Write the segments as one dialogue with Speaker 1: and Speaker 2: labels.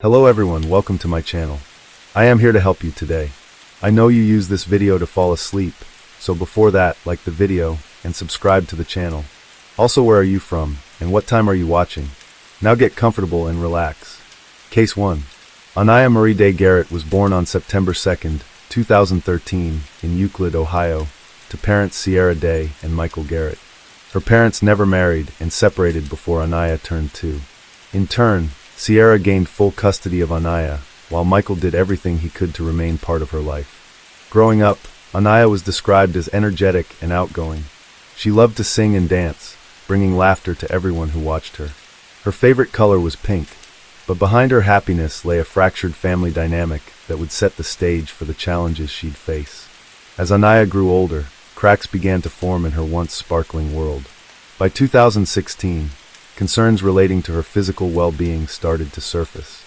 Speaker 1: Hello everyone, welcome to my channel. I am here to help you today. I know you use this video to fall asleep, so before that, like the video and subscribe to the channel. Also, where are you from and what time are you watching? Now get comfortable and relax. Case 1. Annayia Marie Day Garrett was born on September 2nd, 2013 in Euclid, Ohio, to parents Sierra Day and Michael Garrett. Her parents never married and separated before Annayia turned 2. In turn, Sierra gained full custody of Annayia, while Michael did everything he could to remain part of her life. Growing up, Annayia was described as energetic and outgoing. She loved to sing and dance, bringing laughter to everyone who watched her. Her favorite color was pink, but behind her happiness lay a fractured family dynamic that would set the stage for the challenges she'd face. As Annayia grew older, cracks began to form in her once sparkling world. By 2016, concerns relating to her physical well-being started to surface.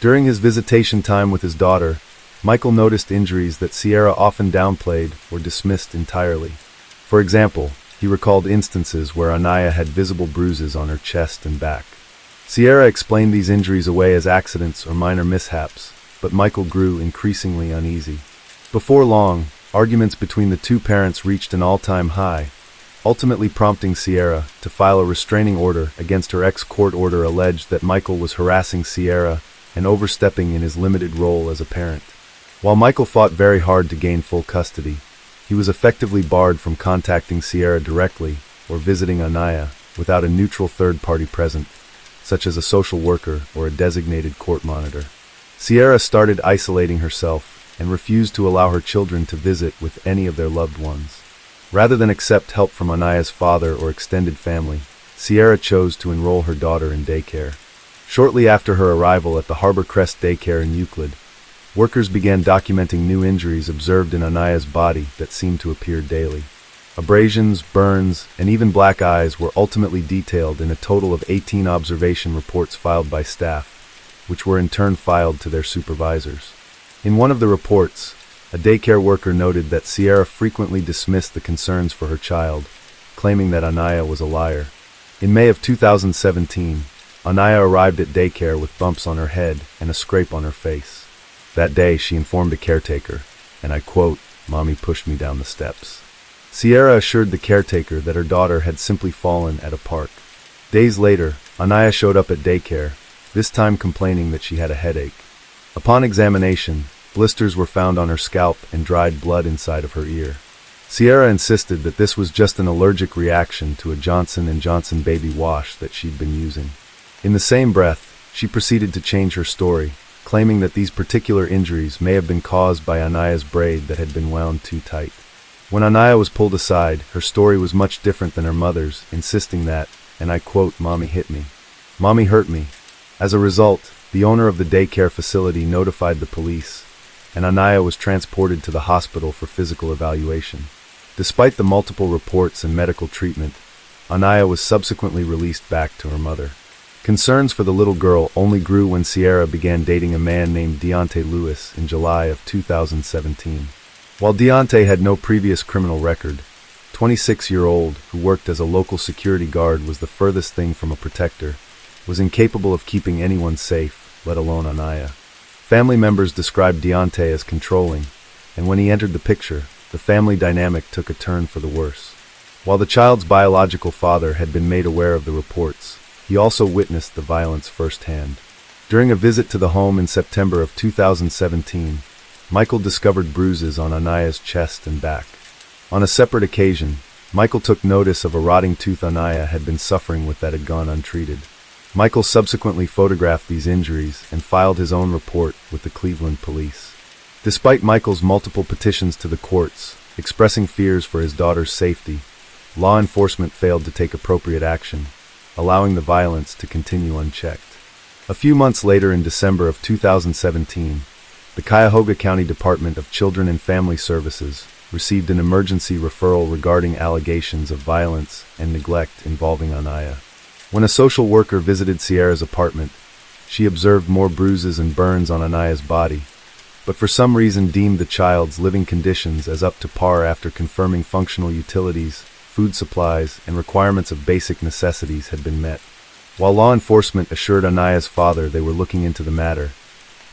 Speaker 1: During his visitation time with his daughter, Michael noticed injuries that Sierra often downplayed or dismissed entirely. For example, he recalled instances where Annayia had visible bruises on her chest and back. Sierra explained these injuries away as accidents or minor mishaps, but Michael grew increasingly uneasy. Before long, arguments between the two parents reached an all-time high, ultimately prompting Sierra to file a restraining order against her ex-court order alleged that Michael was harassing Sierra and overstepping in his limited role as a parent. While Michael fought very hard to gain full custody, he was effectively barred from contacting Sierra directly or visiting Annayia without a neutral third party present, such as a social worker or a designated court monitor. Sierra started isolating herself and refused to allow her children to visit with any of their loved ones. Rather than accept help from Annayya's father or extended family, Sierra chose to enroll her daughter in daycare. Shortly after her arrival at the Harbor Crest Daycare in Euclid, workers began documenting new injuries observed in Annayya's body that seemed to appear daily. Abrasions, burns, and even black eyes were ultimately detailed in a total of 18 observation reports filed by staff, which were in turn filed to their supervisors. In one of the reports, a daycare worker noted that Sierra frequently dismissed the concerns for her child, claiming that Annayia was a liar. In May of 2017, Annayia arrived at daycare with bumps on her head and a scrape on her face. That day, she informed a caretaker, and I quote, "Mommy pushed me down the steps." Sierra assured the caretaker that her daughter had simply fallen at a park. Days later, Annayia showed up at daycare, this time complaining that she had a headache. Upon examination, blisters were found on her scalp and dried blood inside of her ear. Sierra insisted that this was just an allergic reaction to a Johnson & Johnson baby wash that she'd been using. In the same breath, she proceeded to change her story, claiming that these particular injuries may have been caused by Annayya's braid that had been wound too tight. When Annayia was pulled aside, her story was much different than her mother's, insisting that, and I quote, "Mommy hit me. Mommy hurt me." As a result, the owner of the daycare facility notified the police, and Annayia was transported to the hospital for physical evaluation. Despite the multiple reports and medical treatment, Annayia was subsequently released back to her mother. Concerns for the little girl only grew when Sierra began dating a man named Deontay Lewis in July of 2017. While Deontay had no previous criminal record, 26-year-old who worked as a local security guard was the furthest thing from a protector, was incapable of keeping anyone safe, let alone Annayia. Family members described Deontay as controlling, and when he entered the picture, the family dynamic took a turn for the worse. While the child's biological father had been made aware of the reports, he also witnessed the violence firsthand. During a visit to the home in September of 2017, Michael discovered bruises on Annayya's chest and back. On a separate occasion, Michael took notice of a rotting tooth Annayia had been suffering with that had gone untreated. Michael subsequently photographed these injuries and filed his own report with the Cleveland police. Despite Michael's multiple petitions to the courts, expressing fears for his daughter's safety, law enforcement failed to take appropriate action, allowing the violence to continue unchecked. A few months later in December of 2017, the Cuyahoga County Department of Children and Family Services received an emergency referral regarding allegations of violence and neglect involving Annayia. When a social worker visited Sierra's apartment, she observed more bruises and burns on Annayya's body, but for some reason deemed the child's living conditions as up to par after confirming functional utilities, food supplies, and requirements of basic necessities had been met. While law enforcement assured Annayia's father they were looking into the matter,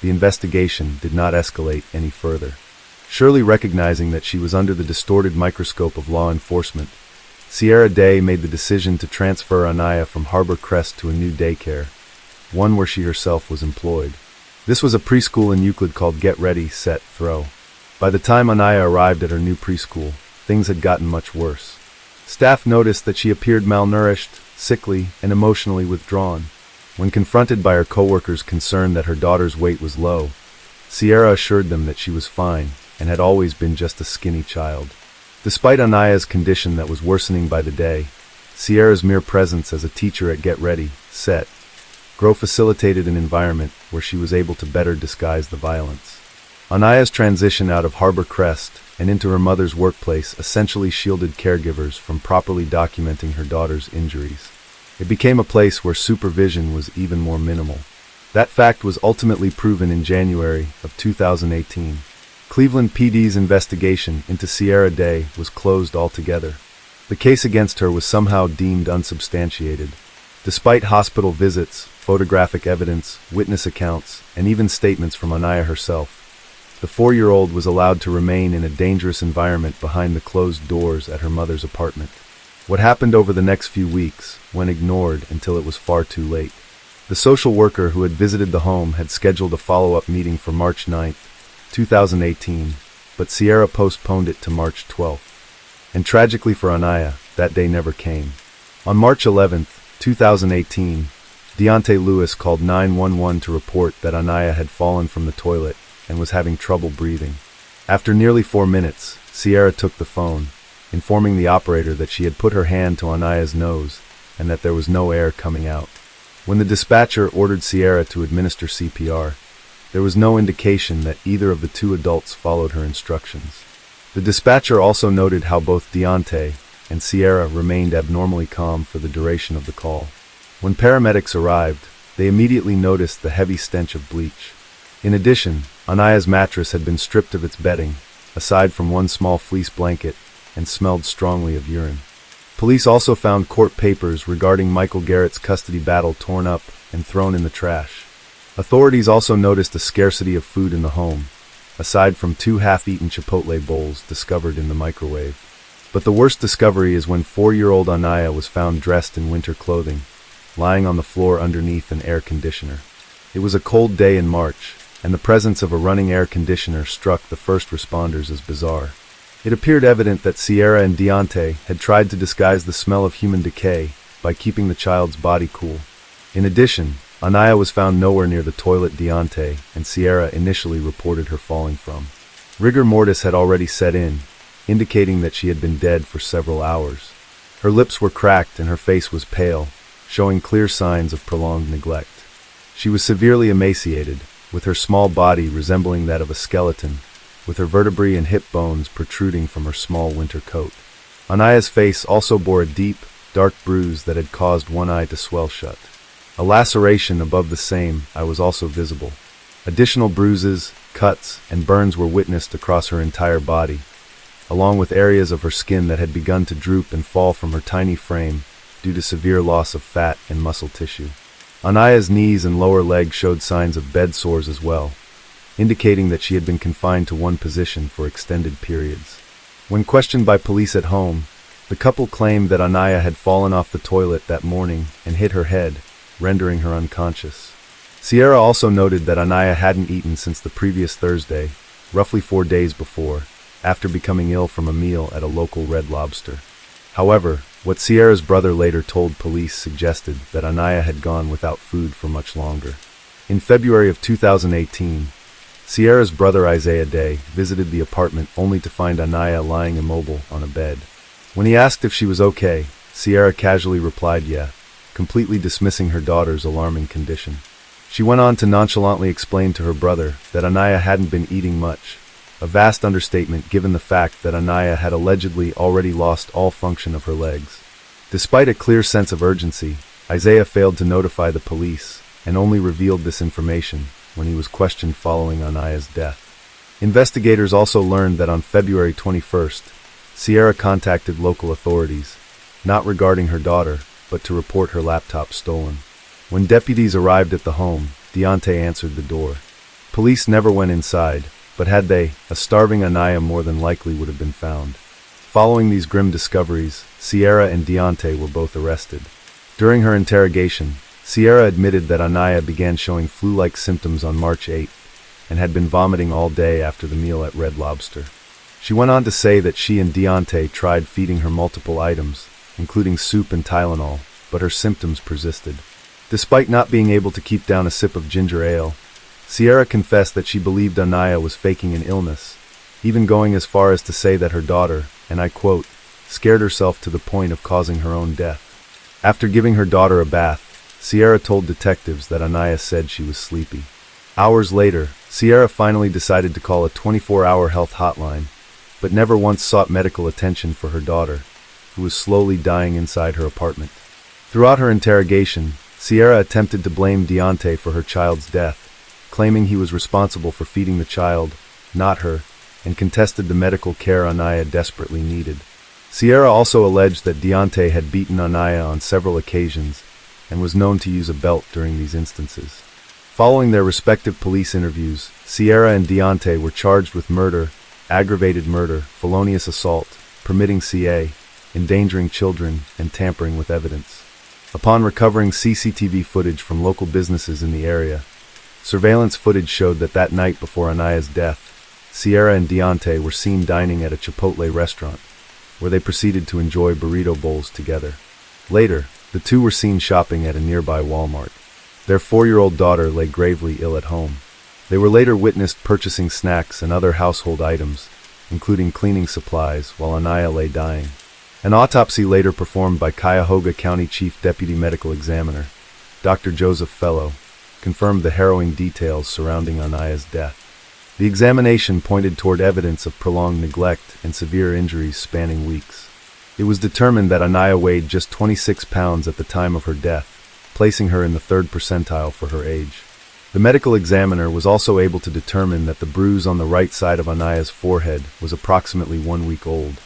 Speaker 1: the investigation did not escalate any further. Surely recognizing that she was under the distorted microscope of law enforcement, Sierra Day made the decision to transfer Annayia from Harbor Crest to a new daycare, one where she herself was employed. This was a preschool in Euclid called Get Ready, Set, Throw. By the time Annayia arrived at her new preschool, things had gotten much worse. Staff noticed that she appeared malnourished, sickly, and emotionally withdrawn. When confronted by her coworkers concerned that her daughter's weight was low, Sierra assured them that she was fine and had always been just a skinny child. Despite Annayia's condition that was worsening by the day, Sierra's mere presence as a teacher at Get Ready, Set, Grow facilitated an environment where she was able to better disguise the violence. Annayya's transition out of Harbor Crest and into her mother's workplace essentially shielded caregivers from properly documenting her daughter's injuries. It became a place where supervision was even more minimal. That fact was ultimately proven in January of 2018. Cleveland PD's investigation into Sierra Day was closed altogether. The case against her was somehow deemed unsubstantiated. Despite hospital visits, photographic evidence, witness accounts, and even statements from Annayia herself, the 4-year-old was allowed to remain in a dangerous environment behind the closed doors at her mother's apartment. What happened over the next few weeks went ignored until it was far too late. The social worker who had visited the home had scheduled a follow-up meeting for March 9, 2018, but Sierra postponed it to March 12. And tragically for Annayia, that day never came. On March 11, 2018, Deontay Lewis called 911 to report that Annayia had fallen from the toilet and was having trouble breathing. After nearly 4 minutes, Sierra took the phone, informing the operator that she had put her hand to Annayya's nose and that there was no air coming out. When the dispatcher ordered Sierra to administer CPR, there was no indication that either of the two adults followed her instructions. The dispatcher also noted how both Deontay and Sierra remained abnormally calm for the duration of the call. When paramedics arrived, they immediately noticed the heavy stench of bleach. In addition, Annayya's mattress had been stripped of its bedding, aside from one small fleece blanket, and smelled strongly of urine. Police also found court papers regarding Michael Garrett's custody battle torn up and thrown in the trash. Authorities also noticed a scarcity of food in the home, aside from 2 half-eaten Chipotle bowls discovered in the microwave. But the worst discovery is when 4-year-old Annayia was found dressed in winter clothing, lying on the floor underneath an air conditioner. It was a cold day in March, and the presence of a running air conditioner struck the first responders as bizarre. It appeared evident that Sierra and Deontay had tried to disguise the smell of human decay by keeping the child's body cool. In addition, Annayia was found nowhere near the toilet Deontay and Sierra initially reported her falling from. Rigor mortis had already set in, indicating that she had been dead for several hours. Her lips were cracked and her face was pale, showing clear signs of prolonged neglect. She was severely emaciated, with her small body resembling that of a skeleton, with her vertebrae and hip bones protruding from her small winter coat. Annayya's face also bore a deep, dark bruise that had caused one eye to swell shut. A laceration above the same eye was also visible. Additional bruises, cuts, and burns were witnessed across her entire body, along with areas of her skin that had begun to droop and fall from her tiny frame due to severe loss of fat and muscle tissue. Annayya's knees and lower leg showed signs of bed sores as well, indicating that she had been confined to one position for extended periods. When questioned by police at home, the couple claimed that Annayia had fallen off the toilet that morning and hit her head, rendering her unconscious. Sierra also noted that Annayia hadn't eaten since the previous Thursday, roughly 4 days before, after becoming ill from a meal at a local Red Lobster. However, what Sierra's brother later told police suggested that Annayia had gone without food for much longer. In February of 2018, Sierra's brother Isaiah Day visited the apartment only to find Annayia lying immobile on a bed. When he asked if she was okay, Sierra casually replied yeah, completely dismissing her daughter's alarming condition. She went on to nonchalantly explain to her brother that Annayia hadn't been eating much, a vast understatement given the fact that Annayia had allegedly already lost all function of her legs. Despite a clear sense of urgency, Isaiah failed to notify the police and only revealed this information when he was questioned following Annayya's death. Investigators also learned that on February 21st, Sierra contacted local authorities, not regarding her daughter, but to report her laptop stolen. When deputies arrived at the home, Deontay answered the door. Police never went inside, but had they, a starving Annayia more than likely would have been found. Following these grim discoveries, Sierra and Deontay were both arrested. During her interrogation, Sierra admitted that Annayia began showing flu-like symptoms on March 8th and had been vomiting all day after the meal at Red Lobster. She went on to say that she and Deontay tried feeding her multiple items, including soup and Tylenol, but her symptoms persisted. Despite not being able to keep down a sip of ginger ale, Sierra confessed that she believed Annayia was faking an illness, even going as far as to say that her daughter, and I quote, scared herself to the point of causing her own death. After giving her daughter a bath, Sierra told detectives that Annayia said she was sleepy. Hours later, Sierra finally decided to call a 24-hour health hotline, but never once sought medical attention for her daughter, who was slowly dying inside her apartment. Throughout her interrogation, Sierra attempted to blame Deontay for her child's death, claiming he was responsible for feeding the child, not her, and contested the medical care Annayia desperately needed. Sierra also alleged that Deontay had beaten Annayia on several occasions and was known to use a belt during these instances. Following their respective police interviews, Sierra and Deontay were charged with murder, aggravated murder, felonious assault, permitting CA, endangering children, and tampering with evidence. Upon recovering CCTV footage from local businesses in the area, surveillance footage showed that night before Annayya's death, Sierra and Deontay were seen dining at a Chipotle restaurant, where they proceeded to enjoy burrito bowls together. Later, the two were seen shopping at a nearby Walmart. Their 4-year-old daughter lay gravely ill at home. They were later witnessed purchasing snacks and other household items, including cleaning supplies, while Annayia lay dying. An autopsy later performed by Cuyahoga County Chief Deputy Medical Examiner, Dr. Joseph Fellow, confirmed the harrowing details surrounding Annayya's death. The examination pointed toward evidence of prolonged neglect and severe injuries spanning weeks. It was determined that Annayia weighed just 26 pounds at the time of her death, placing her in the 3rd percentile for her age. The medical examiner was also able to determine that the bruise on the right side of Annayya's forehead was approximately 1 week old,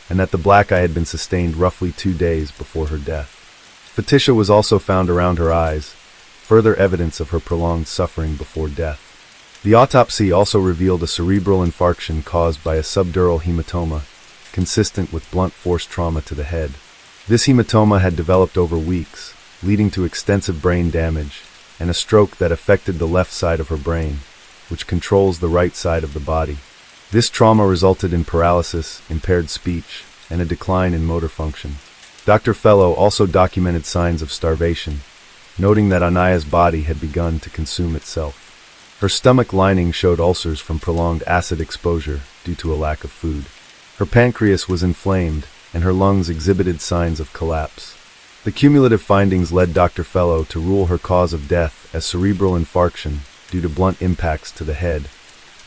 Speaker 1: and that the black eye had been sustained roughly 2 days before her death. Phatisha was also found around her eyes, further evidence of her prolonged suffering before death. The autopsy also revealed a cerebral infarction caused by a subdural hematoma, consistent with blunt force trauma to the head. This hematoma had developed over weeks, leading to extensive brain damage, and a stroke that affected the left side of her brain, which controls the right side of the body. This trauma resulted in paralysis, impaired speech, and a decline in motor function. Dr. Fellow also documented signs of starvation, noting that Annayya's body had begun to consume itself. Her stomach lining showed ulcers from prolonged acid exposure due to a lack of food. Her pancreas was inflamed, and her lungs exhibited signs of collapse. The cumulative findings led Dr. Fellow to rule her cause of death as cerebral infarction due to blunt impacts to the head,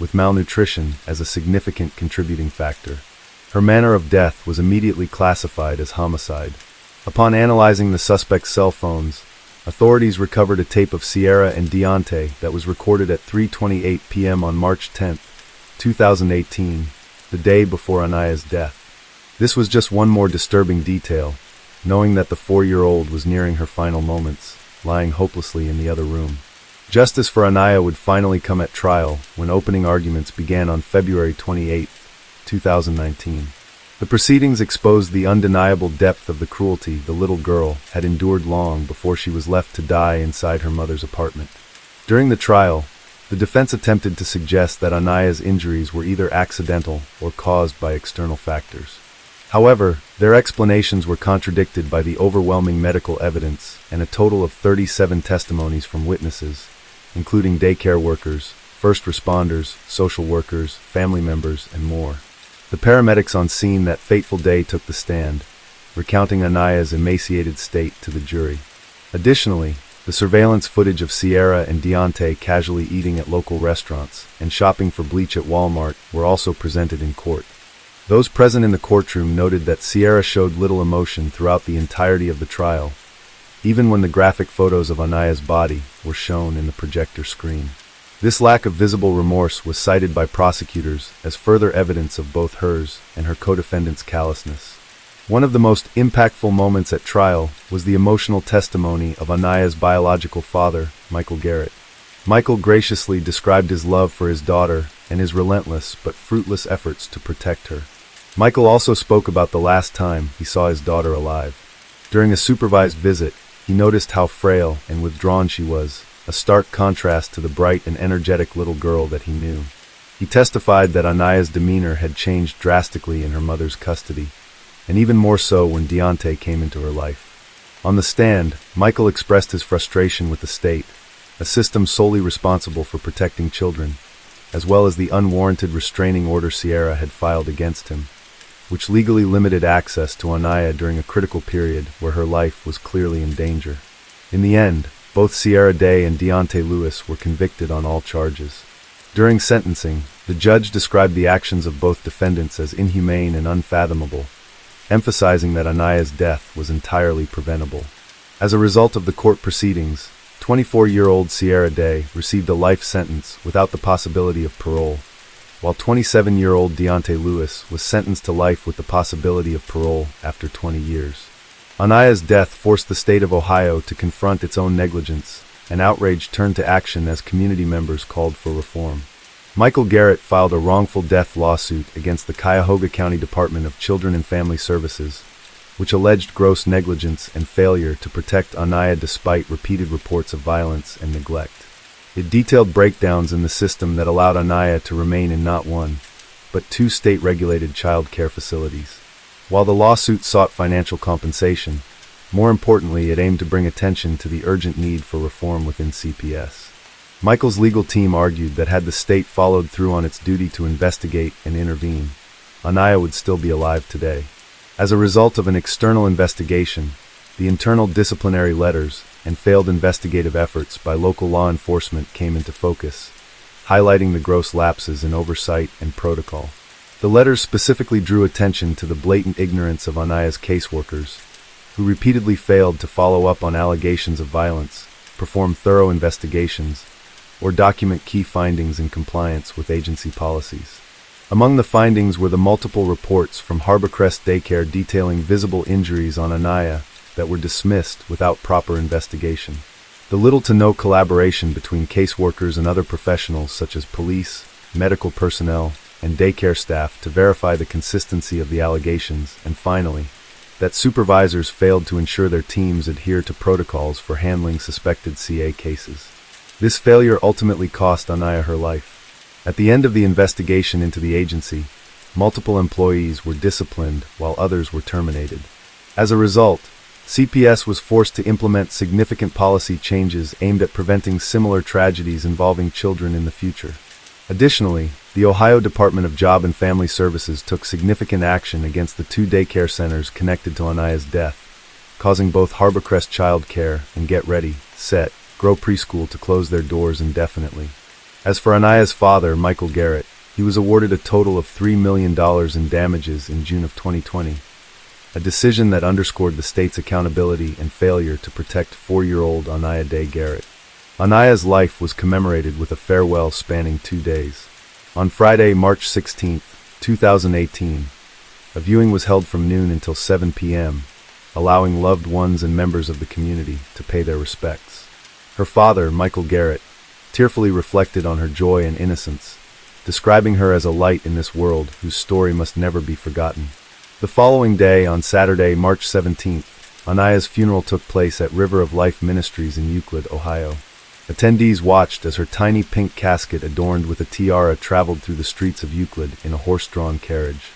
Speaker 1: with malnutrition as a significant contributing factor. Her manner of death was immediately classified as homicide. Upon analyzing the suspect's cell phones, authorities recovered a tape of Sierra and Deontay that was recorded at 3:28 p.m. on March 10, 2018, the day before Annayya's death. This was just one more disturbing detail, knowing that the 4-year-old was nearing her final moments, lying hopelessly in the other room. Justice for Annayia would finally come at trial when opening arguments began on February 28, 2019. The proceedings exposed the undeniable depth of the cruelty the little girl had endured long before she was left to die inside her mother's apartment. During the trial, the defense attempted to suggest that Annayya's injuries were either accidental or caused by external factors. However, their explanations were contradicted by the overwhelming medical evidence and a total of 37 testimonies from witnesses, including daycare workers, first responders, social workers, family members, and more. The paramedics on scene that fateful day took the stand, recounting Annayya's emaciated state to the jury. Additionally, the surveillance footage of Sierra and Deontay casually eating at local restaurants and shopping for bleach at Walmart were also presented in court. Those present in the courtroom noted that Sierra showed little emotion throughout the entirety of the trial, even when the graphic photos of Annayya's body were shown in the projector screen. This lack of visible remorse was cited by prosecutors as further evidence of both hers and her co-defendant's callousness. One of the most impactful moments at trial was the emotional testimony of Annayia's biological father, Michael Garrett. Michael graciously described his love for his daughter and his relentless but fruitless efforts to protect her. Michael also spoke about the last time he saw his daughter alive. During a supervised visit, he noticed how frail and withdrawn she was, a stark contrast to the bright and energetic little girl that he knew. He testified that Annayya's demeanor had changed drastically in her mother's custody, and even more so when Deontay came into her life. On the stand, Michael expressed his frustration with the state, a system solely responsible for protecting children, as well as the unwarranted restraining order Sierra had filed against him, which legally limited access to Annayia during a critical period where her life was clearly in danger. In the end, both Sierra Day and Deontay Lewis were convicted on all charges. During sentencing, the judge described the actions of both defendants as inhumane and unfathomable, emphasizing that Annayya's death was entirely preventable. As a result of the court proceedings, 24-year-old Sierra Day received a life sentence without the possibility of parole, while 27-year-old Deontay Lewis was sentenced to life with the possibility of parole after 20 years. Annayya's death forced the state of Ohio to confront its own negligence, and outrage turned to action as community members called for reform. Michael Garrett filed a wrongful death lawsuit against the Cuyahoga County Department of Children and Family Services, which alleged gross negligence and failure to protect Annayia despite repeated reports of violence and neglect. It detailed breakdowns in the system that allowed Annayia to remain in not one, but two state-regulated child care facilities. While the lawsuit sought financial compensation, more importantly, it aimed to bring attention to the urgent need for reform within CPS. Michael's legal team argued that had the state followed through on its duty to investigate and intervene, Annayia would still be alive today. As a result of an external investigation, the internal disciplinary letters and failed investigative efforts by local law enforcement came into focus, highlighting the gross lapses in oversight and protocol. The letters specifically drew attention to the blatant ignorance of Annayya's caseworkers, who repeatedly failed to follow up on allegations of violence, perform thorough investigations, or document key findings in compliance with agency policies. Among the findings were the multiple reports from Harborcrest Daycare detailing visible injuries on Annayia that were dismissed without proper investigation. The little to no collaboration between caseworkers and other professionals such as police, medical personnel, and daycare staff to verify the consistency of the allegations, and finally, that supervisors failed to ensure their teams adhere to protocols for handling suspected CA cases. This failure ultimately cost Annayia her life. At the end of the investigation into the agency, multiple employees were disciplined while others were terminated. As a result, CPS was forced to implement significant policy changes aimed at preventing similar tragedies involving children in the future. Additionally, the Ohio Department of Job and Family Services took significant action against the two daycare centers connected to Annayya's death, causing both Harborcrest Child Care and Get Ready, Set, Grow Preschool to close their doors indefinitely. As for Annayya's father, Michael Garrett, he was awarded a total of $3 million in damages in June of 2020, a decision that underscored the state's accountability and failure to protect 4-year-old Annayia Day Garrett. Annayya's life was commemorated with a farewell spanning 2 days. On Friday, March 16, 2018, a viewing was held from noon until 7 p.m., allowing loved ones and members of the community to pay their respects. Her father, Michael Garrett, tearfully reflected on her joy and innocence, describing her as a light in this world whose story must never be forgotten. The following day, on Saturday, March 17th, Annayya's funeral took place at River of Life Ministries in Euclid, Ohio. Attendees watched as her tiny pink casket adorned with a tiara traveled through the streets of Euclid in a horse-drawn carriage.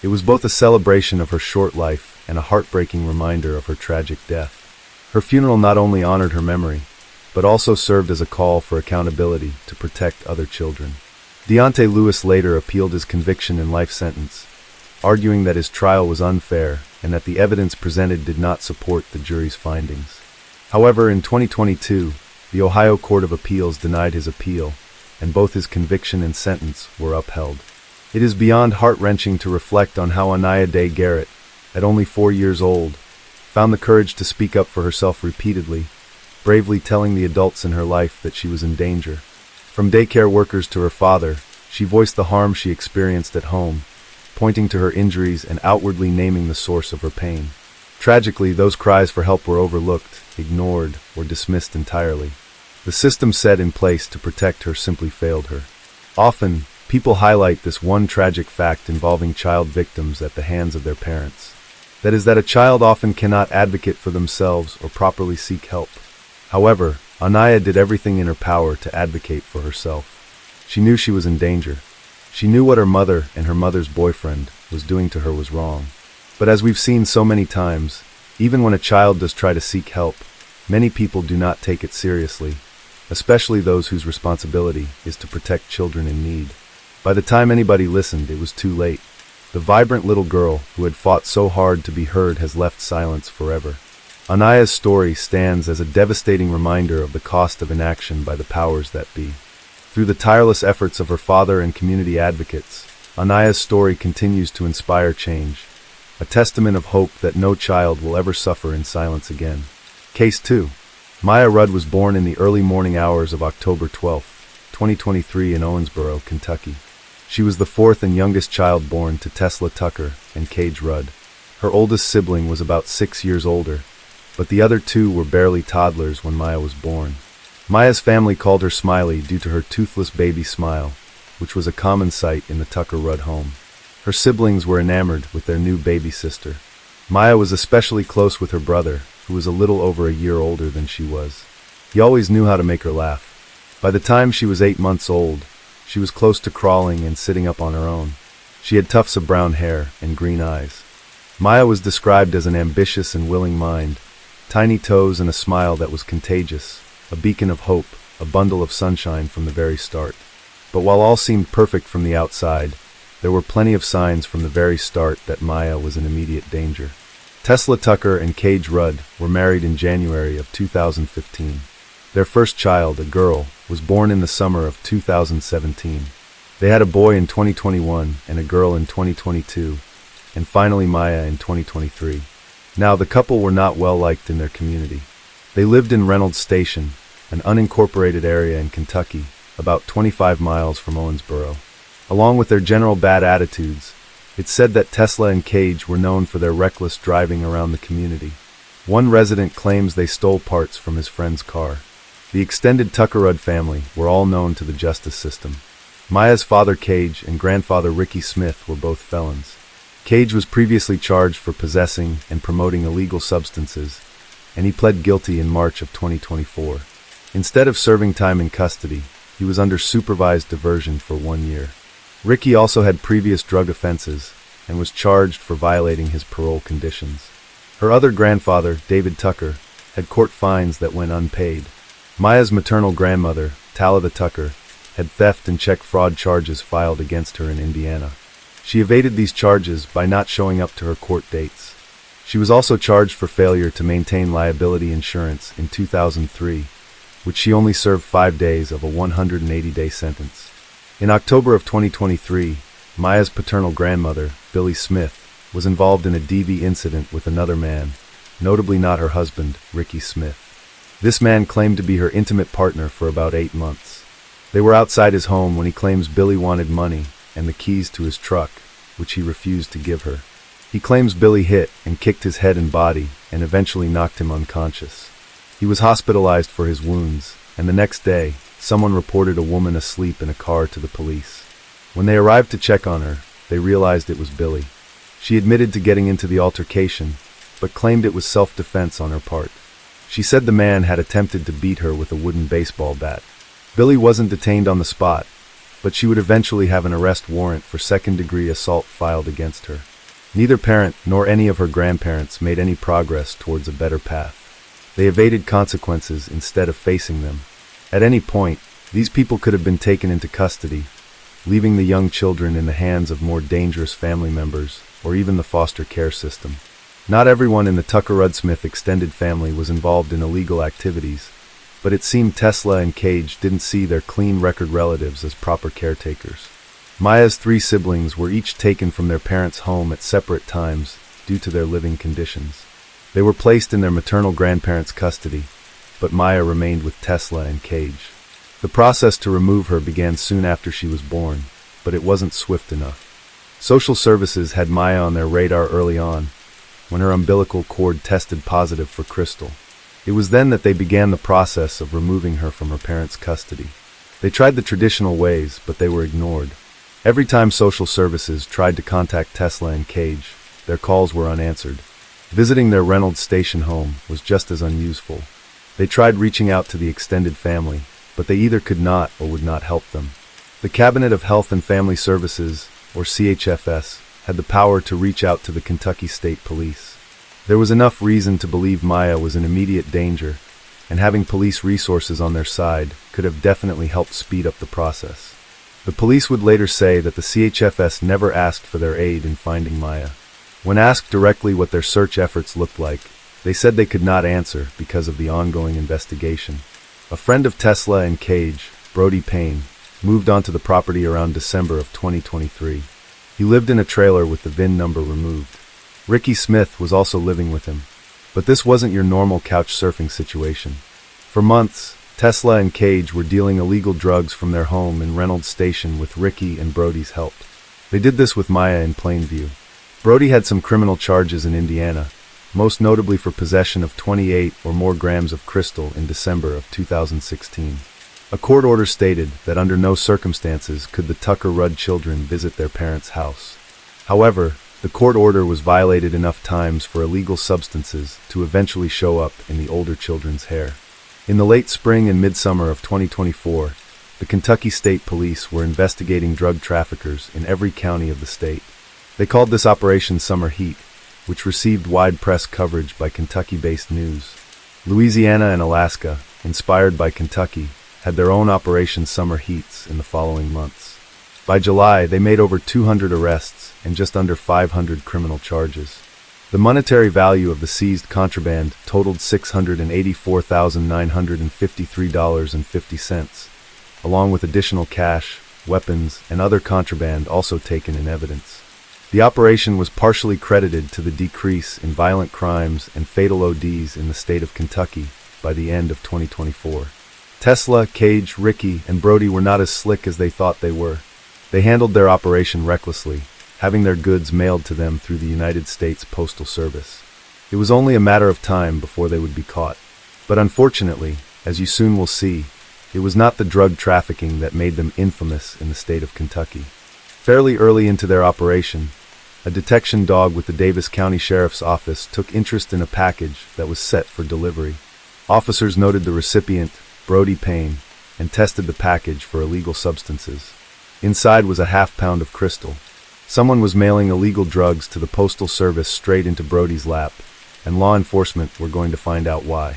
Speaker 1: It was both a celebration of her short life and a heartbreaking reminder of her tragic death. Her funeral not only honored her memory, but also served as a call for accountability to protect other children. Deontay Lewis later appealed his conviction and life sentence, arguing that his trial was unfair and that the evidence presented did not support the jury's findings. However, in 2022, the Ohio Court of Appeals denied his appeal, and both his conviction and sentence were upheld. It is beyond heart-wrenching to reflect on how Annayia Day Garrett, at only 4 years old, found the courage to speak up for herself repeatedly, bravely telling the adults in her life that she was in danger. From daycare workers to her father, she voiced the harm she experienced at home, pointing to her injuries and outwardly naming the source of her pain. Tragically, those cries for help were overlooked, ignored, or dismissed entirely. The system set in place to protect her simply failed her. Often, people highlight this one tragic fact involving child victims at the hands of their parents. That is that a child often cannot advocate for themselves or properly seek help. However, Annayia did everything in her power to advocate for herself. She knew she was in danger. She knew what her mother and her mother's boyfriend was doing to her was wrong. But as we've seen so many times, even when a child does try to seek help, many people do not take it seriously, especially those whose responsibility is to protect children in need. By the time anybody listened, it was too late. The vibrant little girl who had fought so hard to be heard has left silence forever. Annayya's story stands as a devastating reminder of the cost of inaction by the powers that be. Through the tireless efforts of her father and community advocates, Annayya's story continues to inspire change, a testament of hope that no child will ever suffer in silence again. Case 2. Mia Rudd was born in the early morning hours of October 12, 2023 in Owensboro, Kentucky. She was the fourth and youngest child born to Tesla Tucker and Cage Rudd. Her oldest sibling was about 6 years older, but the other two were barely toddlers when Mia was born. Mia's family called her Smiley due to her toothless baby smile, which was a common sight in the Tucker Rudd home. Her siblings were enamored with their new baby sister. Mia was especially close with her brother, who was a little over a year older than she was. He always knew how to make her laugh. By the time she was 8 months old, she was close to crawling and sitting up on her own. She had tufts of brown hair and green eyes. Mia was described as an ambitious and willing mind, tiny toes and a smile that was contagious, a beacon of hope, a bundle of sunshine from the very start. But while all seemed perfect from the outside, there were plenty of signs from the very start that Mia was in immediate danger. Tesla Tucker and Cage Rudd were married in January of 2015. Their first child, a girl, was born in the summer of 2017. They had a boy in 2021 and a girl in 2022, and finally Mia in 2023. Now, the couple were not well liked in their community. They lived in Reynolds Station, an unincorporated area in Kentucky, about 25 miles from Owensboro. Along with their general bad attitudes, it's said that Tesla and Cage were known for their reckless driving around the community. One resident claims they stole parts from his friend's car. The extended Tucker Rudd family were all known to the justice system. Mia's father Cage and grandfather Ricky Smith were both felons. Cage was previously charged for possessing and promoting illegal substances, and he pled guilty in March of 2024. Instead of serving time in custody, he was under supervised diversion for 1 year. Ricky also had previous drug offenses and was charged for violating his parole conditions. Her other grandfather, David Tucker, had court fines that went unpaid. Mia's maternal grandmother, Talitha Tucker, had theft and check fraud charges filed against her in Indiana. She evaded these charges by not showing up to her court dates. She was also charged for failure to maintain liability insurance in 2003, which she only served 5 days of a 180-day sentence. In October of 2023, Mia's paternal grandmother, Billy Smith, was involved in a DV incident with another man, notably not her husband, Ricky Smith. This man claimed to be her intimate partner for about 8 months. They were outside his home when he claims Billy wanted money and the keys to his truck, which he refused to give her. He claims Billy hit and kicked his head and body and eventually knocked him unconscious. He was hospitalized for his wounds, and the next day, someone reported a woman asleep in a car to the police. When they arrived to check on her, they realized it was Billy. She admitted to getting into the altercation, but claimed it was self-defense on her part. She said the man had attempted to beat her with a wooden baseball bat. Billy wasn't detained on the spot, but she would eventually have an arrest warrant for second-degree assault filed against her. Neither parent nor any of her grandparents made any progress towards a better path. They evaded consequences instead of facing them. At any point, these people could have been taken into custody, leaving the young children in the hands of more dangerous family members or even the foster care system. Not everyone in the Tucker Rudd Smith extended family was involved in illegal activities, but it seemed Tesla and Cage didn't see their clean record relatives as proper caretakers. Mia's 3 siblings were each taken from their parents' home at separate times due to their living conditions. They were placed in their maternal grandparents' custody, but Mia remained with Tesla and Cage. The process to remove her began soon after she was born, but it wasn't swift enough. Social services had Maya on their radar early on, when her umbilical cord tested positive for crystal. It was then that they began the process of removing her from her parents' custody. They tried the traditional ways, but they were ignored. Every time social services tried to contact Tesla and Cage, their calls were unanswered. Visiting their Reynolds Station home was just as unuseful. They tried reaching out to the extended family, but they either could not or would not help them. The Cabinet of Health and Family Services, or CHFS, had the power to reach out to the Kentucky State Police. There was enough reason to believe Maya was in immediate danger, and having police resources on their side could have definitely helped speed up the process. The police would later say that the CHFS never asked for their aid in finding Maya. When asked directly what their search efforts looked like, they said they could not answer because of the ongoing investigation. A friend of Tesla and Cage, Brody Payne, moved onto the property around December of 2023. He lived in a trailer with the VIN number removed. Ricky Smith was also living with him. But this wasn't your normal couch surfing situation. For months, Tesla and Cage were dealing illegal drugs from their home in Reynolds Station with Ricky and Brody's help. They did this with Maya in plain view. Brody had some criminal charges in Indiana, most notably for possession of 28 or more grams of crystal in December of 2016. A court order stated that under no circumstances could the Tucker Rudd children visit their parents' house. However, the court order was violated enough times for illegal substances to eventually show up in the older children's hair. In the late spring and midsummer of 2024, the Kentucky State Police were investigating drug traffickers in every county of the state. They called this Operation Summer Heat, which received wide press coverage by Kentucky-based news. Louisiana and Alaska, inspired by Kentucky, had their own Operation Summer Heats in the following months. By July, they made over 200 arrests and just under 500 criminal charges. The monetary value of the seized contraband totaled $684,953.50, along with additional cash, weapons, and other contraband also taken in evidence. The operation was partially credited to the decrease in violent crimes and fatal ODs in the state of Kentucky by the end of 2024. Tesla, Cage, Ricky, and Brody were not as slick as they thought they were. They handled their operation recklessly, having their goods mailed to them through the United States Postal Service. It was only a matter of time before they would be caught. But unfortunately, as you soon will see, it was not the drug trafficking that made them infamous in the state of Kentucky. Fairly early into their operation, a detection dog with the Davis County Sheriff's Office took interest in a package that was set for delivery. Officers noted the recipient, Brody Payne, and tested the package for illegal substances. Inside was a half-pound of crystal. Someone was mailing illegal drugs to the Postal Service straight into Brody's lap, and law enforcement were going to find out why.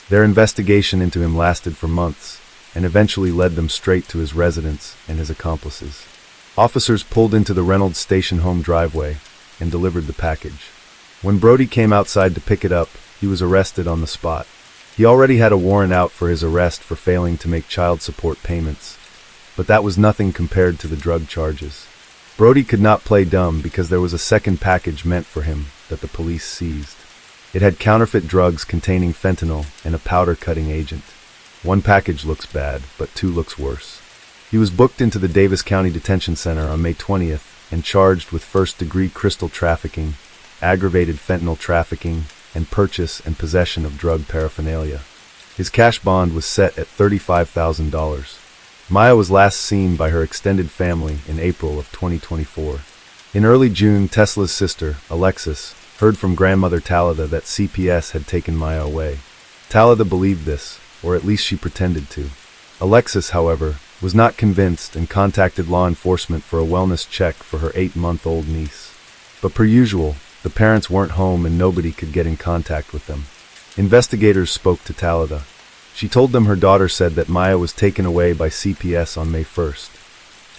Speaker 1: Their investigation into him lasted for months, and eventually led them straight to his residence and his accomplices. Officers pulled into the Reynolds Station home driveway and delivered the package. When Brody came outside to pick it up, he was arrested on the spot. He already had a warrant out for his arrest for failing to make child support payments, but that was nothing compared to the drug charges. Brody could not play dumb because there was a second package meant for him that the police seized. It had counterfeit drugs containing fentanyl and a powder-cutting agent. One package looks bad, but two looks worse. He was booked into the Davis County Detention Center on May 20th and charged with first-degree crystal trafficking, aggravated fentanyl trafficking, and purchase and possession of drug paraphernalia. His cash bond was set at $35,000. Maya was last seen by her extended family in April of 2024. In early June, Tesla's sister, Alexis, heard from grandmother Talitha that CPS had taken Maya away. Talitha believed this, or at least she pretended to. Alexis, however, was not convinced and contacted law enforcement for a wellness check for her 8-month-old niece. But per usual, the parents weren't home and nobody could get in contact with them. Investigators spoke to Talitha. She told them her daughter said that Maya was taken away by CPS on May 1st.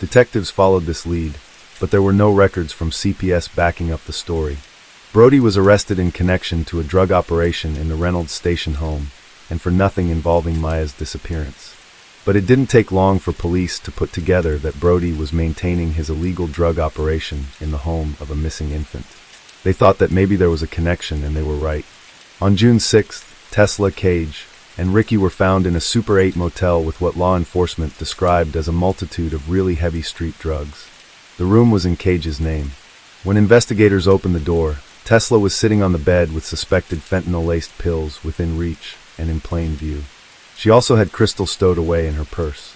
Speaker 1: Detectives followed this lead, but there were no records from CPS backing up the story. Brody was arrested in connection to a drug operation in the Reynolds Station home, and for nothing involving Maya's disappearance. But it didn't take long for police to put together that Brody was maintaining his illegal drug operation in the home of a missing infant. They thought that maybe there was a connection, and they were right. On June 6th, Tesla, Cage, and Ricky were found in a Super 8 motel with what law enforcement described as a multitude of really heavy street drugs. The room was in Cage's name. When investigators opened the door, Tesla was sitting on the bed with suspected fentanyl-laced pills within reach and in plain view. She also had Crystal stowed away in her purse.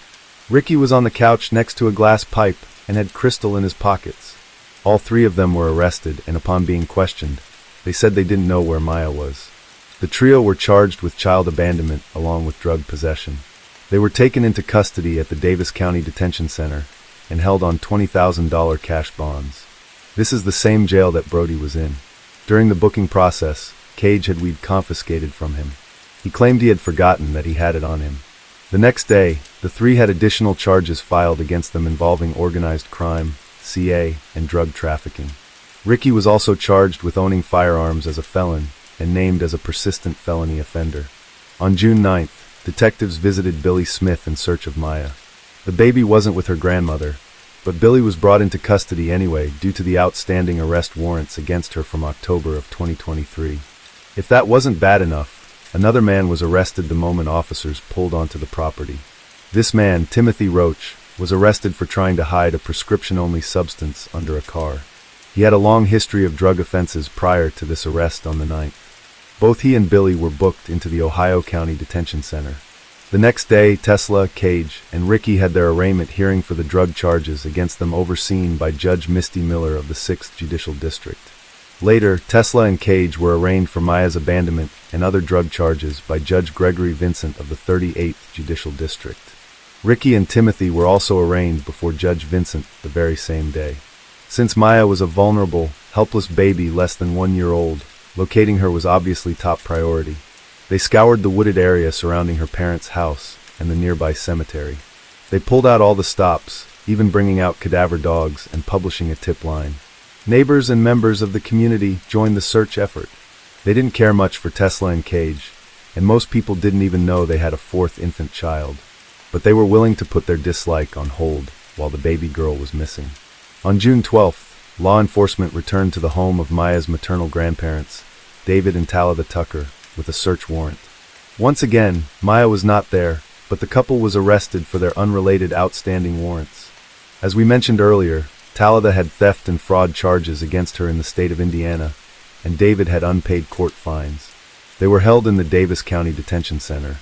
Speaker 1: Ricky was on the couch next to a glass pipe and had Crystal in his pockets. All three of them were arrested, and upon being questioned, they said they didn't know where Mia was. The trio were charged with child abandonment along with drug possession. They were taken into custody at the Davis County Detention Center and held on $20,000 cash bonds. This is the same jail that Brody was in. During the booking process, Cage had weed confiscated from him. He claimed he had forgotten that he had it on him. The next day, the three had additional charges filed against them involving organized crime, CA, and drug trafficking. Ricky was also charged with owning firearms as a felon and named as a persistent felony offender. On June 9th, detectives visited Billy Smith in search of Mia. The baby wasn't with her grandmother, but Billy was brought into custody anyway due to the outstanding arrest warrants against her from October of 2023. If that wasn't bad enough, another man was arrested the moment officers pulled onto the property. This man, Timothy Roach, was arrested for trying to hide a prescription-only substance under a car. He had a long history of drug offenses prior to this arrest on the 9th. Both he and Billy were booked into the Ohio County Detention Center. The next day, Tesla, Cage, and Ricky had their arraignment hearing for the drug charges against them overseen by Judge Misty Miller of the 6th Judicial District. Later, Tesla and Cage were arraigned for Mia's abandonment and other drug charges by Judge Gregory Vincent of the 38th Judicial District. Ricky and Timothy were also arraigned before Judge Vincent the very same day. Since Mia was a vulnerable, helpless baby less than 1 year old, locating her was obviously top priority. They scoured the wooded area surrounding her parents' house and the nearby cemetery. They pulled out all the stops, even bringing out cadaver dogs and publishing a tip line. Neighbors and members of the community joined the search effort. They didn't care much for Tesla and Cage, and most people didn't even know they had a fourth infant child. But they were willing to put their dislike on hold while the baby girl was missing. On June 12th, law enforcement returned to the home of Mia's maternal grandparents, David and Talitha Tucker, with a search warrant. Once again, Mia was not there, but the couple was arrested for their unrelated outstanding warrants. As we mentioned earlier, Talitha had theft and fraud charges against her in the state of Indiana, and David had unpaid court fines. They were held in the Davis County Detention Center.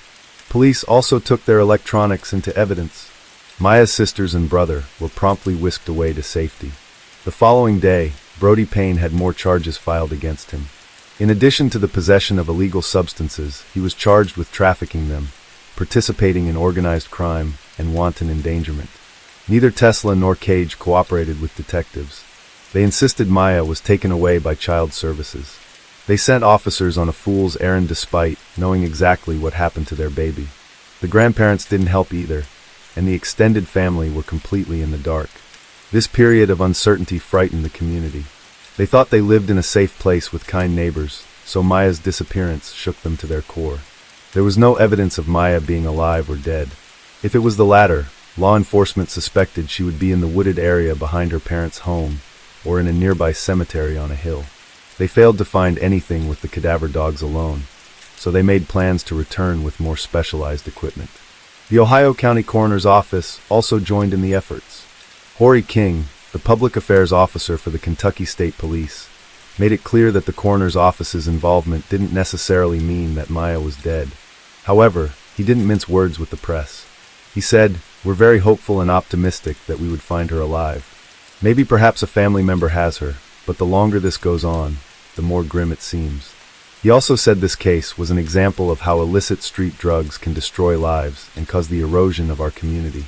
Speaker 1: Police also took their electronics into evidence. Mia's sisters and brother were promptly whisked away to safety. The following day, Brody Payne had more charges filed against him. In addition to the possession of illegal substances, he was charged with trafficking them, participating in organized crime, and wanton endangerment. Neither Tesla nor Cage cooperated with detectives. They insisted Mia was taken away by child services. They sent officers on a fool's errand despite knowing exactly what happened to their baby. The grandparents didn't help either, and the extended family were completely in the dark. This period of uncertainty frightened the community. They thought they lived in a safe place with kind neighbors, so Mia's disappearance shook them to their core. There was no evidence of Mia being alive or dead. If it was the latter, law enforcement suspected she would be in the wooded area behind her parents' home or in a nearby cemetery on a hill. They failed to find anything with the cadaver dogs alone, so they made plans to return with more specialized equipment. The Ohio County Coroner's Office also joined in the efforts. Horry King, the public affairs officer for the Kentucky State Police, made it clear that the coroner's office's involvement didn't necessarily mean that Mia was dead. However, he didn't mince words with the press. He said, "We're very hopeful and optimistic that we would find her alive. Maybe perhaps a family member has her, but the longer this goes on, the more grim it seems." He also said this case was an example of how illicit street drugs can destroy lives and cause the erosion of our community.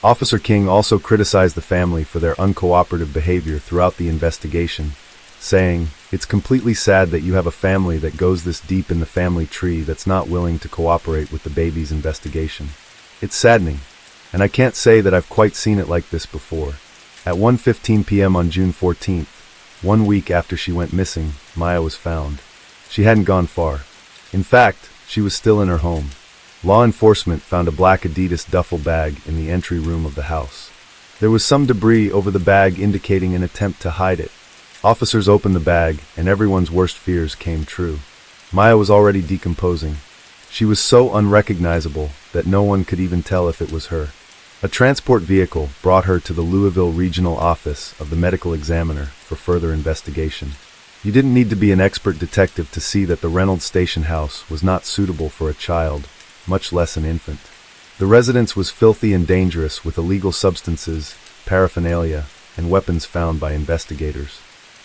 Speaker 1: Officer King also criticized the family for their uncooperative behavior throughout the investigation, saying, "It's completely sad that you have a family that goes this deep in the family tree that's not willing to cooperate with the baby's investigation. It's saddening, and I can't say that I've quite seen it like this before." At 1:15 p.m. on June 14th, 1 week after she went missing, Mia was found. She hadn't gone far. In fact, she was still in her home. Law enforcement found a black Adidas duffel bag in the entry room of the house. There was some debris over the bag indicating an attempt to hide it. Officers opened the bag, and everyone's worst fears came true. Mia was already decomposing. She was so unrecognizable that no one could even tell if it was her. A transport vehicle brought her to the Louisville Regional Office of the Medical Examiner for further investigation. You didn't need to be an expert detective to see that the Reynolds Station house was not suitable for a child, much less an infant. The residence was filthy and dangerous with illegal substances, paraphernalia, and weapons found by investigators.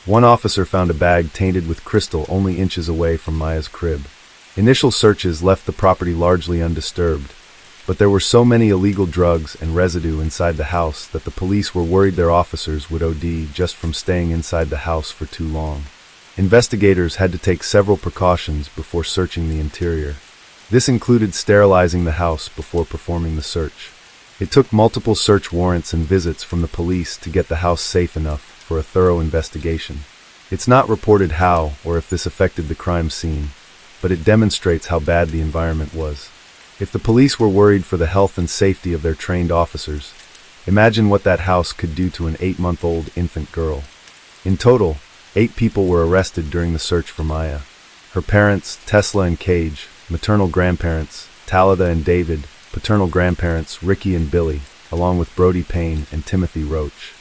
Speaker 1: One officer found a bag tainted with crystal only inches away from Maya's crib. Initial searches left the property largely undisturbed, but there were so many illegal drugs and residue inside the house that the police were worried their officers would OD just from staying inside the house for too long. Investigators had to take several precautions before searching the interior. This included sterilizing the house before performing the search. It took multiple search warrants and visits from the police to get the house safe enough for a thorough investigation. It's not reported how or if this affected the crime scene, but it demonstrates how bad the environment was. If the police were worried for the health and safety of their trained officers, imagine what that house could do to an 8-month-old infant girl. In total, 8 people were arrested during the search for Maya. Her parents, Tesla and Cage, maternal grandparents, Talitha and David, paternal grandparents, Ricky and Billy, along with Brody Payne and Timothy Roach.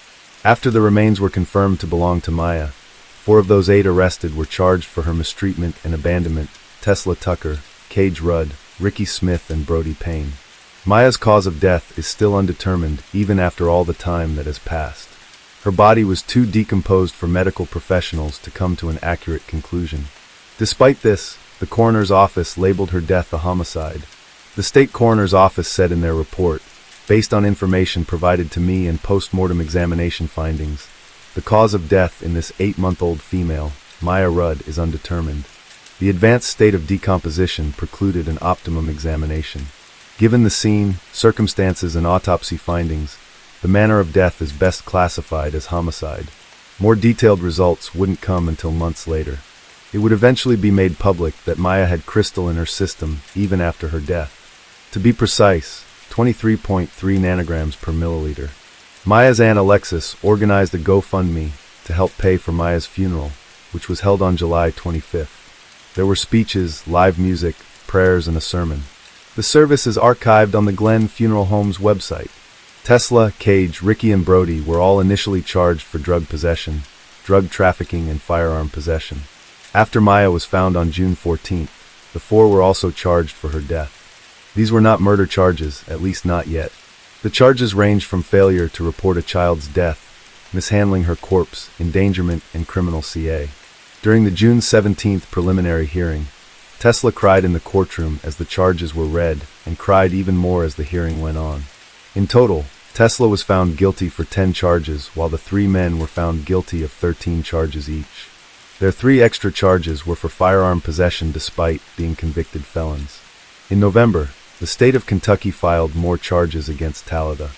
Speaker 1: After the remains were confirmed to belong to Maya, 4 of those 8 arrested were charged for her mistreatment and abandonment: Tesla Tucker, Cage Rudd, Ricky Smith and Brody Payne. Maya's cause of death is still undetermined even after all the time that has passed. Her body was too decomposed for medical professionals to come to an accurate conclusion. Despite this, the coroner's office labeled her death a homicide. The state coroner's office said in their report, based on information provided to me and post-mortem examination findings, the cause of death in this 8-month-old female, Maya Rudd, is undetermined. The advanced state of decomposition precluded an optimum examination. Given the scene, circumstances, and autopsy findings, the manner of death is best classified as homicide. More detailed results wouldn't come until months later. It would eventually be made public that Maya had crystal in her system even after her death. To be precise, 23.3 nanograms per milliliter. Maya's aunt Alexis organized a GoFundMe to help pay for Maya's funeral, which was held on July 25th. There were speeches, live music, prayers, and a sermon. The service is archived on the Glen Funeral Home's website. Tesla, Cage, Ricky, and Brody were all initially charged for drug possession, drug trafficking, and firearm possession. After Maya was found on June 14th, the 4 were also charged for her death. These were not murder charges, at least not yet. The charges ranged from failure to report a child's death, mishandling her corpse, endangerment, and criminal CA. During the June 17th preliminary hearing, Tesla cried in the courtroom as the charges were read and cried even more as the hearing went on. In total, Tesla was found guilty for 10 charges while the 3 men were found guilty of 13 charges each. Their 3 extra charges were for firearm possession despite being convicted felons. In November, the state of Kentucky filed more charges against Talitha: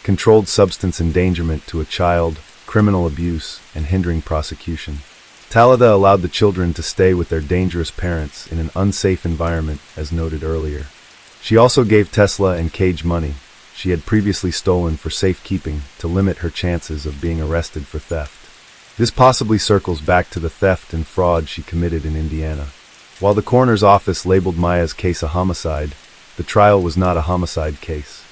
Speaker 1: controlled substance endangerment to a child, criminal abuse, and hindering prosecution. Talitha allowed the children to stay with their dangerous parents in an unsafe environment, as noted earlier. She also gave Tesla and Cage money she had previously stolen for safekeeping to limit her chances of being arrested for theft. This possibly circles back to the theft and fraud she committed in Indiana. While the coroner's office labeled Maya's case a homicide, the trial was not a homicide case.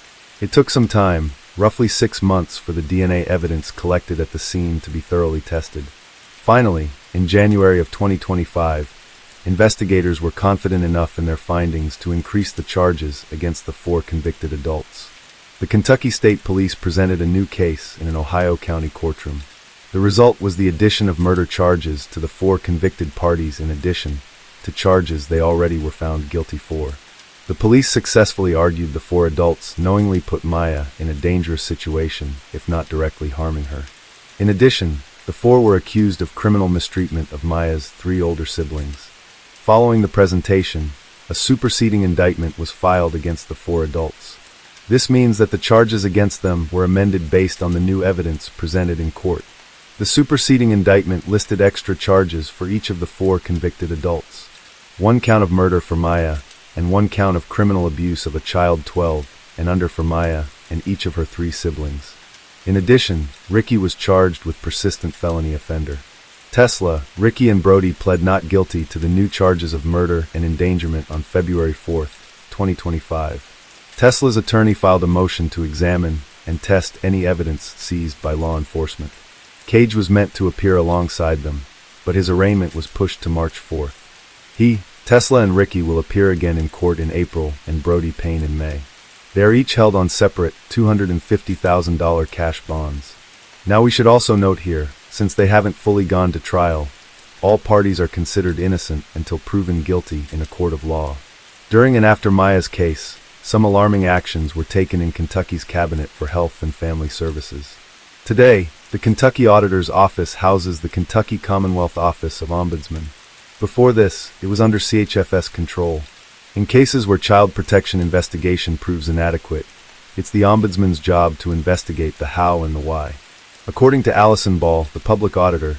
Speaker 1: It took some time, roughly 6 months, for the DNA evidence collected at the scene to be thoroughly tested. Finally, in January of 2025, investigators were confident enough in their findings to increase the charges against the 4 convicted adults. The Kentucky State Police presented a new case in an Ohio County courtroom. The result was the addition of murder charges to the 4 convicted parties in addition to charges they already were found guilty for. The police successfully argued the 4 adults knowingly put Maya in a dangerous situation, if not directly harming her. In addition, the 4 were accused of criminal mistreatment of Maya's 3 older siblings. Following the presentation, a superseding indictment was filed against the 4 adults. This means that the charges against them were amended based on the new evidence presented in court. The superseding indictment listed extra charges for each of the 4 convicted adults: 1 count of murder for Maya, and 1 count of criminal abuse of a child 12 and under for Maya and each of her 3 siblings. In addition, Ricky was charged with persistent felony offender. Tesla, Ricky, and Brody pled not guilty to the new charges of murder and endangerment on February 4, 2025. Tesla's attorney filed a motion to examine and test any evidence seized by law enforcement. Cage was meant to appear alongside them, but his arraignment was pushed to March 4th. Tesla and Ricky will appear again in court in April and Brody Payne in May. They are each held on separate $250,000 cash bonds. Now we should also note here, since they haven't fully gone to trial, all parties are considered innocent until proven guilty in a court of law. During and after Maya's case, some alarming actions were taken in Kentucky's Cabinet for Health and Family Services. Today, the Kentucky Auditor's Office houses the Kentucky Commonwealth Office of Ombudsman. Before this, it was under CHFS control. In cases where child protection investigation proves inadequate, it's the Ombudsman's job to investigate the how and the why. According to Allison Ball, the public auditor,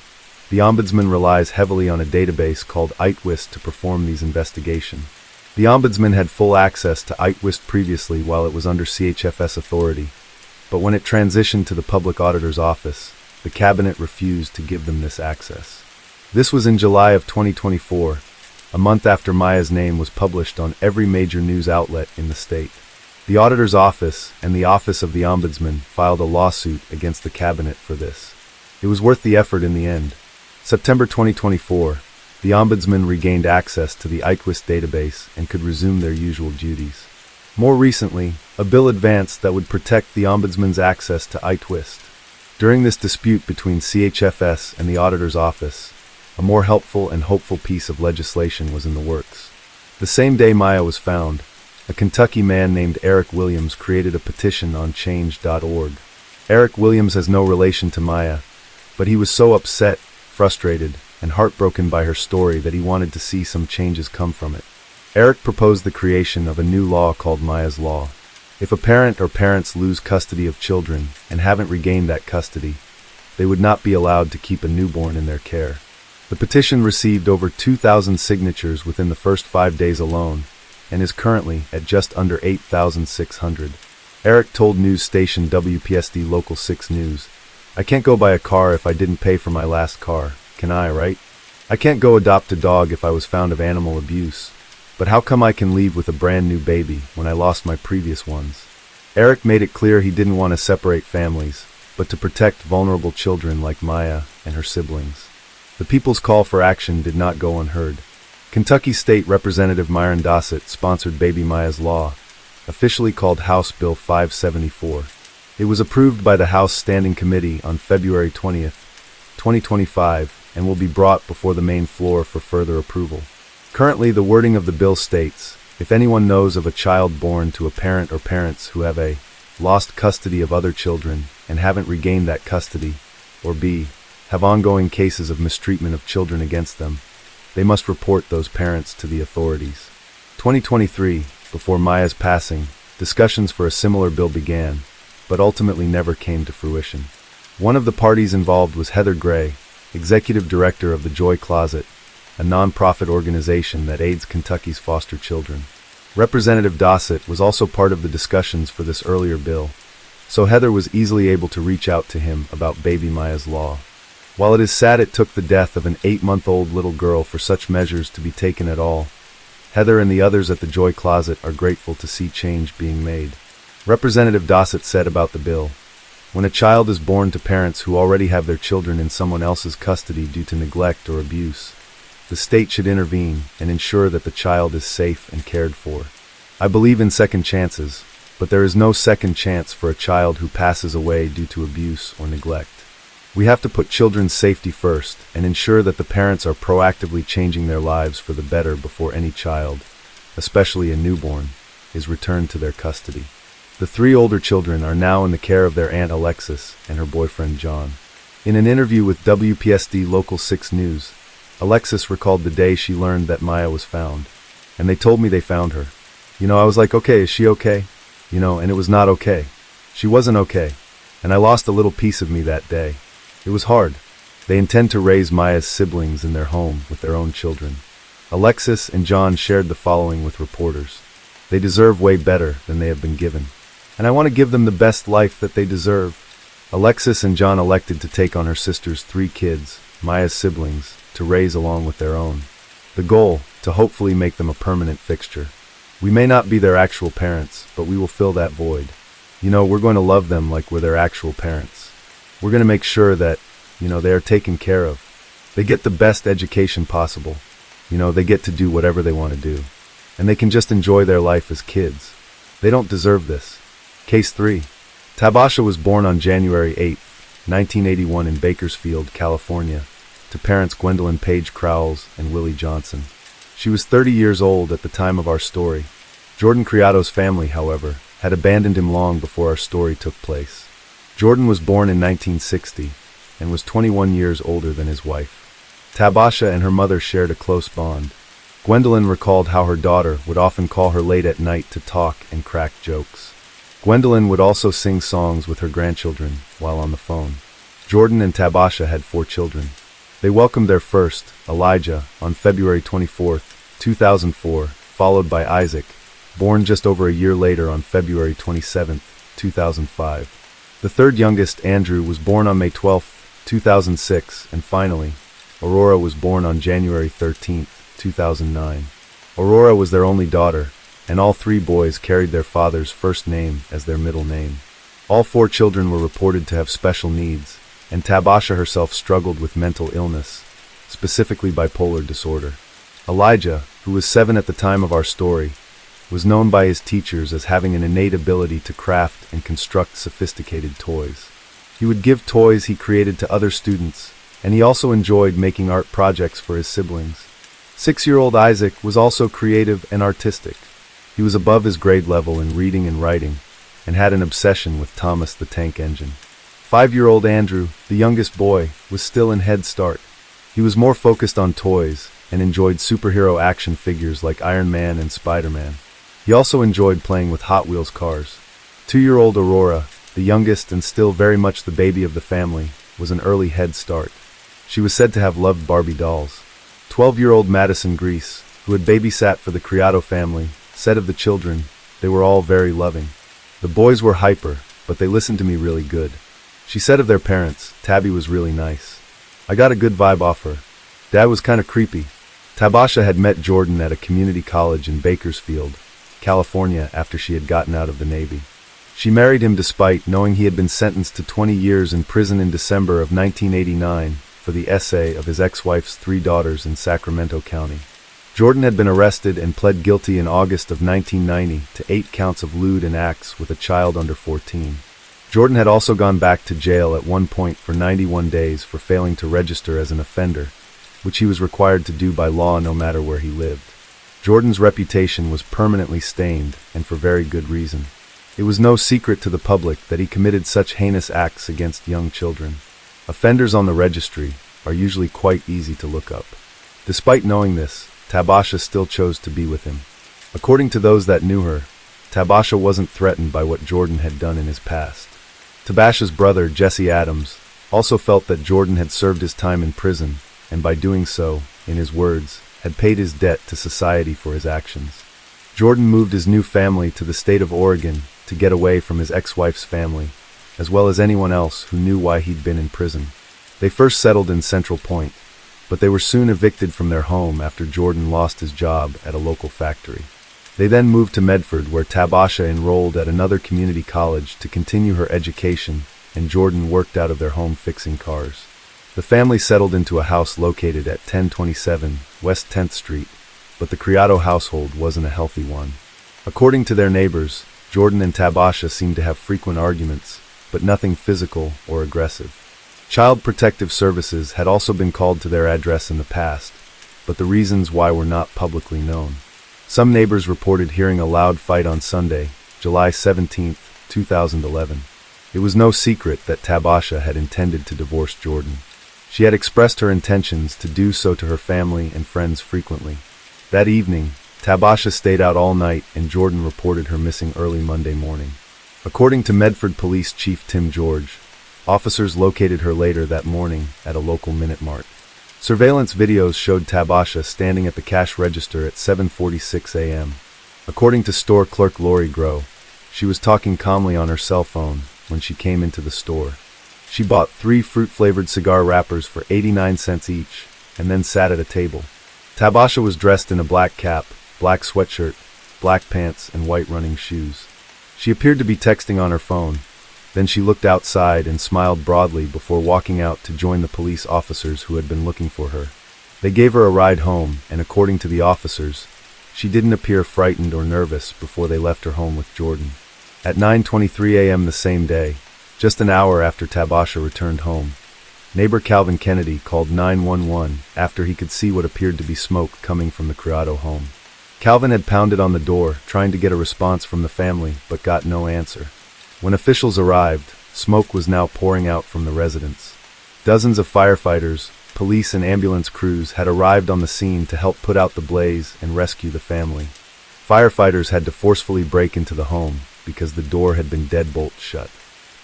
Speaker 1: the Ombudsman relies heavily on a database called ITWIST to perform these investigations. The Ombudsman had full access to ITWIST previously while it was under CHFS authority, but when it transitioned to the Public Auditor's Office, the Cabinet refused to give them this access. This was in July of 2024, a month after Maya's name was published on every major news outlet in the state. The Auditor's Office and the Office of the Ombudsman filed a lawsuit against the Cabinet for this. It was worth the effort in the end. September 2024, the Ombudsman regained access to the ITWIST database and could resume their usual duties. More recently, a bill advanced that would protect the Ombudsman's access to ITWIST. During this dispute between CHFS and the Auditor's Office, a more helpful and hopeful piece of legislation was in the works. The same day Maya was found, a Kentucky man named Eric Williams created a petition on change.org. Eric Williams has no relation to Maya, but he was so upset, frustrated, and heartbroken by her story that he wanted to see some changes come from it. Eric proposed the creation of a new law called Maya's Law. If a parent or parents lose custody of children and haven't regained that custody, they would not be allowed to keep a newborn in their care. The petition received over 2,000 signatures within the first 5 days alone, and is currently at just under 8,600. Eric told news station WPSD Local 6 News, "I can't go buy a car if I didn't pay for my last car, can I, right? I can't go adopt a dog if I was found of animal abuse. But how come I can leave with a brand new baby when I lost my previous ones?" Eric made it clear he didn't want to separate families, but to protect vulnerable children like Maya and her siblings. The people's call for action did not go unheard. Kentucky State Representative Myron Dossett sponsored Baby Maya's Law, officially called House Bill 574. It was approved by the House Standing Committee on February 20th, 2025, and will be brought before the main floor for further approval. Currently, the wording of the bill states, if anyone knows of a child born to a parent or parents who have A, lost custody of other children and haven't regained that custody, or B, have ongoing cases of mistreatment of children against them, they must report those parents to the authorities. 2023, before Maya's passing, discussions for a similar bill began, but ultimately never came to fruition. One of the parties involved was Heather Gray, executive director of the Joy Closet, a non-profit organization that aids Kentucky's foster children. Representative Dossett was also part of the discussions for this earlier bill, so Heather was easily able to reach out to him about Baby Maya's Law. While it is sad it took the death of an 8-month-old little girl for such measures to be taken at all, Heather and the others at the Joy Closet are grateful to see change being made. Representative Dossett said about the bill, "When a child is born to parents who already have their children in someone else's custody due to neglect or abuse, the state should intervene and ensure that the child is safe and cared for. I believe in second chances, but there is no second chance for a child who passes away due to abuse or neglect. We have to put children's safety first and ensure that the parents are proactively changing their lives for the better before any child, especially a newborn, is returned to their custody." The 3 older children are now in the care of their aunt Alexis and her boyfriend John. In an interview with WPSD Local 6 News, Alexis recalled the day she learned that Maya was found. "And they told me they found her. I was like, okay, is she okay? And it was not okay. She wasn't okay. And I lost a little piece of me that day. It was hard. They intend to raise Maya's siblings in their home with their own children." Alexis and John shared the following with reporters. "They deserve way better than they have been given. And I want to give them the best life that they deserve." Alexis and John elected to take on her sister's 3 kids, Maya's siblings, to raise along with their own. The goal, to hopefully make them a permanent fixture. We may not be their actual parents, but we will fill that void. We're going to love them like we're their actual parents. We're going to make sure that, they are taken care of. They get the best education possible. They get to do whatever they want to do. And they can just enjoy their life as kids. They don't deserve this. Case 3. Tabasha was born on January 8, 1981 in Bakersfield, California, to parents Gwendolyn Page Crowells and Willie Johnson. She was 30 years old at the time of our story. Jordan Criado's family, however, had abandoned him long before our story took place. Jordan was born in 1960 and was 21 years older than his wife. Tabasha and her mother shared a close bond. Gwendolyn recalled how her daughter would often call her late at night to talk and crack jokes. Gwendolyn would also sing songs with her grandchildren while on the phone. Jordan and Tabasha had 4 children. They welcomed their first, Elijah, on February 24, 2004, followed by Isaac, born just over a year later on February 27, 2005. The third youngest, Andrew, was born on May 12, 2006, and finally, Aurora was born on January 13, 2009. Aurora was their only daughter, and all 3 boys carried their father's first name as their middle name. All 4 children were reported to have special needs, and Tabasha herself struggled with mental illness, specifically bipolar disorder. Elijah, who was 7 at the time of our story, was known by his teachers as having an innate ability to craft and construct sophisticated toys. He would give toys he created to other students, and he also enjoyed making art projects for his siblings. 6-year-old Isaac was also creative and artistic. He was above his grade level in reading and writing, and had an obsession with Thomas the Tank Engine. 5-year-old Andrew, the youngest boy, was still in Head Start. He was more focused on toys and enjoyed superhero action figures like Iron Man and Spider-Man. He also enjoyed playing with Hot Wheels cars. 2-year-old Aurora, the youngest and still very much the baby of the family, was an early Head Start. She was said to have loved Barbie dolls. 12-year-old Madison Grease, who had babysat for the Criado family, said of the children, they were all very loving. The boys were hyper, but they listened to me really good. She said of their parents, Tabby was really nice. I got a good vibe off her. Dad was kind of creepy. Tabasha had met Jordan at a community college in Bakersfield, California, after she had gotten out of the Navy. She married him despite knowing he had been sentenced to 20 years in prison in December of 1989 for the essay of his ex-wife's 3 daughters in Sacramento County. Jordan had been arrested and pled guilty in August of 1990 to 8 counts of lewd and acts with a child under 14. Jordan had also gone back to jail at one point for 91 days for failing to register as an offender, which he was required to do by law no matter where he lived. Jordan's reputation was permanently stained, and for very good reason. It was no secret to the public that he committed such heinous acts against young children. Offenders on the registry are usually quite easy to look up. Despite knowing this, Tabasha still chose to be with him. According to those that knew her, Tabasha wasn't threatened by what Jordan had done in his past. Tabasha's brother, Jesse Adams, also felt that Jordan had served his time in prison, and by doing so, in his words, had paid his debt to society for his actions. Jordan moved his new family to the state of Oregon to get away from his ex-wife's family, as well as anyone else who knew why he'd been in prison. They first settled in Central Point, but they were soon evicted from their home after Jordan lost his job at a local factory. They then moved to Medford, where Tabasha enrolled at another community college to continue her education, and Jordan worked out of their home fixing cars. The family settled into a house located at 1027 West 10th Street, but the Criado household wasn't a healthy one. According to their neighbors, Jordan and Tabasha seemed to have frequent arguments, but nothing physical or aggressive. Child Protective Services had also been called to their address in the past, but the reasons why were not publicly known. Some neighbors reported hearing a loud fight on Sunday, July 17, 2011. It was no secret that Tabasha had intended to divorce Jordan. She had expressed her intentions to do so to her family and friends frequently. That evening, Tabasha stayed out all night and Jordan reported her missing early Monday morning. According to Medford Police Chief Tim George, officers located her later that morning at a local Minute Mart. Surveillance videos showed Tabasha standing at the cash register at 7:46 a.m. According to store clerk Lori Groh, she was talking calmly on her cell phone when she came into the store. She bought 3 fruit-flavored cigar wrappers for 89 cents each, and then sat at a table. Tabasha was dressed in a black cap, black sweatshirt, black pants, and white running shoes. She appeared to be texting on her phone. Then she looked outside and smiled broadly before walking out to join the police officers who had been looking for her. They gave her a ride home, and according to the officers, she didn't appear frightened or nervous before they left her home with Jordan. At 9:23 a.m. the same day, just an hour after Tabasha returned home, neighbor Calvin Kennedy called 911 after he could see what appeared to be smoke coming from the Criado home. Calvin had pounded on the door, trying to get a response from the family, but got no answer. When officials arrived, smoke was now pouring out from the residence. Dozens of firefighters, police and ambulance crews had arrived on the scene to help put out the blaze and rescue the family. Firefighters had to forcefully break into the home because the door had been deadbolt shut.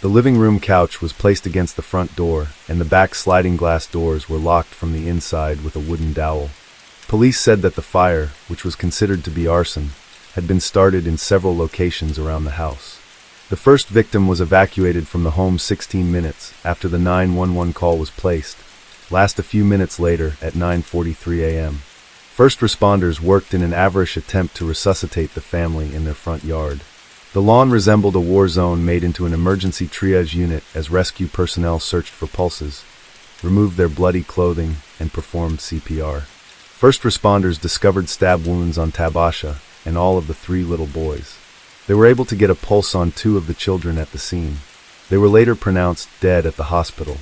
Speaker 1: The living room couch was placed against the front door, and the back sliding glass doors were locked from the inside with a wooden dowel. Police said that the fire, which was considered to be arson, had been started in several locations around the house. The first victim was evacuated from the home 16 minutes after the 911 call was placed, last a few minutes later at 9:43 a.m. First responders worked in an average attempt to resuscitate the family in their front yard. The lawn resembled a war zone made into an emergency triage unit as rescue personnel searched for pulses, removed their bloody clothing, and performed CPR. First responders discovered stab wounds on Tabasha and all of the 3 little boys. They were able to get a pulse on 2 of the children at the scene. They were later pronounced dead at the hospital.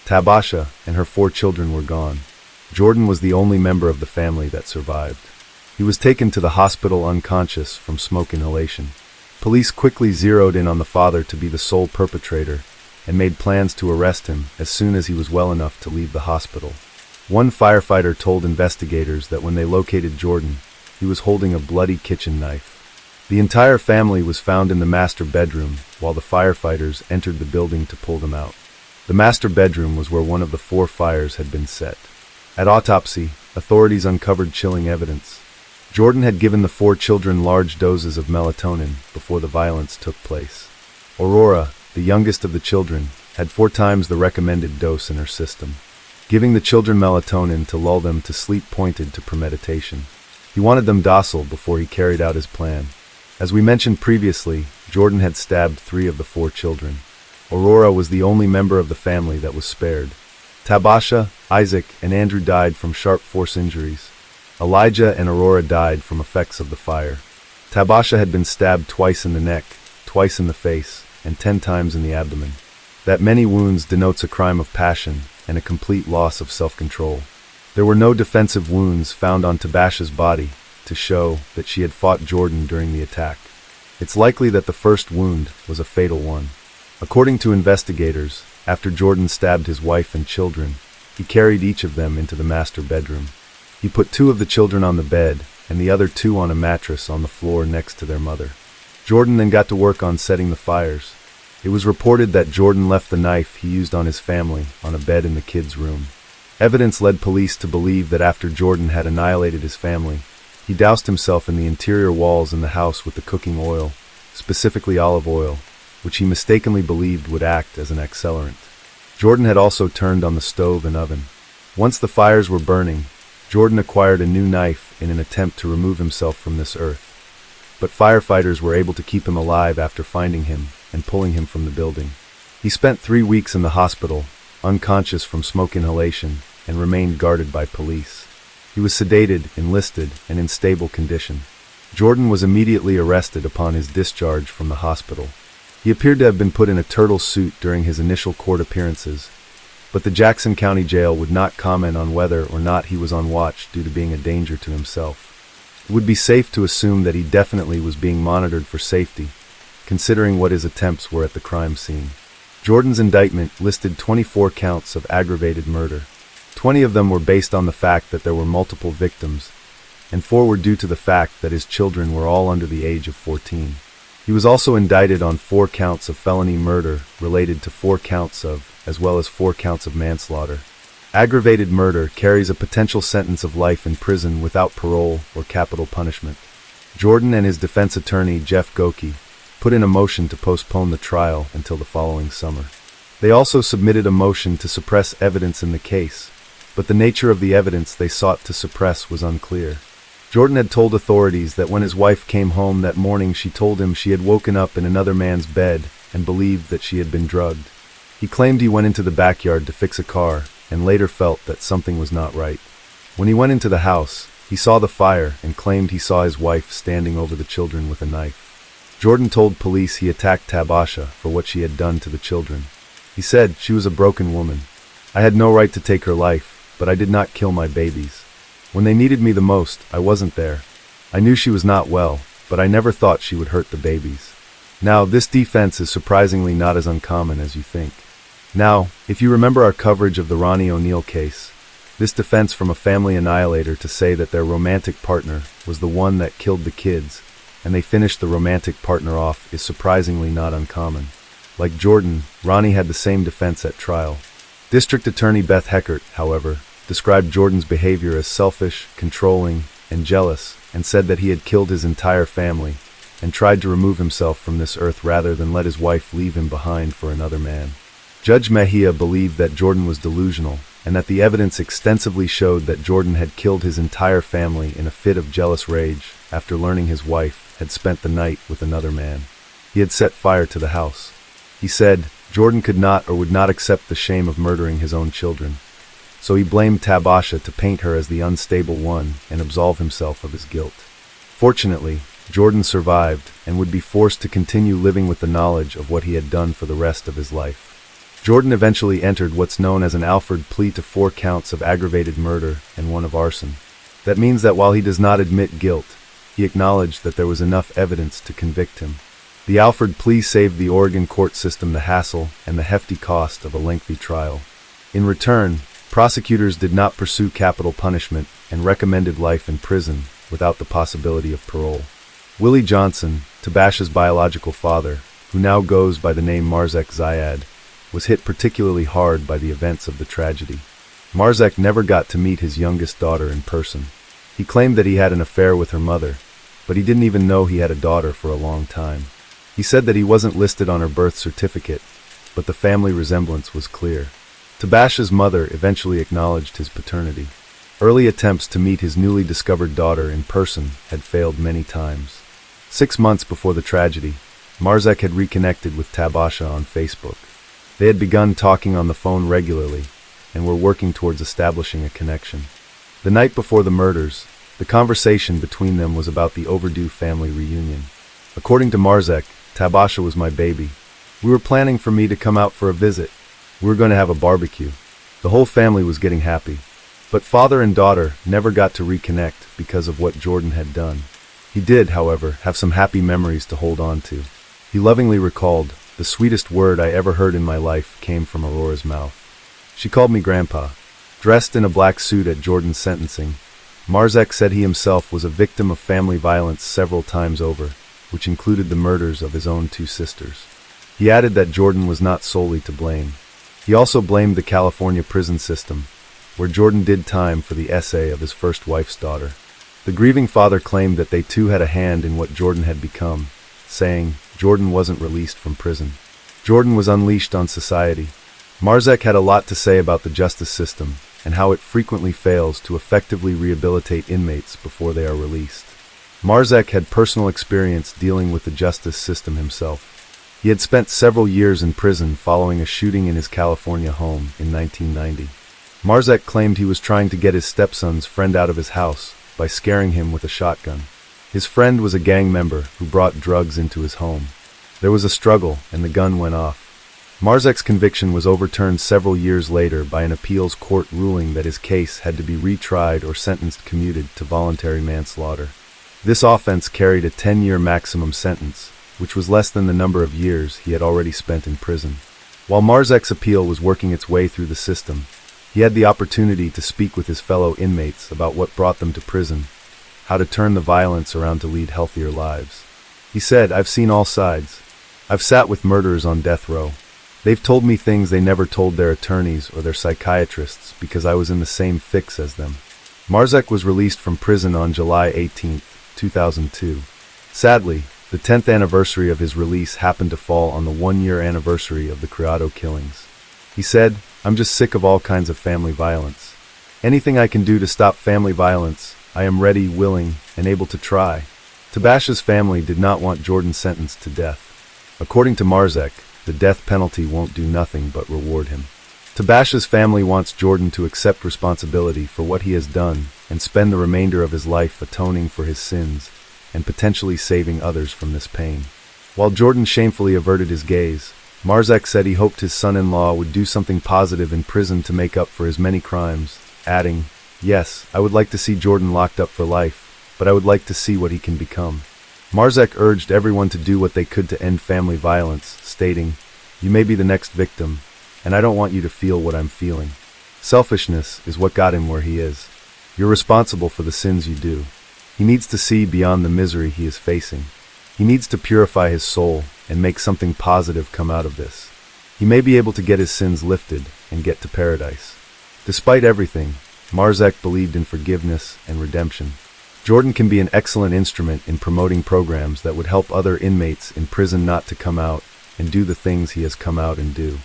Speaker 1: Tabasha and her 4 children were gone. Jordan was the only member of the family that survived. He was taken to the hospital unconscious from smoke inhalation. Police quickly zeroed in on the father to be the sole perpetrator and made plans to arrest him as soon as he was well enough to leave the hospital. One firefighter told investigators that when they located Jordan, he was holding a bloody kitchen knife. The entire family was found in the master bedroom while the firefighters entered the building to pull them out. The master bedroom was where one of the 4 fires had been set. At autopsy, authorities uncovered chilling evidence. Jordan had given the 4 children large doses of melatonin before the violence took place. Aurora, the youngest of the children, had 4 times the recommended dose in her system. Giving the children melatonin to lull them to sleep pointed to premeditation. He wanted them docile before he carried out his plan. As we mentioned previously, Jordan had stabbed 3 of the 4 children. Aurora was the only member of the family that was spared. Tabasha, Isaac, and Andrew died from sharp force injuries. Elijah and Aurora died from effects of the fire. Tabasha had been stabbed twice in the neck, twice in the face, and 10 times in the abdomen. That many wounds denotes a crime of passion and a complete loss of self-control. There were no defensive wounds found on Tabasha's body to show that she had fought Jordan during the attack. It's likely that the first wound was a fatal one. According to investigators, after Jordan stabbed his wife and children, he carried each of them into the master bedroom. He put 2 of the children on the bed and the other 2 on a mattress on the floor next to their mother. Jordan then got to work on setting the fires. It was reported that Jordan left the knife he used on his family on a bed in the kids' room. Evidence led police to believe that after Jordan had annihilated his family, he doused himself in the interior walls in the house with the cooking oil, specifically olive oil, which he mistakenly believed would act as an accelerant. Jordan had also turned on the stove and oven. Once the fires were burning, Jordan acquired a new knife in an attempt to remove himself from this earth. But firefighters were able to keep him alive after finding him and pulling him from the building. He spent 3 weeks in the hospital, unconscious from smoke inhalation, and remained guarded by police. He was sedated, enlisted, and in stable condition. Jordan was immediately arrested upon his discharge from the hospital. He appeared to have been put in a turtle suit during his initial court appearances, but the Jackson County Jail would not comment on whether or not he was on watch due to being a danger to himself. It would be safe to assume that he definitely was being monitored for safety, considering what his attempts were at the crime scene. Jordan's indictment listed 24 counts of aggravated murder. 20 of them were based on the fact that there were multiple victims, and 4 were due to the fact that his children were all under the age of 14. He was also indicted on 4 counts of felony murder related to 4 counts of, as well as 4 counts of manslaughter. Aggravated murder carries a potential sentence of life in prison without parole or capital punishment. Jordan and his defense attorney, Jeff Goki, put in a motion to postpone the trial until the following summer. They also submitted a motion to suppress evidence in the case, but the nature of the evidence they sought to suppress was unclear. Jordan had told authorities that when his wife came home that morning, she told him she had woken up in another man's bed and believed that she had been drugged. He claimed he went into the backyard to fix a car and later felt that something was not right. When he went into the house, he saw the fire and claimed he saw his wife standing over the children with a knife. Jordan told police he attacked Tabasha for what she had done to the children. He said, "She was a broken woman. I had no right to take her life, but I did not kill my babies. When they needed me the most, I wasn't there. I knew she was not well, but I never thought she would hurt the babies." Now, this defense is surprisingly not as uncommon as you think. Now, if you remember our coverage of the Ronnie O'Neill case, this defense from a family annihilator to say that their romantic partner was the one that killed the kids, and they finished the romantic partner off, is surprisingly not uncommon. Like Jordan, Ronnie had the same defense at trial. District Attorney Beth Heckert, however, described Jordan's behavior as selfish, controlling, and jealous, and said that he had killed his entire family and tried to remove himself from this earth rather than let his wife leave him behind for another man. Judge Mejia believed that Jordan was delusional, and that the evidence extensively showed that Jordan had killed his entire family in a fit of jealous rage after learning his wife had spent the night with another man. He had set fire to the house. He said Jordan could not or would not accept the shame of murdering his own children, so he blamed Tabasha to paint her as the unstable one and absolve himself of his guilt. Fortunately, Jordan survived and would be forced to continue living with the knowledge of what he had done for the rest of his life. Jordan eventually entered what's known as an Alford plea to 4 counts of aggravated murder and 1 of arson. That means that while he does not admit guilt, he acknowledged that there was enough evidence to convict him. The Alford plea saved the Oregon court system the hassle and the hefty cost of a lengthy trial. In return, prosecutors did not pursue capital punishment and recommended life in prison without the possibility of parole. Willie Johnson, Tabasha's biological father, who now goes by the name Marzek Zayad, was hit particularly hard by the events of the tragedy. Marzek never got to meet his youngest daughter in person. He claimed that he had an affair with her mother, but he didn't even know he had a daughter for a long time. He said that he wasn't listed on her birth certificate, but the family resemblance was clear. Tabasha's mother eventually acknowledged his paternity. Early attempts to meet his newly discovered daughter in person had failed many times. 6 months before the tragedy, Marzek had reconnected with Tabasha on Facebook. They had begun talking on the phone regularly and were working towards establishing a connection. The night before the murders, the conversation between them was about the overdue family reunion. According to Marzek, "Tabasha was my baby. We were planning for me to come out for a visit. We were going to have a barbecue." The whole family was getting happy. But father and daughter never got to reconnect because of what Jordan had done. He did, however, have some happy memories to hold on to. He lovingly recalled, "The sweetest word I ever heard in my life came from Aurora's mouth. She called me Grandpa." Dressed in a black suit at Jordan's sentencing, Marzek said he himself was a victim of family violence several times over, which included the murders of his own 2 sisters. He added that Jordan was not solely to blame. He also blamed the California prison system, where Jordan did time for the essay of his first wife's daughter. The grieving father claimed that they too had a hand in what Jordan had become, saying, "Jordan wasn't released from prison. Jordan was unleashed on society." Marzek had a lot to say about the justice system and how it frequently fails to effectively rehabilitate inmates before they are released. Marzek had personal experience dealing with the justice system himself. He had spent several years in prison following a shooting in his California home in 1990. Marzek claimed he was trying to get his stepson's friend out of his house by scaring him with a shotgun. His friend was a gang member who brought drugs into his home. There was a struggle, and the gun went off. Marzek's conviction was overturned several years later by an appeals court ruling that his case had to be retried or sentenced commuted to voluntary manslaughter. This offense carried a 10-year maximum sentence, which was less than the number of years he had already spent in prison. While Marzek's appeal was working its way through the system, he had the opportunity to speak with his fellow inmates about what brought them to prison, how to turn the violence around to lead healthier lives. He said, "I've seen all sides. I've sat with murderers on death row. They've told me things they never told their attorneys or their psychiatrists because I was in the same fix as them." Marzek was released from prison on July 18, 2002. Sadly, the 10th anniversary of his release happened to fall on the 1-year anniversary of the Criado killings. He said, "I'm just sick of all kinds of family violence. Anything I can do to stop family violence, I am ready, willing, and able to try. Tabasha's family did not want Jordan sentenced to death. According to Marzek, the death penalty won't do nothing but reward him. Tabasha's family wants Jordan to accept responsibility for what he has done and spend the remainder of his life atoning for his sins and potentially saving others from this pain. While Jordan shamefully averted his gaze, Marzek said he hoped his son-in-law would do something positive in prison to make up for his many crimes, adding, "Yes, I would like to see Jordan locked up for life, but I would like to see what he can become." Marzek urged everyone to do what they could to end family violence, stating, "You may be the next victim, and I don't want you to feel what I'm feeling. Selfishness is what got him where he is. You're responsible for the sins you do. He needs to see beyond the misery he is facing. He needs to purify his soul and make something positive come out of this. He may be able to get his sins lifted and get to paradise." Despite everything, Marzek believed in forgiveness and redemption. Jordan can be an excellent instrument in promoting programs that would help other inmates in prison not to come out and do the things he has come out and do.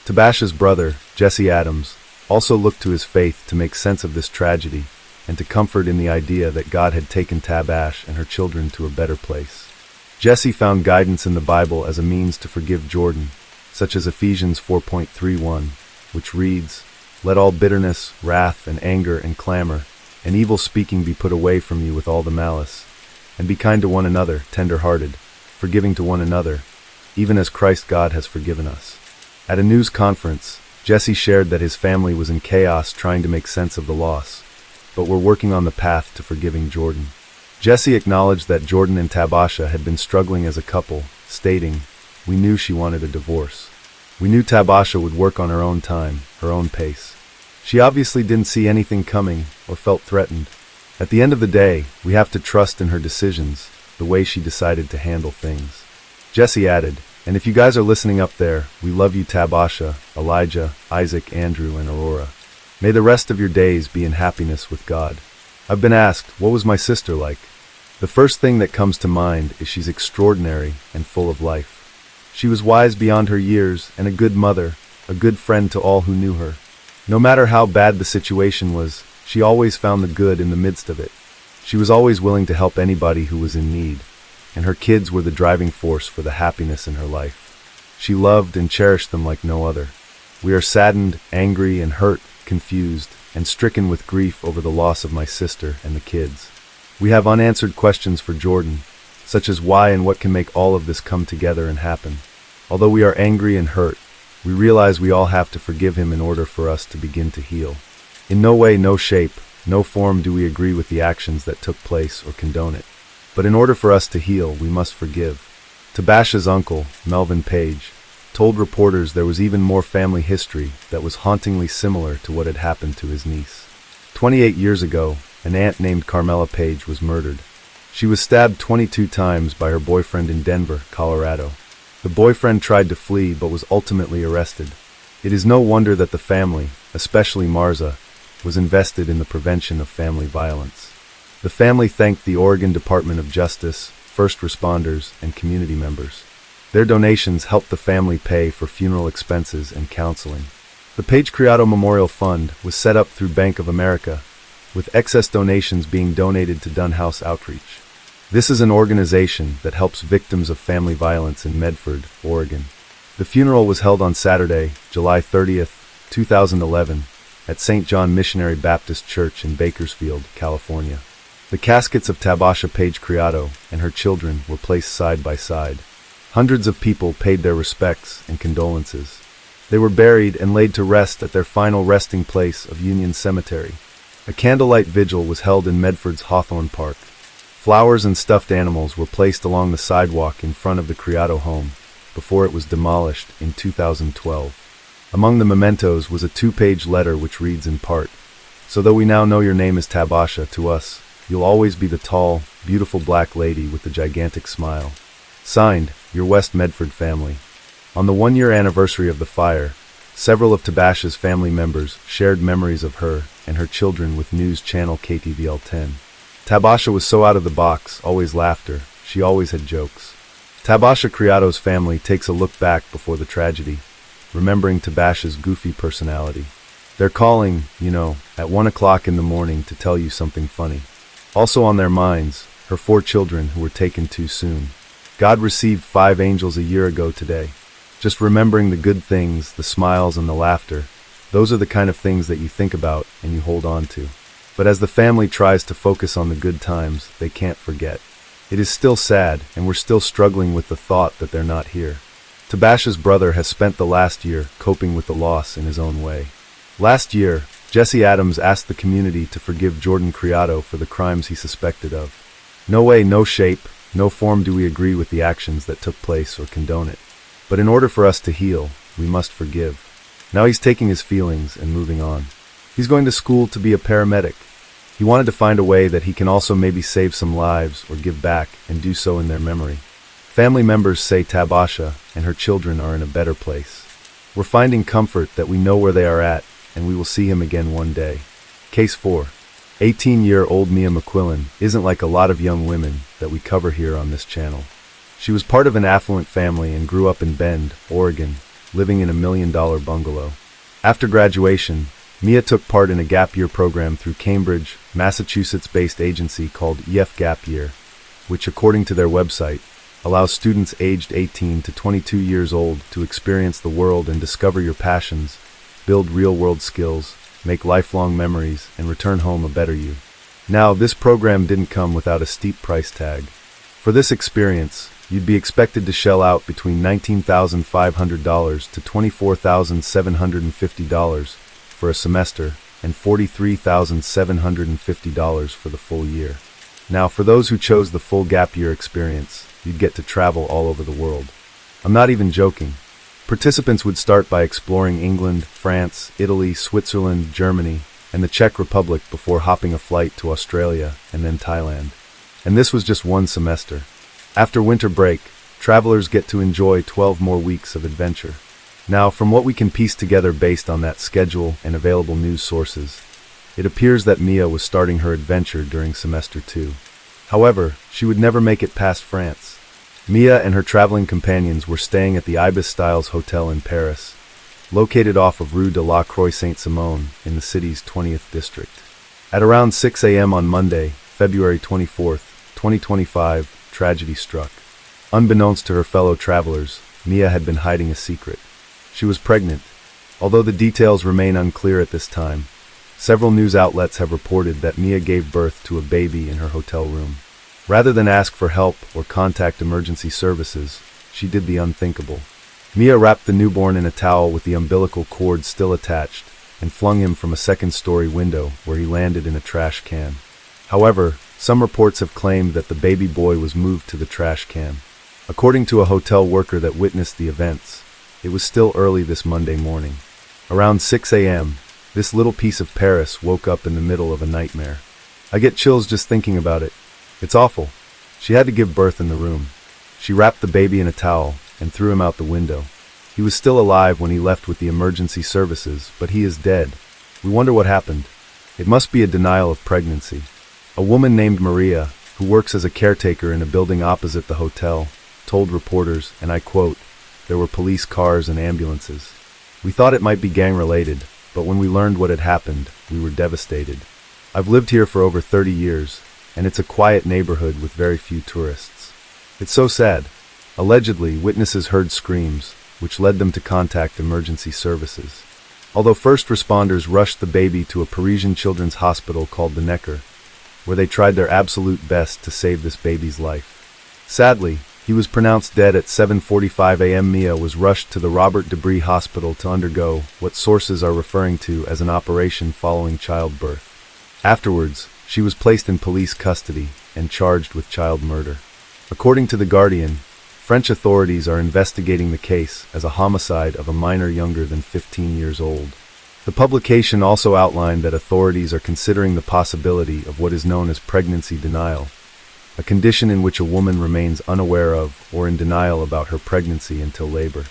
Speaker 1: Tabasha's brother, Jesse Adams, also looked to his faith to make sense of this tragedy and to comfort in the idea that God had taken Tabash and her children to a better place. Jesse found guidance in the Bible as a means to forgive Jordan, such as Ephesians 4.31, which reads, "Let all bitterness, wrath, and anger, and clamor, and evil speaking be put away from you with all the malice, and be kind to one another, tender-hearted, forgiving to one another, even as Christ God has forgiven us." At a news conference, Jesse shared that his family was in chaos trying to make sense of the loss, but were working on the path to forgiving Jordan. Jesse acknowledged that Jordan and Tabasha had been struggling as a couple, stating, "We knew she wanted a divorce. We knew Tabasha would work on her own time, her own pace. She obviously didn't see anything coming or felt threatened. At the end of the day, we have to trust in her decisions, the way she decided to handle things." Jesse added, "And if you guys are listening up there, we love you, Tabasha, Elijah, Isaac, Andrew, and Aurora. May the rest of your days be in happiness with God." I've been asked, what was my sister like? The first thing that comes to mind is she's extraordinary and full of life. She was wise beyond her years and a good mother, a good friend to all who knew her. No matter how bad the situation was, she always found the good in the midst of it. She was always willing to help anybody who was in need, and her kids were the driving force for the happiness in her life. She loved and cherished them like no other. We are saddened, angry, and hurt, confused, and stricken with grief over the loss of my sister and the kids. We have unanswered questions for Jordan, such as why and what can make all of this come together and happen. Although we are angry and hurt, we realize we all have to forgive him in order for us to begin to heal. In no way, no shape, no form do we agree with the actions that took place or condone it. But in order for us to heal, we must forgive. Tabasha's uncle, Melvin Page, told reporters there was even more family history that was hauntingly similar to what had happened to his niece. 28 years ago, an aunt named Carmela Page was murdered. She was stabbed 22 times by her boyfriend in Denver, Colorado. The boyfriend tried to flee but was ultimately arrested. It is no wonder that the family, especially Marza, was invested in the prevention of family violence. The family thanked the Oregon Department of Justice, first responders, and community members. Their donations helped the family pay for funeral expenses and counseling. The Page Criado Memorial Fund was set up through Bank of America, with excess donations being donated to Dunhouse Outreach. This is an organization that helps victims of family violence in Medford, Oregon. The funeral was held on Saturday, July 30th, 2011, at St. John Missionary Baptist Church in Bakersfield, California. The caskets of Tabasha Page Criado and her children were placed side by side. Hundreds of people paid their respects and condolences. They were buried and laid to rest at their final resting place of Union Cemetery. A candlelight vigil was held in Medford's Hawthorne Park. Flowers and stuffed animals were placed along the sidewalk in front of the Criado home before it was demolished in 2012. Among the mementos was a 2-page letter which reads in part, "So though we now know your name is Tabasha, to us, you'll always be the tall, beautiful black lady with the gigantic smile. Signed, your West Medford family." On the 1-year anniversary of the fire, several of Tabasha's family members shared memories of her and her children with news channel KTVL 10. Tabasha was so out of the box, always laughter, she always had jokes. Tabasha Criado's family takes a look back before the tragedy, remembering Tabasha's goofy personality. They're calling, at 1 o'clock in the morning to tell you something funny. Also on their minds, her 4 children who were taken too soon. God received 5 angels a year ago today. Just remembering the good things, the smiles and the laughter, those are the kind of things that you think about and you hold on to. But as the family tries to focus on the good times, they can't forget. It is still sad, and we're still struggling with the thought that they're not here. Tabasha's brother has spent the last year coping with the loss in his own way. Last year, Jesse Adams asked the community to forgive Kira Criado for the crimes he suspected of. No way, no shape, no form do we agree with the actions that took place or condone it. But in order for us to heal, we must forgive. Now he's taking his feelings and moving on. He's going to school to be a paramedic. He wanted to find a way that he can also maybe save some lives or give back and do so in their memory. Family members say Tabasha and her children are in a better place. We're finding comfort that we know where they are at, and we will see him again one day. Case 4. 18-year-old Mia McQuillin isn't like a lot of young women that we cover here on this channel. She was part of an affluent family and grew up in Bend, Oregon, living in a $1 million bungalow. After graduation, Mia took part in a gap year program through Cambridge, Massachusetts-based agency called EF Gap Year, which according to their website, allows students aged 18 to 22 years old to experience the world and discover your passions, build real-world skills, make lifelong memories, and return home a better you. Now, this program didn't come without a steep price tag. For this experience, you'd be expected to shell out between $19,500 to $24,750 for a semester and $43,750 for the full year. Now, for those who chose the full gap year experience, you'd get to travel all over the world. I'm not even joking. Participants would start by exploring England, France, Italy, Switzerland, Germany, and the Czech Republic before hopping a flight to Australia and then Thailand. And this was just one semester. After winter break, travelers get to enjoy 12 more weeks of adventure. Now, from what we can piece together based on that schedule and available news sources, it appears that Mia was starting her adventure during semester 2. However, she would never make it past France. Mia and her traveling companions were staying at the Ibis Styles Hotel in Paris, located off of Rue de la Croix Saint-Simon in the city's 20th district. At around 6 a.m. on Monday, February 24th, 2025, tragedy struck. Unbeknownst to her fellow travelers, Mia had been hiding a secret. She was pregnant. Although the details remain unclear at this time, several news outlets have reported that Mia gave birth to a baby in her hotel room. Rather than ask for help or contact emergency services, she did the unthinkable. Mia wrapped the newborn in a towel with the umbilical cord still attached and flung him from a second-story window where he landed in a trash can. However, some reports have claimed that the baby boy was moved to the trash can. According to a hotel worker that witnessed the events, it was still early this Monday morning. Around 6 a.m., this little piece of Paris woke up in the middle of a nightmare. I get chills just thinking about it. It's awful. She had to give birth in the room. She wrapped the baby in a towel and threw him out the window. He was still alive when he left with the emergency services, but he is dead. We wonder what happened. It must be a denial of pregnancy. A woman named Maria, who works as a caretaker in a building opposite the hotel, told reporters, and I quote, "There were police cars and ambulances. We thought it might be gang-related, but when we learned what had happened, we were devastated. I've lived here for over 30 years, and it's a quiet neighborhood with very few tourists. It's so sad." Allegedly, witnesses heard screams, which led them to contact emergency services. Although first responders rushed the baby to a Parisian children's hospital called the Necker, where they tried their absolute best to save this baby's life. Sadly, he was pronounced dead at 7:45 a.m. Mia was rushed to the Robert Debris Hospital to undergo what sources are referring to as an operation following childbirth. Afterwards, she was placed in police custody and charged with child murder. According to The Guardian, French authorities are investigating the case as a homicide of a minor younger than 15 years old. The publication also outlined that authorities are considering the possibility of what is known as pregnancy denial, a condition in which a woman remains unaware of or in denial about her pregnancy until labor.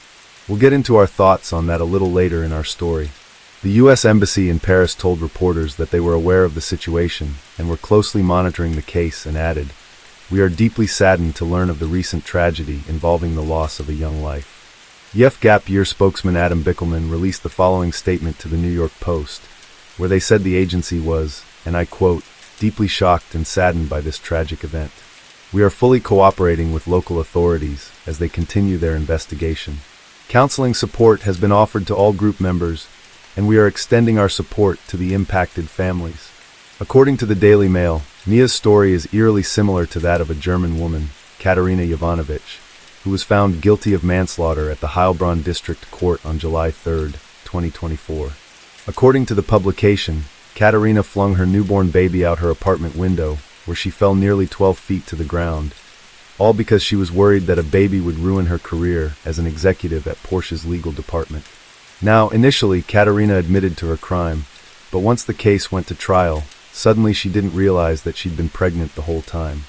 Speaker 1: We'll get into our thoughts on that a little later in our story. The U.S. Embassy in Paris told reporters that they were aware of the situation and were closely monitoring the case and added, "We are deeply saddened to learn of the recent tragedy involving the loss of a young life." EF Gap Year spokesman Adam Bickelman released the following statement to the New York Post, where they said the agency was, and I quote, deeply shocked and saddened by this tragic event. We are fully cooperating with local authorities as they continue their investigation. Counseling support has been offered to all group members, and we are extending our support to the impacted families. According to the Daily Mail, Mia's story is eerily similar to that of a German woman, Katarina Jovanovic, who was found guilty of manslaughter at the Heilbronn District Court on July 3, 2024. According to the publication, Katarina flung her newborn baby out her apartment window, where she fell nearly 12 feet to the ground, all because she was worried that a baby would ruin her career as an executive at Porsche's legal department. Now, initially, Katarina admitted to her crime, but once the case went to trial, suddenly she didn't realize that she'd been pregnant the whole time.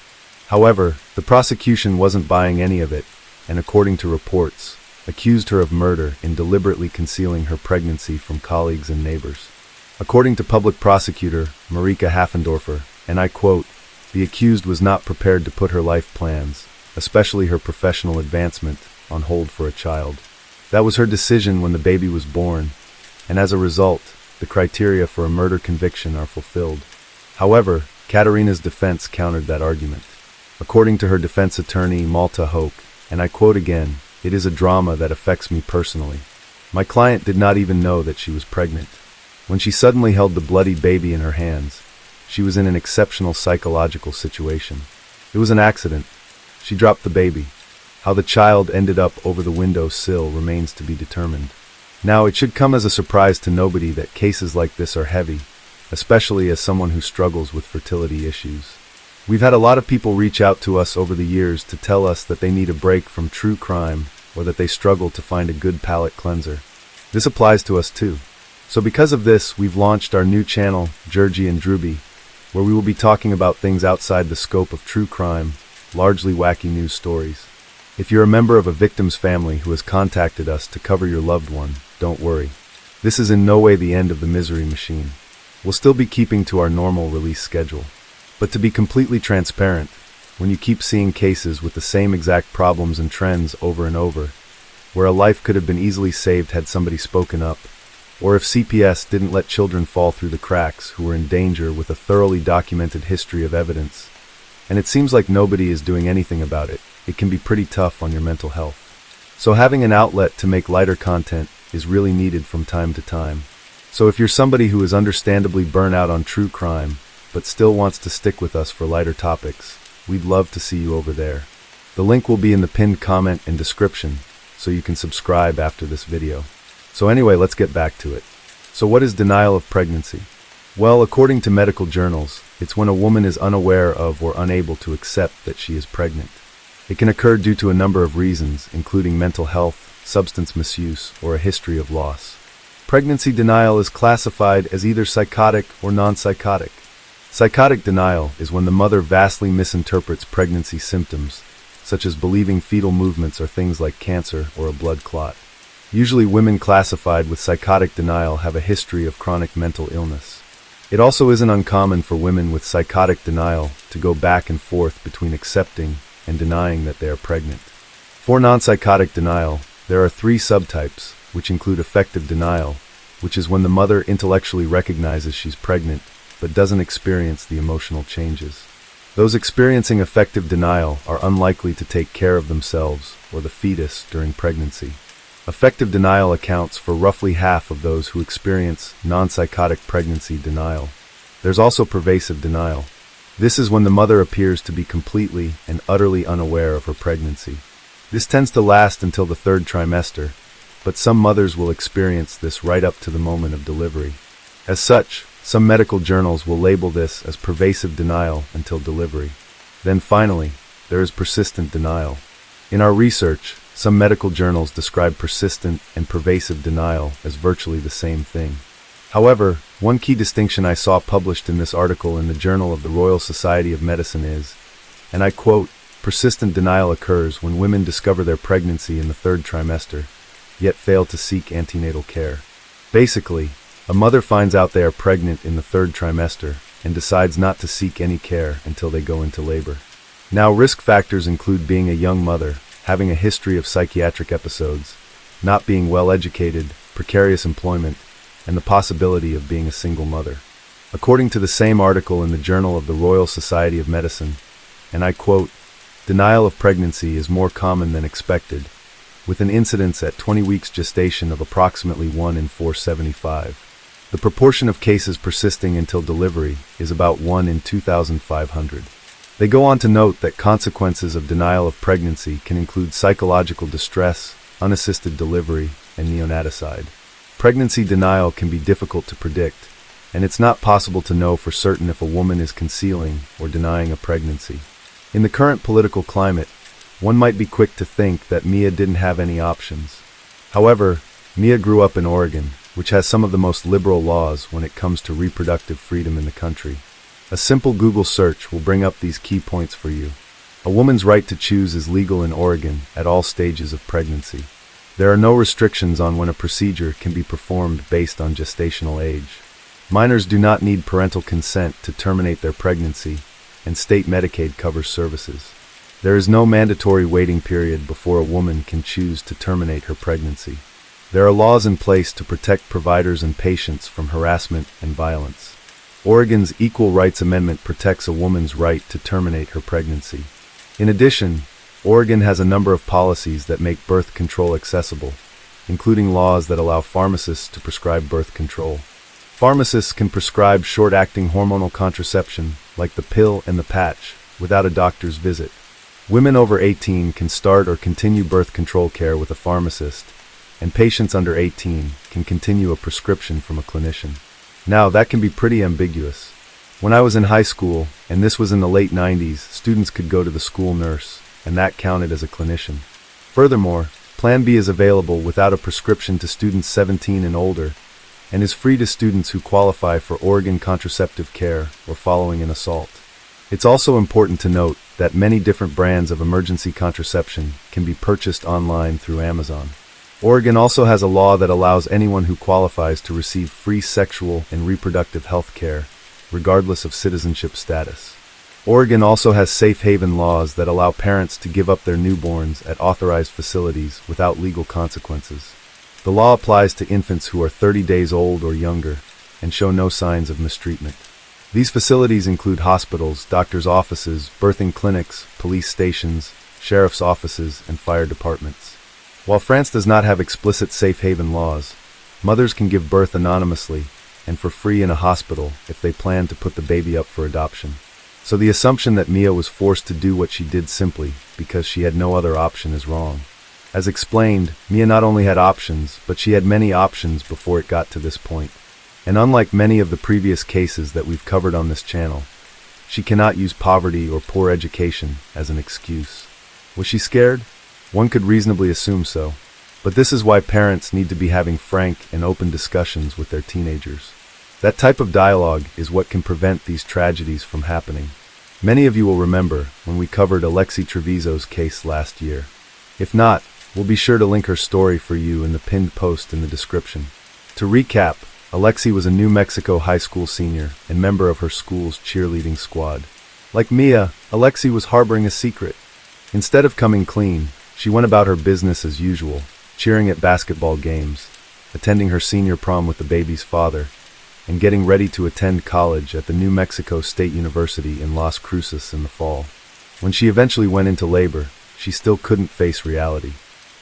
Speaker 1: However, the prosecution wasn't buying any of it, and according to reports, accused her of murder in deliberately concealing her pregnancy from colleagues and neighbors. According to public prosecutor Marika Haffendorfer, and I quote, "The accused was not prepared to put her life plans, especially her professional advancement, on hold for a child. That was her decision when the baby was born, and as a result, the criteria for a murder conviction are fulfilled." However, Katarina's defense countered that argument. According to her defense attorney Malta Hoke, and I quote again, "It is a drama that affects me personally. My client did not even know that she was pregnant. When she suddenly held the bloody baby in her hands, she was in an exceptional psychological situation. It was an accident. She dropped the baby. How the child ended up over the window sill remains to be determined." Now, it should come as a surprise to nobody that cases like this are heavy, especially as someone who struggles with fertility issues. We've had a lot of people reach out to us over the years to tell us that they need a break from true crime or that they struggle to find a good palate cleanser. This applies to us too. So because of this, we've launched our new channel, Georgie and Druby, where we will be talking about things outside the scope of true crime, largely wacky news stories. If you're a member of a victim's family who has contacted us to cover your loved one, don't worry. This is in no way the end of the misery machine. We'll still be keeping to our normal release schedule. But to be completely transparent, when you keep seeing cases with the same exact problems and trends over and over, where a life could have been easily saved had somebody spoken up, or if CPS didn't let children fall through the cracks who were in danger with a thoroughly documented history of evidence, and it seems like nobody is doing anything about it, it can be pretty tough on your mental health. So having an outlet to make lighter content is really needed from time to time. So if you're somebody who is understandably burnt out on true crime, but still wants to stick with us for lighter topics, we'd love to see you over there. The link will be in the pinned comment and description, so you can subscribe after this video. So anyway, let's get back to it. So what is denial of pregnancy? Well, according to medical journals, it's when a woman is unaware of or unable to accept that she is pregnant. It can occur due to a number of reasons, including mental health, substance misuse, or a history of loss. Pregnancy denial is classified as either psychotic or non-psychotic. Psychotic denial is when the mother vastly misinterprets pregnancy symptoms, such as believing fetal movements are things like cancer or a blood clot. Usually women classified with psychotic denial have a history of chronic mental illness. It also isn't uncommon for women with psychotic denial to go back and forth between accepting and denying that they are pregnant. For non-psychotic denial, there are 3 subtypes, which include affective denial, which is when the mother intellectually recognizes she's pregnant, but doesn't experience the emotional changes. Those experiencing affective denial are unlikely to take care of themselves or the fetus during pregnancy. Affective denial accounts for roughly half of those who experience non-psychotic pregnancy denial. There's also pervasive denial. This is when the mother appears to be completely and utterly unaware of her pregnancy. This tends to last until the 3rd trimester, but some mothers will experience this right up to the moment of delivery. As such, some medical journals will label this as pervasive denial until delivery. Then finally, there is persistent denial. In our research, some medical journals describe persistent and pervasive denial as virtually the same thing. However, one key distinction I saw published in this article in the Journal of the Royal Society of Medicine is, and I quote, "Persistent denial occurs when women discover their pregnancy in the 3rd trimester, yet fail to seek antenatal care." Basically, a mother finds out they are pregnant in the 3rd trimester and decides not to seek any care until they go into labor. Now, risk factors include being a young mother, having a history of psychiatric episodes, not being well educated, precarious employment, and the possibility of being a single mother. According to the same article in the Journal of the Royal Society of Medicine, and I quote, "Denial of pregnancy is more common than expected, with an incidence at 20 weeks gestation of approximately 1 in 475. The proportion of cases persisting until delivery is about 1 in 2,500. They go on to note that consequences of denial of pregnancy can include psychological distress, unassisted delivery, and neonaticide. Pregnancy denial can be difficult to predict, and it's not possible to know for certain if a woman is concealing or denying a pregnancy. In the current political climate, one might be quick to think that Mia didn't have any options. However, Mia grew up in Oregon, which has some of the most liberal laws when it comes to reproductive freedom in the country. A simple Google search will bring up these key points for you. A woman's right to choose is legal in Oregon at all stages of pregnancy. There are no restrictions on when a procedure can be performed based on gestational age. Minors do not need parental consent to terminate their pregnancy, and state Medicaid covers services. There is no mandatory waiting period before a woman can choose to terminate her pregnancy. There are laws in place to protect providers and patients from harassment and violence. Oregon's Equal Rights Amendment protects a woman's right to terminate her pregnancy. In addition, Oregon has a number of policies that make birth control accessible, including laws that allow pharmacists to prescribe birth control. Pharmacists can prescribe short-acting hormonal contraception, like the pill and the patch, without a doctor's visit. Women over 18 can start or continue birth control care with a pharmacist, and patients under 18 can continue a prescription from a clinician. Now, that can be pretty ambiguous. When I was in high school, and this was in the late 90s, students could go to the school nurse, and that counted as a clinician. Furthermore, Plan B is available without a prescription to students 17 and older, and is free to students who qualify for Oregon contraceptive care or following an assault. It's also important to note that many different brands of emergency contraception can be purchased online through Amazon. Oregon also has a law that allows anyone who qualifies to receive free sexual and reproductive health care, regardless of citizenship status. Oregon also has safe haven laws that allow parents to give up their newborns at authorized facilities without legal consequences. The law applies to infants who are 30 days old or younger and show no signs of mistreatment. These facilities include hospitals, doctors' offices, birthing clinics, police stations, sheriff's offices, and fire departments. While France does not have explicit safe haven laws, mothers can give birth anonymously and for free in a hospital if they plan to put the baby up for adoption. So the assumption that Mia was forced to do what she did simply because she had no other option is wrong. As explained, Mia not only had options, but she had many options before it got to this point. And unlike many of the previous cases that we've covered on this channel, she cannot use poverty or poor education as an excuse. Was she scared? One could reasonably assume so. But this is why parents need to be having frank and open discussions with their teenagers. That type of dialogue is what can prevent these tragedies from happening. Many of you will remember when we covered Alexi Treviso's case last year. If not, we'll be sure to link her story for you in the pinned post in the description. To recap, Alexi was a New Mexico high school senior and member of her school's cheerleading squad. Like Mia, Alexi was harboring a secret. Instead of coming clean, she went about her business as usual, cheering at basketball games, attending her senior prom with the baby's father, and getting ready to attend college at the New Mexico State University in Las Cruces in the fall. When she eventually went into labor, she still couldn't face reality.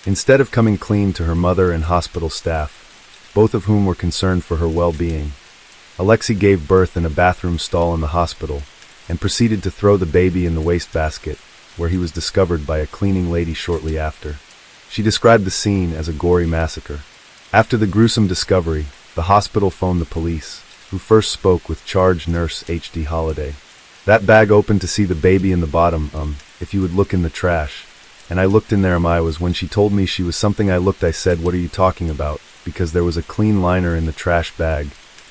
Speaker 1: Instead of coming clean to her mother and hospital staff, both of whom were concerned for her well-being, Alexi gave birth in a bathroom stall in the hospital and proceeded to throw the baby in the wastebasket, where he was discovered by a cleaning lady shortly after. She described the scene as a gory massacre. After the gruesome discovery, the hospital phoned the police, who first spoke with charge nurse H.D. Holliday. That bag opened to see the baby in the bottom, if you would look in the trash. And I looked in there, I was, when she told me she was something I said, what are you talking about? Because there was a clean liner in the trash bag.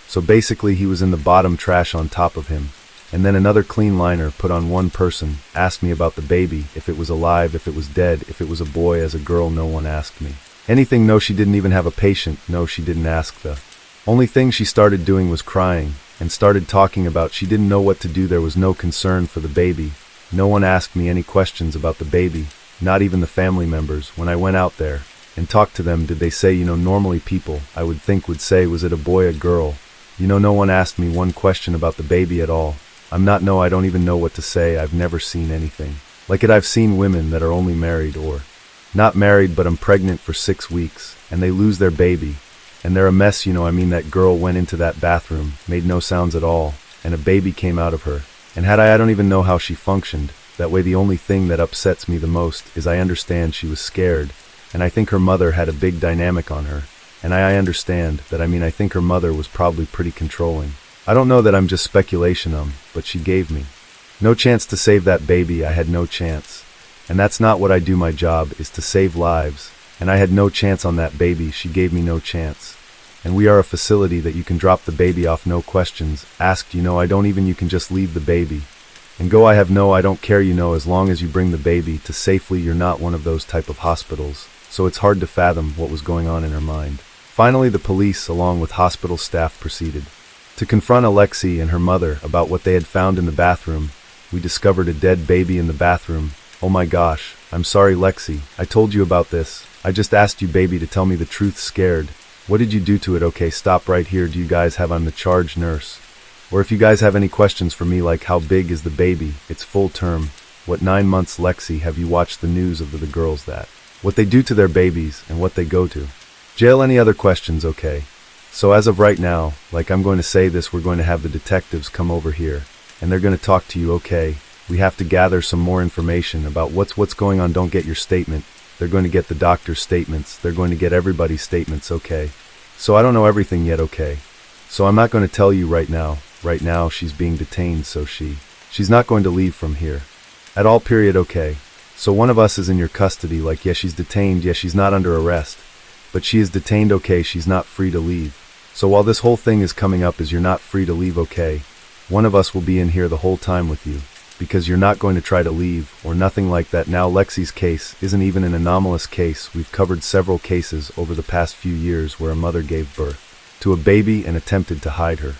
Speaker 1: So basically he was in the bottom trash on top of him. And then another clean liner put on one person, asked me about the baby, if it was alive, if it was dead, if it was a boy, as a girl, no one asked me. Anything, no, she didn't even have a patient, no, she didn't ask the. Only thing she started doing was crying, and started talking about she didn't know what to do, there was no concern for the baby. No one asked me any questions about the baby, not even the family members. When I went out there and talked to them, did they say, normally people, I would think, would say, was it a boy, a girl? No one asked me one question about the baby at all. I don't even know what to say. I've never seen anything like it. I've seen women that are only married or not married, but I'm pregnant for 6 weeks, and they lose their baby, and they're a mess. That girl went into that bathroom, made no sounds at all, and a baby came out of her. And I don't even know how she functioned. That way, the only thing that upsets me the most is I understand she was scared, and I think her mother had a big dynamic on her. And I understand that. I think her mother was probably pretty controlling. I don't know that, I'm just speculation, but she gave me no chance to save that baby. I had no chance. And that's not what I do. My job is to save lives. And I had no chance on that baby. She gave me no chance. And we are a facility that you can drop the baby off, no questions asked. I don't even, you can just leave the baby and go. I don't care, as long as you bring the baby to safely. You're not one of those type of hospitals. So it's hard to fathom what was going on in her mind. Finally, the police, along with hospital staff, proceeded to confront Alexei and her mother about what they had found in the bathroom. We discovered a dead baby in the bathroom. Oh my gosh, I'm sorry, Lexi. I told you about this. I just asked you, baby, to tell me the truth. Scared. What did you do to it? Okay, stop right here. Do you guys have, I'm the charge nurse. Or if you guys have any questions for me, like how big is the baby? It's full term. What, 9 months, Lexi? Have you watched the news of the girls that what they do to their babies and what they go to jail? Any other questions? Okay. So as of right now, I'm going to say this, we're going to have the detectives come over here and they're going to talk to you. Okay. We have to gather some more information about what's going on. Don't get your statement. They're going to get the doctor's statements. They're going to get everybody's statements. Okay. So I don't know everything yet. Okay. So I'm not going to tell you right now. Right now she's being detained, so she's not going to leave from here at all, period. Okay. So one of us is in your custody. Yes, she's detained. Yes, she's not under arrest, but she is detained. Okay. She's not free to leave. So while this whole thing is coming up is you're not free to leave. Okay. One of us will be in here the whole time with you, because you're not going to try to leave or nothing like that. Now, Lexi's case isn't even an anomalous case. We've covered several cases over the past few years where a mother gave birth to a baby and attempted to hide her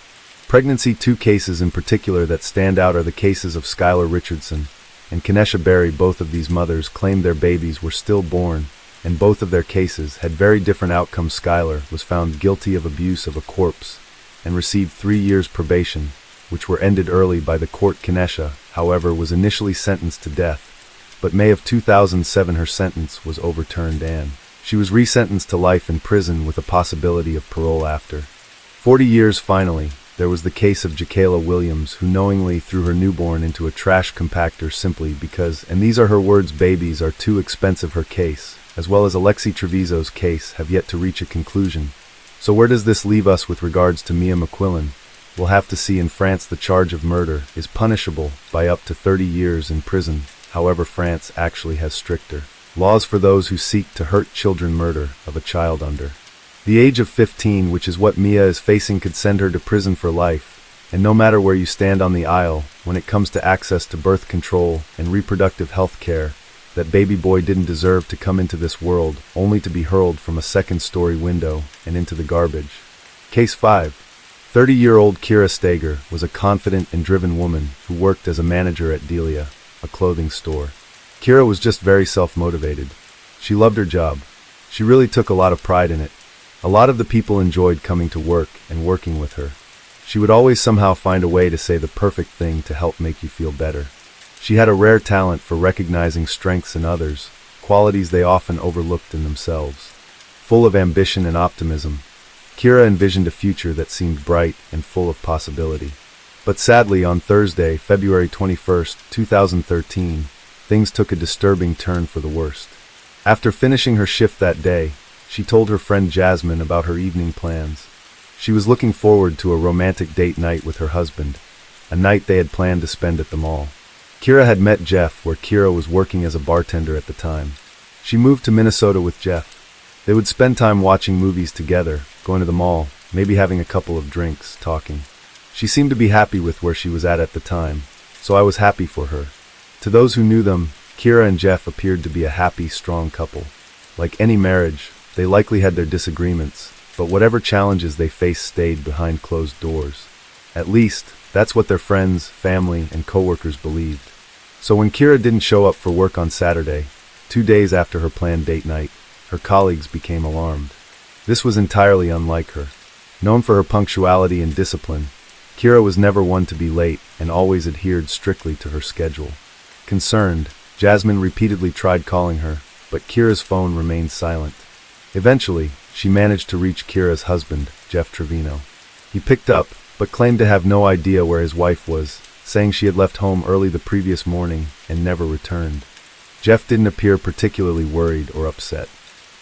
Speaker 1: pregnancy. 2 cases in particular that stand out are the cases of Skylar Richardson and Kenesha Berry. Both of these mothers claimed their babies were stillborn, and both of their cases had very different outcomes. Skylar was found guilty of abuse of a corpse and received 3 years probation, which were ended early by the court. Kenesha, however, was initially sentenced to death, but May of 2007 her sentence was overturned and she was resentenced to life in prison with a possibility of parole after 40 years. Finally, there was the case of Jakayla Williams, who knowingly threw her newborn into a trash compactor simply because, and these are her words, babies are too expensive. Her case, as well as Alexei Treviso's case, have yet to reach a conclusion. So where does this leave us with regards to Mia McQuillin? We'll have to see. In France, the charge of murder is punishable by up to 30 years in prison. However, France actually has stricter laws for those who seek to hurt children. Murder of a child under the age of 15, which is what Mia is facing, could send her to prison for life. And no matter where you stand on the aisle when it comes to access to birth control and reproductive health care, that baby boy didn't deserve to come into this world only to be hurled from a second-story window and into the garbage. Case 5. 30-year-old Kira Steger was a confident and driven woman who worked as a manager at Delia, a clothing store. Kira was just very self-motivated. She loved her job. She really took a lot of pride in it. A lot of the people enjoyed coming to work and working with her. She would always somehow find a way to say the perfect thing to help make you feel better. She had a rare talent for recognizing strengths in others, qualities they often overlooked in themselves. Full of ambition and optimism, Kira envisioned a future that seemed bright and full of possibility. But sadly, on Thursday, February 21st, 2013, things took a disturbing turn for the worst. After finishing her shift that day, she told her friend Jasmine about her evening plans. She was looking forward to a romantic date night with her husband, a night they had planned to spend at the mall. Kira had met Jeff where Kira was working as a bartender at the time. She moved to Minnesota with Jeff. They would spend time watching movies together, going to the mall, maybe having a couple of drinks, talking. She seemed to be happy with where she was at the time, so I was happy for her. To those who knew them, Kira and Jeff appeared to be a happy, strong couple. Like any marriage, they likely had their disagreements, but whatever challenges they faced stayed behind closed doors. At least, that's what their friends, family, and coworkers believed. So when Kira didn't show up for work on Saturday, 2 days after her planned date night, her colleagues became alarmed. This was entirely unlike her. Known for her punctuality and discipline, Kira was never one to be late and always adhered strictly to her schedule. Concerned, Jasmine repeatedly tried calling her, but Kira's phone remained silent. Eventually, she managed to reach Kira's husband, Jeff Trevino. He picked up, but claimed to have no idea where his wife was, saying she had left home early the previous morning and never returned. Jeff didn't appear particularly worried or upset.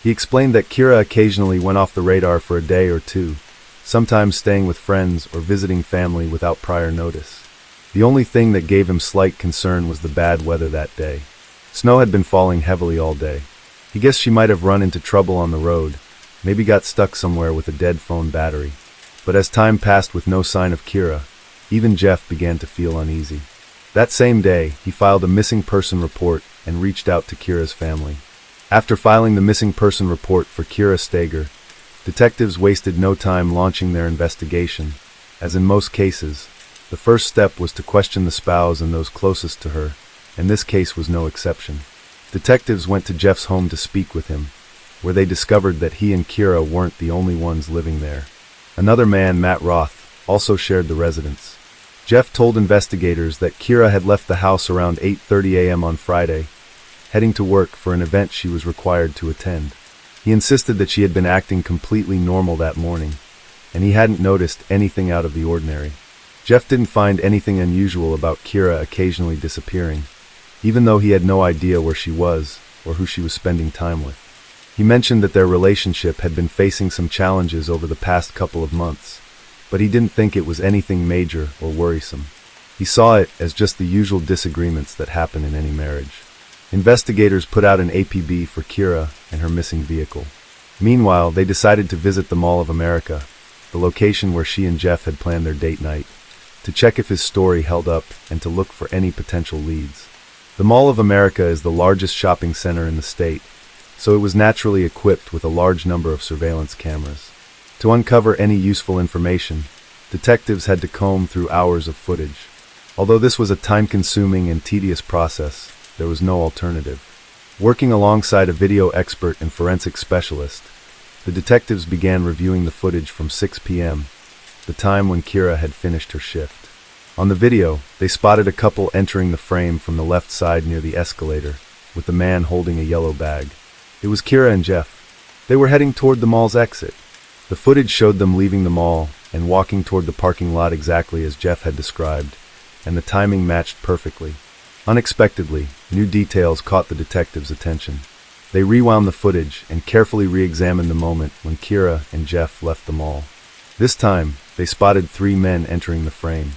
Speaker 1: He explained that Kira occasionally went off the radar for a day or two, sometimes staying with friends or visiting family without prior notice. The only thing that gave him slight concern was the bad weather that day. Snow had been falling heavily all day. He guessed she might have run into trouble on the road, maybe got stuck somewhere with a dead phone battery. But as time passed with no sign of Kira, even Jeff began to feel uneasy. That same day, he filed a missing person report and reached out to Kira's family. After filing the missing person report for Kira Steger, detectives wasted no time launching their investigation. As in most cases, the first step was to question the spouse and those closest to her, and this case was no exception. Detectives went to Jeff's home to speak with him, where they discovered that he and Kira weren't the only ones living there. Another man, Matt Roth, also shared the residence. Jeff told investigators that Kira had left the house around 8:30 a.m. on Friday, heading to work for an event she was required to attend. He insisted that she had been acting completely normal that morning, and he hadn't noticed anything out of the ordinary. Jeff didn't find anything unusual about Kira occasionally disappearing, even though he had no idea where she was or who she was spending time with. He mentioned that their relationship had been facing some challenges over the past couple of months, but he didn't think it was anything major or worrisome. He saw it as just the usual disagreements that happen in any marriage. Investigators put out an APB for Kira and her missing vehicle. Meanwhile, they decided to visit the Mall of America, the location where she and Jeff had planned their date night, to check if his story held up and to look for any potential leads. The Mall of America is the largest shopping center in the state, so it was naturally equipped with a large number of surveillance cameras. To uncover any useful information, detectives had to comb through hours of footage. Although this was a time-consuming and tedious process, there was no alternative. Working alongside a video expert and forensic specialist, the detectives began reviewing the footage from 6 p.m., the time when Kira had finished her shift. On the video, they spotted a couple entering the frame from the left side near the escalator, with the man holding a yellow bag. It was Kira and Jeff. They were heading toward the mall's exit. The footage showed them leaving the mall and walking toward the parking lot exactly as Jeff had described, and the timing matched perfectly. Unexpectedly, new details caught the detectives' attention. They rewound the footage and carefully re-examined the moment when Kira and Jeff left the mall. This time, they spotted 3 men entering the frame.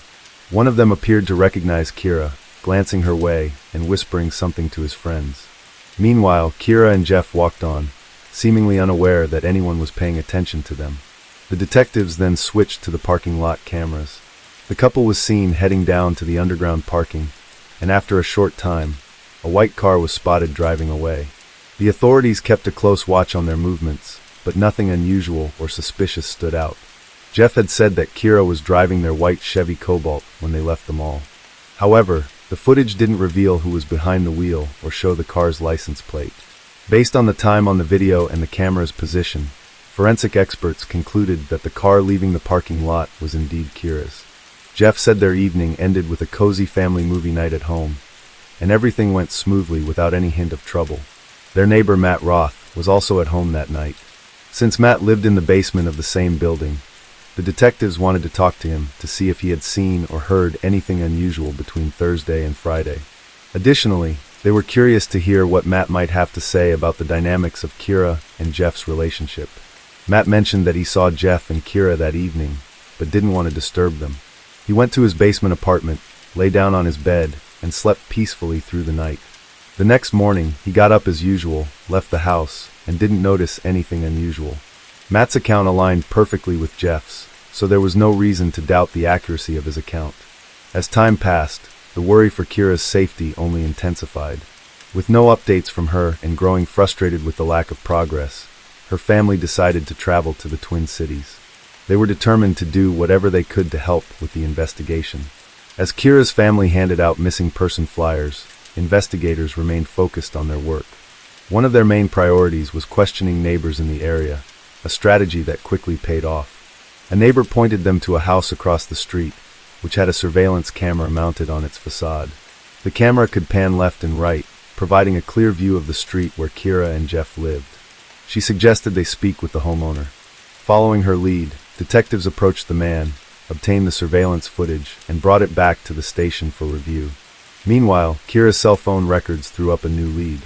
Speaker 1: One of them appeared to recognize Kira, glancing her way and whispering something to his friends. Meanwhile, Kira and Jeff walked on, seemingly unaware that anyone was paying attention to them. The detectives then switched to the parking lot cameras. The couple was seen heading down to the underground parking, and after a short time, a white car was spotted driving away. The authorities kept a close watch on their movements, but nothing unusual or suspicious stood out. Jeff had said that Kira was driving their white Chevy Cobalt when they left the mall. However, the footage didn't reveal who was behind the wheel or show the car's license plate. Based on the time on the video and the camera's position, forensic experts concluded that the car leaving the parking lot was indeed Kira's. Jeff said their evening ended with a cozy family movie night at home, and everything went smoothly without any hint of trouble. Their neighbor Matt Roth was also at home that night. Since Matt lived in the basement of the same building, the detectives wanted to talk to him to see if he had seen or heard anything unusual between Thursday and Friday. Additionally, they were curious to hear what Matt might have to say about the dynamics of Kira and Jeff's relationship. Matt mentioned that he saw Jeff and Kira that evening, but didn't want to disturb them. He went to his basement apartment, lay down on his bed, and slept peacefully through the night. The next morning, he got up as usual, left the house, and didn't notice anything unusual. Matt's account aligned perfectly with Jeff's, so there was no reason to doubt the accuracy of his account. As time passed, the worry for Kira's safety only intensified. With no updates from her and growing frustrated with the lack of progress, her family decided to travel to the Twin Cities. They were determined to do whatever they could to help with the investigation. As Kira's family handed out missing person flyers, investigators remained focused on their work. One of their main priorities was questioning neighbors in the area, a strategy that quickly paid off. A neighbor pointed them to a house across the street, which had a surveillance camera mounted on its facade. The camera could pan left and right, providing a clear view of the street where Kira and Jeff lived. She suggested they speak with the homeowner. Following her lead, detectives approached the man, obtained the surveillance footage, and brought it back to the station for review. Meanwhile, Kira's cell phone records threw up a new lead.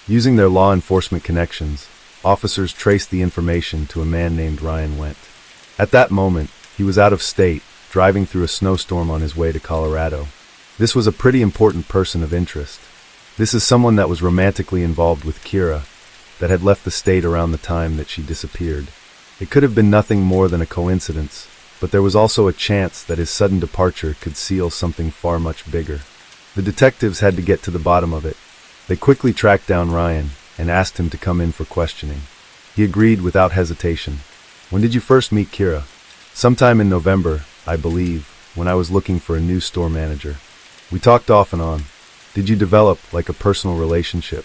Speaker 1: Using their law enforcement connections, officers traced the information to a man named Ryan Wendt. At that moment, he was out of state, driving through a snowstorm on his way to Colorado. This was a pretty important person of interest. This is someone that was romantically involved with Kira, that had left the state around the time that she disappeared. It could have been nothing more than a coincidence, but there was also a chance that his sudden departure could seal something far much bigger. The detectives had to get to the bottom of it. They quickly tracked down Ryan and asked him to come in for questioning. He agreed without hesitation. When did you first meet Kira? Sometime in November, I believe, when I was looking for a new store manager. We talked off and on. Did you develop like a personal relationship?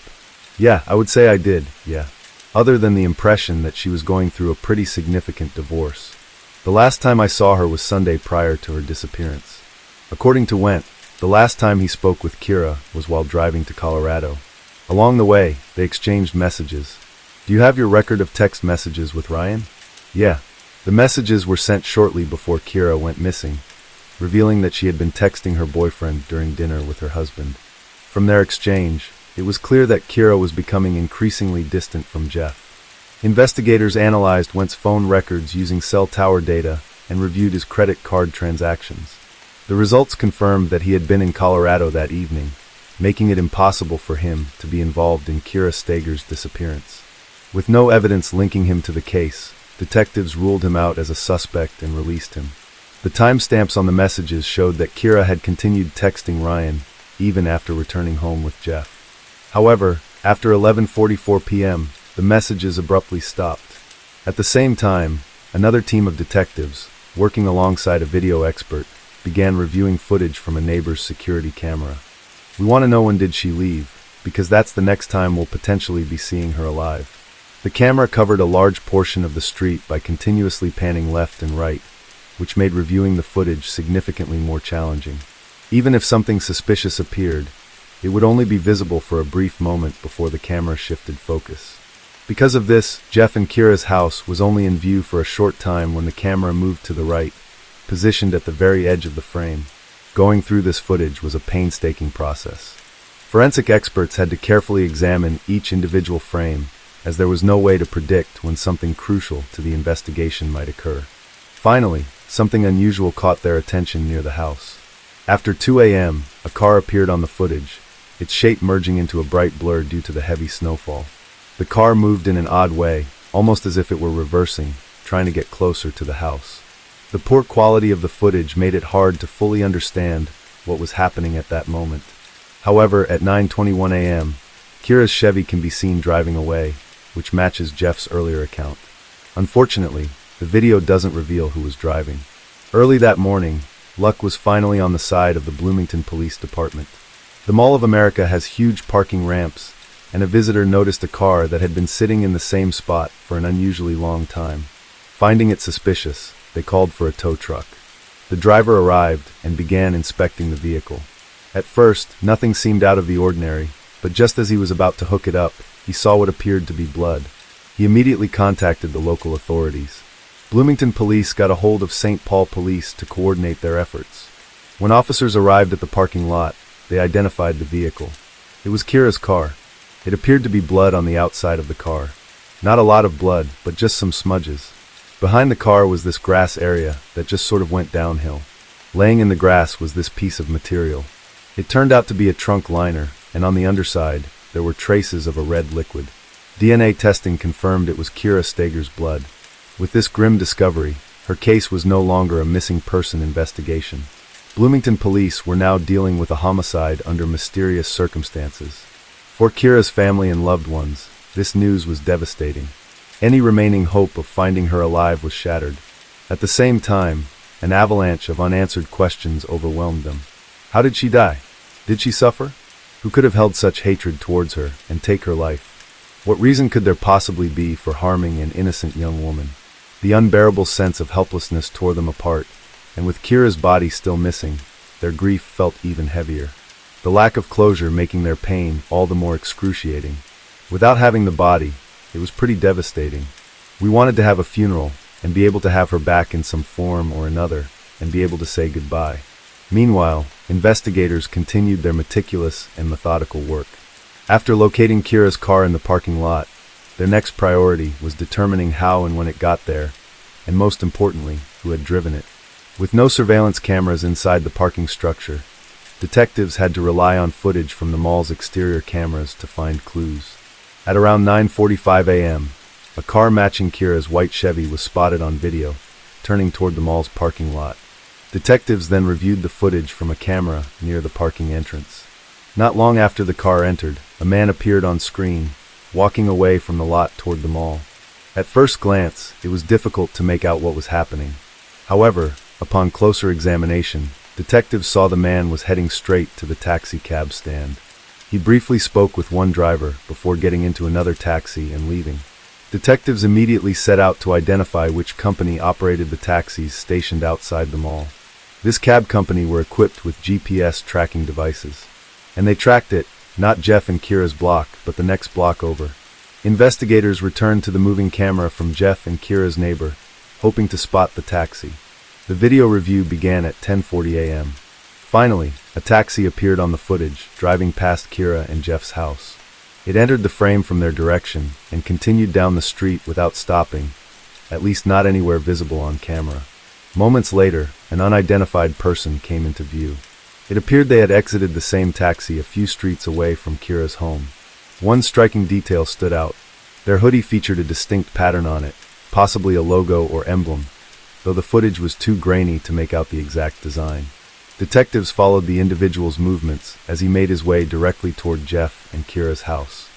Speaker 1: Yeah, I would say I did, yeah. Other than the impression that she was going through a pretty significant divorce. The last time I saw her was Sunday prior to her disappearance. According to Wendt, the last time he spoke with Kira was while driving to Colorado. Along the way, they exchanged messages. Do you have your record of text messages with Ryan? Yeah. The messages were sent shortly before Kira went missing, revealing that she had been texting her boyfriend during dinner with her husband. From their exchange, it was clear that Kira was becoming increasingly distant from Jeff. Investigators analyzed Wendt's phone records using cell tower data and reviewed his credit card transactions. The results confirmed that he had been in Colorado that evening, making it impossible for him to be involved in Kira Steger's disappearance. With no evidence linking him to the case, detectives ruled him out as a suspect and released him. The timestamps on the messages showed that Kira had continued texting Ryan even after returning home with Jeff. However, after 11:44 p.m., the messages abruptly stopped. At the same time, another team of detectives, working alongside a video expert, began reviewing footage from a neighbor's security camera. We want to know when did she leave, because that's the next time we'll potentially be seeing her alive. The camera covered a large portion of the street by continuously panning left and right, which made reviewing the footage significantly more challenging. Even if something suspicious appeared, it would only be visible for a brief moment before the camera shifted focus. Because of this, Jeff and Kira's house was only in view for a short time when the camera moved to the right, positioned at the very edge of the frame. Going through this footage was a painstaking process. Forensic experts had to carefully examine each individual frame, as there was no way to predict when something crucial to the investigation might occur. Finally, something unusual caught their attention near the house. After 2 a.m., a car appeared on the footage, its shape merging into a bright blur due to the heavy snowfall. The car moved in an odd way, almost as if it were reversing, trying to get closer to the house. The poor quality of the footage made it hard to fully understand what was happening at that moment. However, at 9:21 a.m., Kira's Chevy can be seen driving away, which matches Jeff's earlier account. Unfortunately, the video doesn't reveal who was driving. Early that morning, luck was finally on the side of the Bloomington Police Department. The Mall of America has huge parking ramps, and a visitor noticed a car that had been sitting in the same spot for an unusually long time. Finding it suspicious, they called for a tow truck. The driver arrived and began inspecting the vehicle. At first, nothing seemed out of the ordinary, but just as he was about to hook it up, he saw what appeared to be blood. He immediately contacted the local authorities. Bloomington police got a hold of St. Paul police to coordinate their efforts. When officers arrived at the parking lot, they identified the vehicle. It was Kira's car. It appeared to be blood on the outside of the car. Not a lot of blood, but just some smudges. Behind the car was this grass area that just sort of went downhill. Laying in the grass was this piece of material. It turned out to be a trunk liner, and on the underside, there were traces of a red liquid. DNA testing confirmed it was Kira Steger's blood. With this grim discovery, her case was no longer a missing person investigation. Bloomington police were now dealing with a homicide under mysterious circumstances. For Kira's family and loved ones, this news was devastating. Any remaining hope of finding her alive was shattered. At the same time, an avalanche of unanswered questions overwhelmed them. How did she die? Did she suffer? Who could have held such hatred towards her and take her life? What reason could there possibly be for harming an innocent young woman? The unbearable sense of helplessness tore them apart, and with Kira's body still missing, their grief felt even heavier. The lack of closure making their pain all the more excruciating. Without having the body, it was pretty devastating. We wanted to have a funeral, and be able to have her back in some form or another, and be able to say goodbye. Meanwhile, investigators continued their meticulous and methodical work. After locating Kira's car in the parking lot, their next priority was determining how and when it got there, and most importantly, who had driven it. With no surveillance cameras inside the parking structure, detectives had to rely on footage from the mall's exterior cameras to find clues. At around 9:45 a.m., a car matching Kira's white Chevy was spotted on video, turning toward the mall's parking lot. Detectives then reviewed the footage from a camera near the parking entrance. Not long after the car entered, a man appeared on screen, walking away from the lot toward the mall. At first glance, it was difficult to make out what was happening. However, upon closer examination, detectives saw the man was heading straight to the taxi cab stand. He briefly spoke with one driver before getting into another taxi and leaving. Detectives immediately set out to identify which company operated the taxis stationed outside the mall. This cab company were equipped with GPS tracking devices, and they tracked it, not Jeff and Kira's block, but the next block over. Investigators returned to the moving camera from Jeff and Kira's neighbor, hoping to spot the taxi. The video review began at 10:40 a.m. Finally, a taxi appeared on the footage, driving past Kira and Jeff's house. It entered the frame from their direction and continued down the street without stopping, at least not anywhere visible on camera. Moments later, an unidentified person came into view. It appeared they had exited the same taxi a few streets away from Kira's home. One striking detail stood out. Their hoodie featured a distinct pattern on it, possibly a logo or emblem, though the footage was too grainy to make out the exact design. Detectives followed the individual's movements as he made his way directly toward Jeff and Kira's house.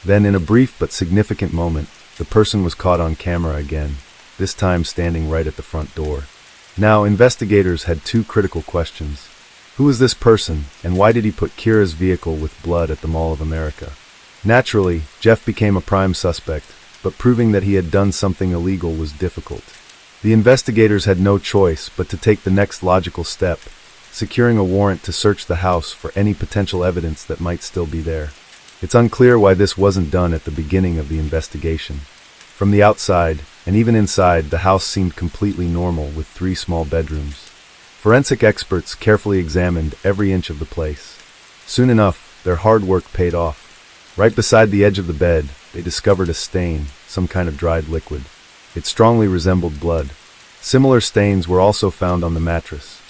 Speaker 1: Then, in a brief but significant moment, the person was caught on camera again, this time standing right at the front door. Now, investigators had two critical questions. Who was this person, and why did he put Kira's vehicle with blood at the Mall of America? Naturally, Jeff became a prime suspect, but proving that he had done something illegal was difficult. The investigators had no choice but to take the next logical step, securing a warrant to search the house for any potential evidence that might still be there. It's unclear why this wasn't done at the beginning of the investigation. From the outside, and even inside, the house seemed completely normal with 3 small bedrooms. Forensic experts carefully examined every inch of the place. Soon enough, their hard work paid off. Right beside the edge of the bed, they discovered a stain, some kind of dried liquid. It strongly resembled blood. Similar stains were also found on the mattress.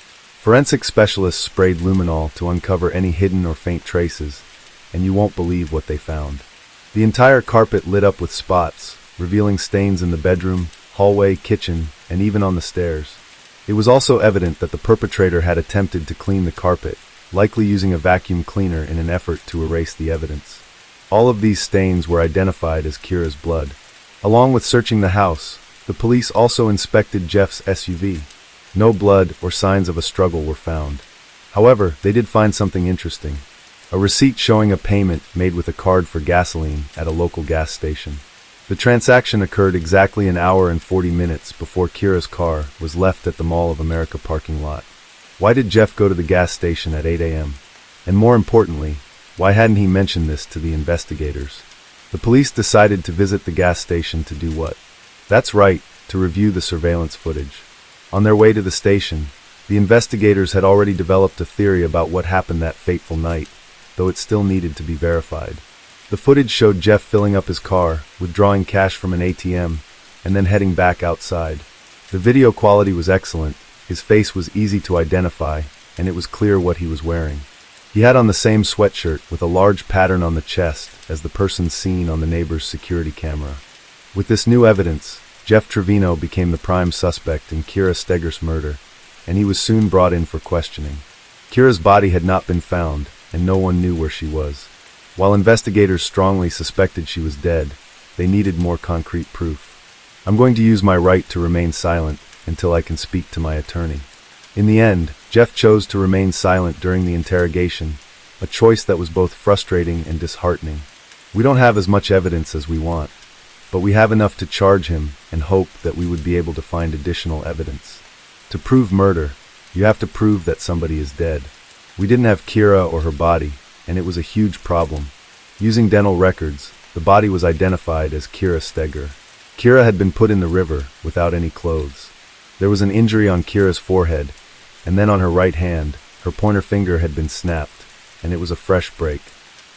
Speaker 1: Forensic specialists sprayed luminol to uncover any hidden or faint traces, and you won't believe what they found. The entire carpet lit up with spots, revealing stains in the bedroom, hallway, kitchen, and even on the stairs. It was also evident that the perpetrator had attempted to clean the carpet, likely using a vacuum cleaner in an effort to erase the evidence. All of these stains were identified as Kira's blood. Along with searching the house, the police also inspected Jeff's SUV. No blood or signs of a struggle were found. However, they did find something interesting. A receipt showing a payment made with a card for gasoline at a local gas station. The transaction occurred exactly an hour and 40 minutes before Kira's car was left at the Mall of America parking lot. Why did Jeff go to the gas station at 8 a.m.? And more importantly, why hadn't he mentioned this to the investigators? The police decided to visit the gas station to do what? That's right, to review the surveillance footage. On their way to the station, the investigators had already developed a theory about what happened that fateful night, though it still needed to be verified. The footage showed Jeff filling up his car, withdrawing cash from an ATM, and then heading back outside. The video quality was excellent, his face was easy to identify, and it was clear what he was wearing. He had on the same sweatshirt with a large pattern on the chest as the person seen on the neighbor's security camera. With this new evidence, Jeff Trevino became the prime suspect in Kira Steger's murder, and he was soon brought in for questioning. Kira's body had not been found, and no one knew where she was. While investigators strongly suspected she was dead, they needed more concrete proof. I'm going to use my right to remain silent until I can speak to my attorney. In the end, Jeff chose to remain silent during the interrogation, a choice that was both frustrating and disheartening. We don't have as much evidence as we want. but we have enough to charge him and hope that we would be able to find additional evidence. To prove murder, you have to prove that somebody is dead. We didn't have Kira or her body, and it was a huge problem. Using dental records, the body was identified as Kira Steger. Kira had been put in the river without any clothes. There was an injury on Kira's forehead, and then on her right hand, her pointer finger had been snapped, and it was a fresh break.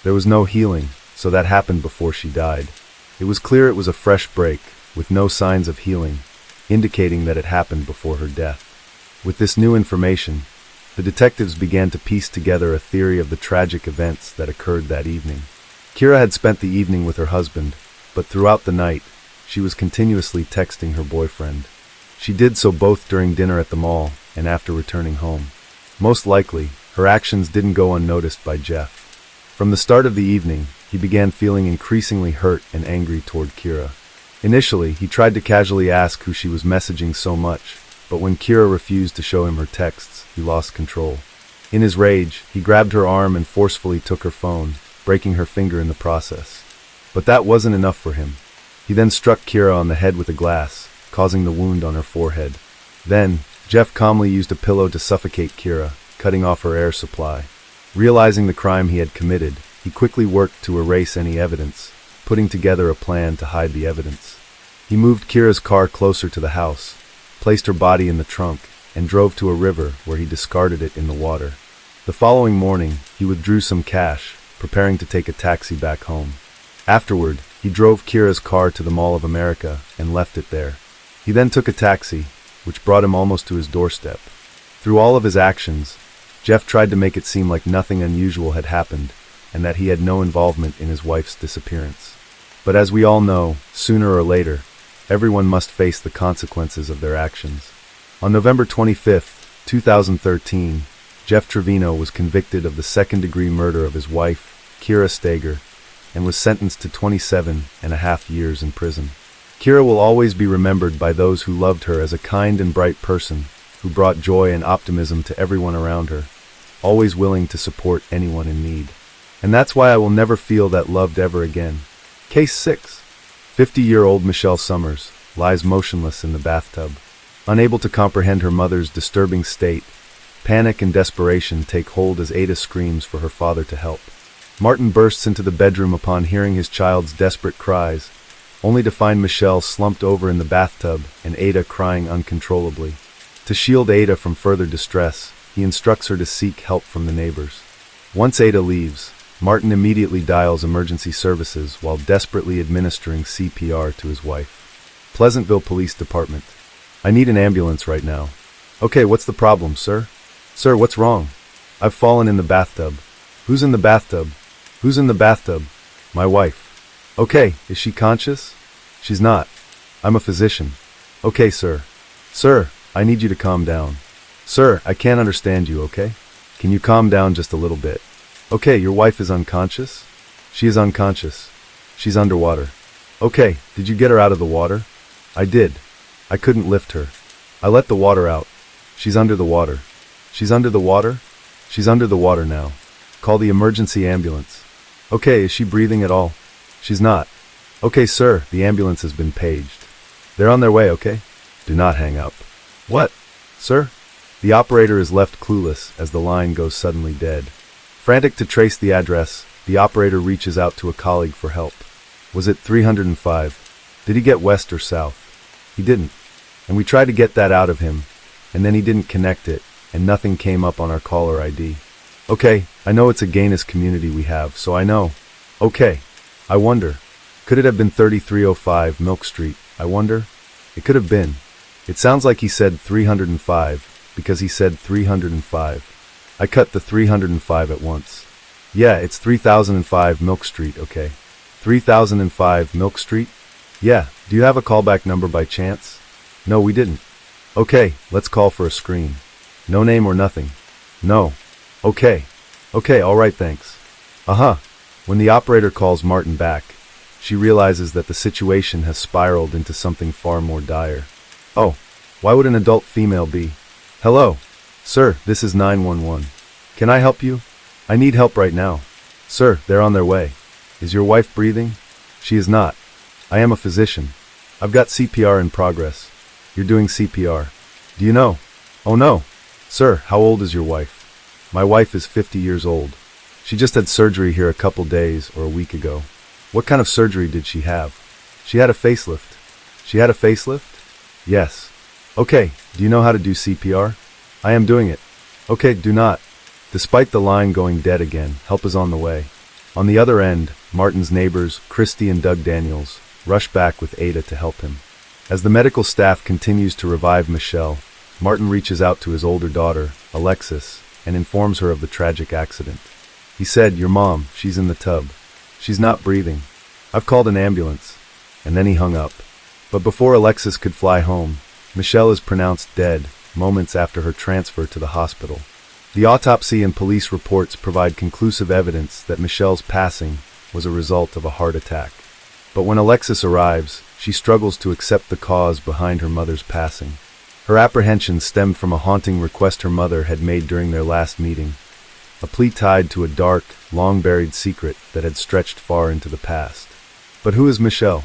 Speaker 1: There was no healing, so that happened before she died. It was clear it was a fresh break, with no signs of healing, indicating that it happened before her death. With this new information, the detectives began to piece together a theory of the tragic events that occurred that evening. Kira had spent the evening with her husband, but throughout the night, she was continuously texting her boyfriend. She did so both during dinner at the mall and after returning home. Most likely, her actions didn't go unnoticed by Jeff. From the start of the evening, he began feeling increasingly hurt and angry toward Kira. Initially, he tried to casually ask who she was messaging so much, but when Kira refused to show him her texts, he lost control. In his rage, he grabbed her arm and forcefully took her phone, breaking her finger in the process. But that wasn't enough for him. He then struck Kira on the head with a glass, causing the wound on her forehead. Then, Jeff calmly used a pillow to suffocate Kira, cutting off her air supply. Realizing the crime he had committed, he quickly worked to erase any evidence, putting together a plan to hide the evidence. He moved Kira's car closer to the house, placed her body in the trunk, and drove to a river where he discarded it in the water. The following morning, he withdrew some cash, preparing to take a taxi back home. Afterward, he drove Kira's car to the Mall of America and left it there. He then took a taxi, which brought him almost to his doorstep. Through all of his actions, Jeff tried to make it seem like nothing unusual had happened and that he had no involvement in his wife's disappearance. But as we all know, sooner or later, everyone must face the consequences of their actions. On November 25, 2013, Jeff Trevino was convicted of the second-degree murder of his wife, Kira Steger, and was sentenced to 27.5 years in prison. Kira will always be remembered by those who loved her as a kind and bright person who brought joy and optimism to everyone around her, always willing to support anyone in need. And that's why I will never feel that loved ever again. Case 6. 50-year-old Michelle Summers lies motionless in the bathtub. Unable to comprehend her mother's disturbing state, panic and desperation take hold as Ada screams for her father to help. Martin bursts into the bedroom upon hearing his child's desperate cries, only to find Michelle slumped over in the bathtub and Ada crying uncontrollably. To shield Ada from further distress, he instructs her to seek help from the neighbors. Once Ada leaves, Martin immediately dials emergency services while desperately administering CPR to his wife. Pleasantville Police Department. I need an ambulance right now. Okay, what's the problem, sir? Sir, what's wrong? I've fallen in the bathtub. Who's in the bathtub? Who's in the bathtub? My wife. Okay, is she conscious? She's not. I'm a physician. Okay, sir. Sir, I need you to calm down. Sir, I can't understand you, okay? Can you calm down just a little bit? Okay, your wife is unconscious? She is unconscious. She's underwater. Okay, did you get her out of the water? I did. I couldn't lift her. I let the water out. She's under the water. She's under the water? She's under the water now. Call the emergency ambulance. Okay, is she breathing at all? She's not. Okay, sir, the ambulance has been paged. They're on their way, okay? Do not hang up. What? Sir? The operator is left clueless as the line goes suddenly dead. Frantic to trace the address, the operator reaches out to a colleague for help. Was it 305? Did he get west or south? He didn't. And we tried to get that out of him, and then he didn't connect it, and nothing came up on our caller ID. Okay, I know it's a gayness community we have, so I know. Okay, I wonder. Could it have been 3305 Milk Street, I wonder? It could have been. It sounds like he said 305, because he said 305. I cut the 305 at once. Yeah, it's 3005 Milk Street, okay. 3005 Milk Street? Yeah, do you have a callback number by chance? No, we didn't. Okay, let's call for a screen. No name or nothing. No. Okay. Okay, alright, thanks. Uh-huh. When the operator calls Martin back, she realizes that the situation has spiraled into something far more dire. Oh, why would an adult female be? Hello. Sir, this is 911. Can I help you? I need help right now. Sir, they're on their way. Is your wife breathing? She is not. I am a physician. I've got CPR in progress. You're doing CPR. Do you know? Oh no. Sir, how old is your wife? My wife is 50 years old. She just had surgery here a couple days or a week ago. What kind of surgery did she have? She had a facelift. She had a facelift? Yes. Okay, do you know how to do CPR? I am doing it. Okay, do not. Despite the line going dead again, help is on the way. On the other end, Martin's neighbors, Christy and Doug Daniels, rush back with Ada to help him. As the medical staff continues to revive Michelle, Martin reaches out to his older daughter, Alexis, and informs her of the tragic accident. He said, "Your mom, she's in the tub. She's not breathing. I've called an ambulance." And then he hung up. But before Alexis could fly home, Michelle is pronounced dead moments after her transfer to the hospital. The autopsy and police reports provide conclusive evidence that Michelle's passing was a result of a heart attack. But when Alexis arrives, she struggles to accept the cause behind her mother's passing. Her apprehensions stemmed from a haunting request her mother had made during their last meeting, a plea tied to a dark, long-buried secret that had stretched far into the past. But who is Michelle?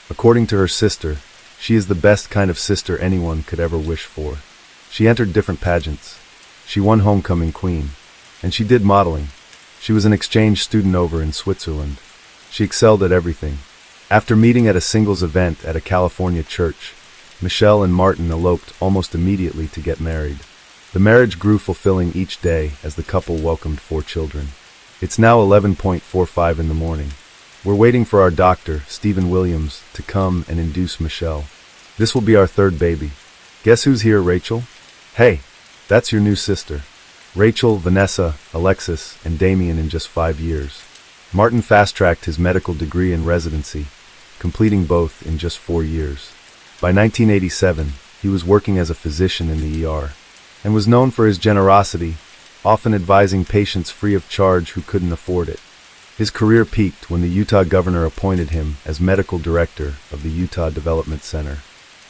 Speaker 1: According to her sister, she is the best kind of sister anyone could ever wish for. She entered different pageants. She won Homecoming Queen. And she did modeling. She was an exchange student over in Switzerland. She excelled at everything. After meeting at a singles event at a California church, Michelle and Martin eloped almost immediately to get married. The marriage grew fulfilling each day as the couple welcomed 4 children. It's now 11:45 in the morning. We're waiting for our doctor, Stephen Williams, to come and induce Michelle. This will be our 3rd baby. Guess who's here, Rachel? Hey, that's your new sister. Rachel, Vanessa, Alexis, and Damien in just 5 years. Martin fast-tracked his medical degree and residency, completing both in just 4 years. By 1987, he was working as a physician in the ER, and was known for his generosity, often advising patients free of charge who couldn't afford it. His career peaked when the Utah governor appointed him as medical director of the Utah Development Center.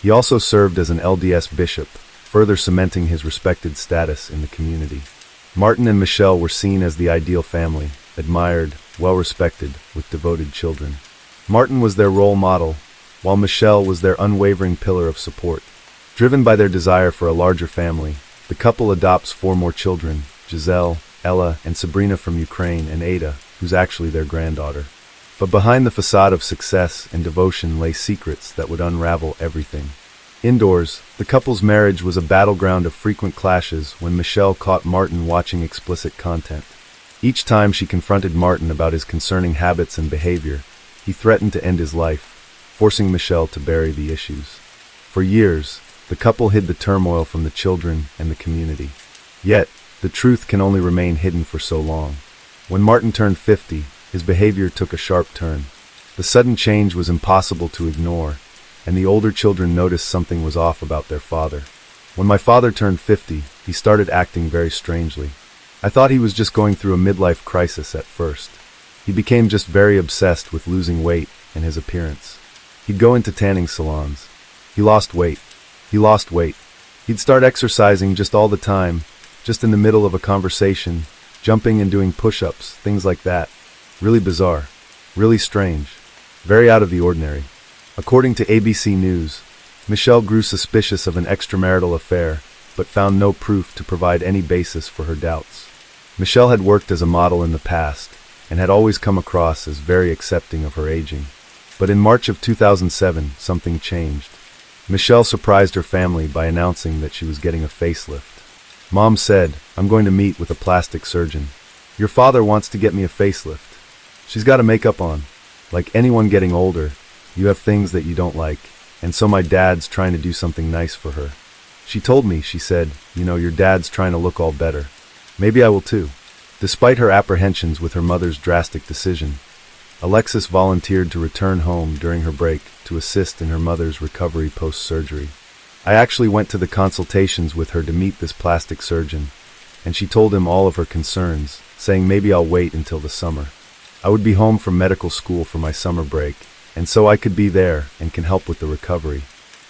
Speaker 1: He also served as an LDS bishop, further cementing his respected status in the community. Martin and Michelle were seen as the ideal family, admired, well-respected, with devoted children. Martin was their role model, while Michelle was their unwavering pillar of support. Driven by their desire for a larger family, the couple adopts 4 more children, Giselle, Ella, and Sabrina from Ukraine, and Ada, who's actually their granddaughter. But behind the facade of success and devotion lay secrets that would unravel everything. Indoors, the couple's marriage was a battleground of frequent clashes when Michelle caught Martin watching explicit content. Each time she confronted Martin about his concerning habits and behavior, he threatened to end his life, forcing Michelle to bury the issues. For years, the couple hid the turmoil from the children and the community. Yet, the truth can only remain hidden for so long. When Martin turned 50, his behavior took a sharp turn. The sudden change was impossible to ignore, and the older children noticed something was off about their father. When my father turned 50, he started acting very strangely. I thought he was just going through a midlife crisis at first. He became just very obsessed with losing weight and his appearance. He'd go into tanning salons. He lost weight. He lost weight. He'd start exercising just all the time, just in the middle of a conversation, jumping and doing push-ups, things like that. Really bizarre. Really strange. Very out of the ordinary. According to ABC News, Michelle grew suspicious of an extramarital affair, but found no proof to provide any basis for her doubts. Michelle had worked as a model in the past, and had always come across as very accepting of her aging. But in March of 2007, something changed. Michelle surprised her family by announcing that she was getting a facelift. Mom said, "I'm going to meet with a plastic surgeon. Your father wants to get me a facelift." She's got a makeup on. Like anyone getting older, you have things that you don't like, and so my dad's trying to do something nice for her. She told me, she said, your dad's trying to look all better. Maybe I will too. Despite her apprehensions with her mother's drastic decision, Alexis volunteered to return home during her break to assist in her mother's recovery post-surgery. I actually went to the consultations with her to meet this plastic surgeon, and she told him all of her concerns, saying maybe I'll wait until the summer. I would be home from medical school for my summer break, and so I could be there and can help with the recovery.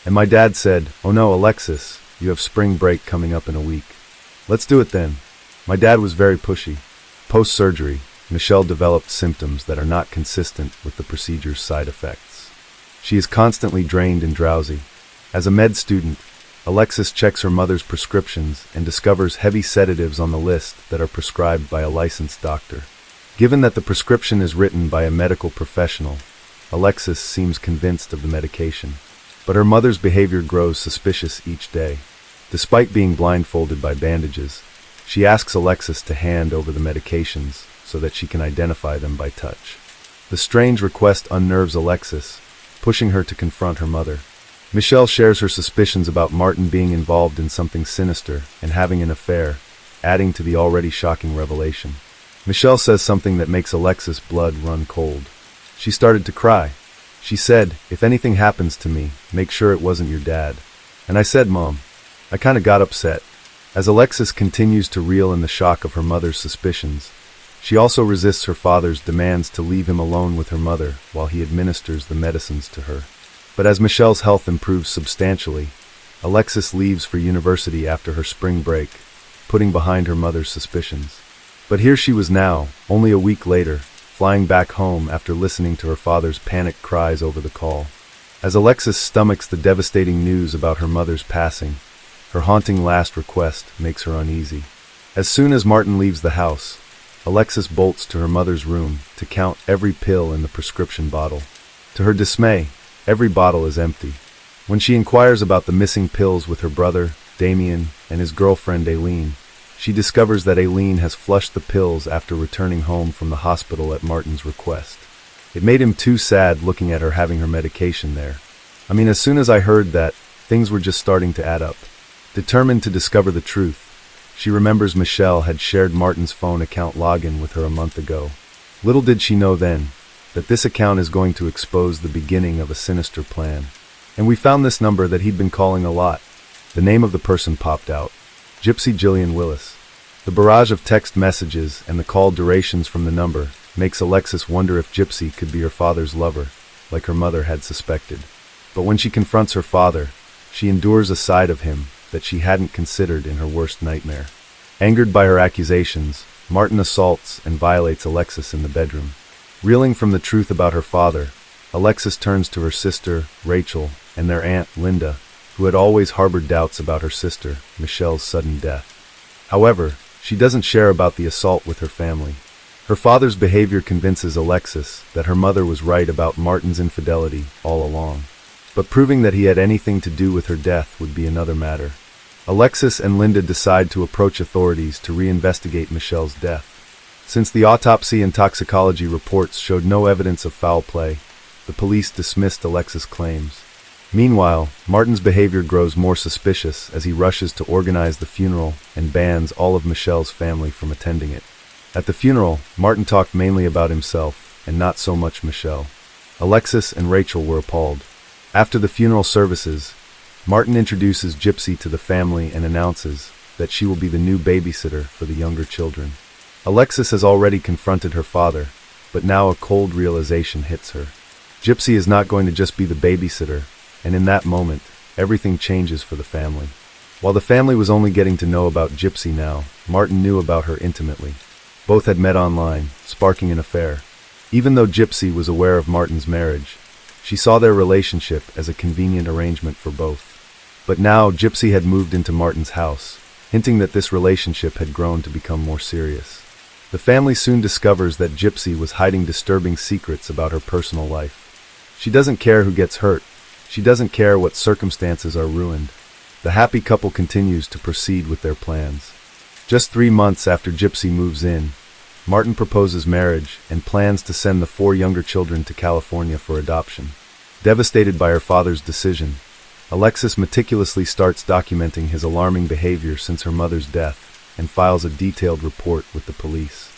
Speaker 1: And my dad said, "Oh no, Alexis, you have spring break coming up in a week. Let's do it then." My dad was very pushy. Post-surgery, Michelle developed symptoms that are not consistent with the procedure's side effects. She is constantly drained and drowsy. As a med student, Alexis checks her mother's prescriptions and discovers heavy sedatives on the list that are prescribed by a licensed doctor. Given that the prescription is written by a medical professional, Alexis seems convinced of the medication. But her mother's behavior grows suspicious each day. Despite being blindfolded by bandages, she asks Alexis to hand over the medications so that she can identify them by touch. The strange request unnerves Alexis, pushing her to confront her mother. Michelle shares her suspicions about Martin being involved in something sinister and having an affair, adding to the already shocking revelation. Michelle says something that makes Alexis' blood run cold. She started to cry. She said, "If anything happens to me, make sure it wasn't your dad." And I said, "Mom." I kinda got upset. As Alexis continues to reel in the shock of her mother's suspicions, she also resists her father's demands to leave him alone with her mother while he administers the medicines to her. But as Michelle's health improves substantially, Alexis leaves for university after her spring break, putting behind her mother's suspicions. But here she was now, only a week later, flying back home after listening to her father's panicked cries over the call. As Alexis stomachs the devastating news about her mother's passing, her haunting last request makes her uneasy. As soon as Martin leaves the house, Alexis bolts to her mother's room to count every pill in the prescription bottle. To her dismay, every bottle is empty. When she inquires about the missing pills with her brother, Damien, and his girlfriend, Aileen, she discovers that Aileen has flushed the pills after returning home from the hospital at Martin's request. It made him too sad looking at her having her medication there. As soon as I heard that, things were just starting to add up. Determined to discover the truth, she remembers Michelle had shared Martin's phone account login with her a month ago. Little did she know then that this account is going to expose the beginning of a sinister plan. And we found this number that he'd been calling a lot. The name of the person popped out. Gypsy Jillian Willis. The barrage of text messages and the call durations from the number makes Alexis wonder if Gypsy could be her father's lover, like her mother had suspected. But when she confronts her father, she endures a side of him that she hadn't considered in her worst nightmare. Angered by her accusations, Martin assaults and violates Alexis in the bedroom. Reeling from the truth about her father, Alexis turns to her sister, Rachel, and their aunt, Linda, who had always harbored doubts about her sister, Michelle's sudden death. However, she doesn't share about the assault with her family. Her father's behavior convinces Alexis that her mother was right about Martin's infidelity all along. But proving that he had anything to do with her death would be another matter. Alexis and Linda decide to approach authorities to reinvestigate Michelle's death. Since the autopsy and toxicology reports showed no evidence of foul play, the police dismissed Alexis' claims. Meanwhile, Martin's behavior grows more suspicious as he rushes to organize the funeral and bans all of Michelle's family from attending it. At the funeral, Martin talked mainly about himself and not so much Michelle. Alexis and Rachel were appalled. After the funeral services, Martin introduces Gypsy to the family and announces that she will be the new babysitter for the younger children. Alexis has already confronted her father, but now a cold realization hits her. Gypsy is not going to just be the babysitter, and in that moment, everything changes for the family. While the family was only getting to know about Gypsy now, Martin knew about her intimately. Both had met online, sparking an affair. Even though Gypsy was aware of Martin's marriage, she saw their relationship as a convenient arrangement for both. But now Gypsy had moved into Martin's house, hinting that this relationship had grown to become more serious. The family soon discovers that Gypsy was hiding disturbing secrets about her personal life. She doesn't care who gets hurt. She doesn't care what circumstances are ruined. The happy couple continues to proceed with their plans. Just 3 months after Gypsy moves in, Martin proposes marriage and plans to send the 4 younger children to California for adoption. Devastated by her father's decision, Alexis meticulously starts documenting his alarming behavior since her mother's death and files a detailed report with the police.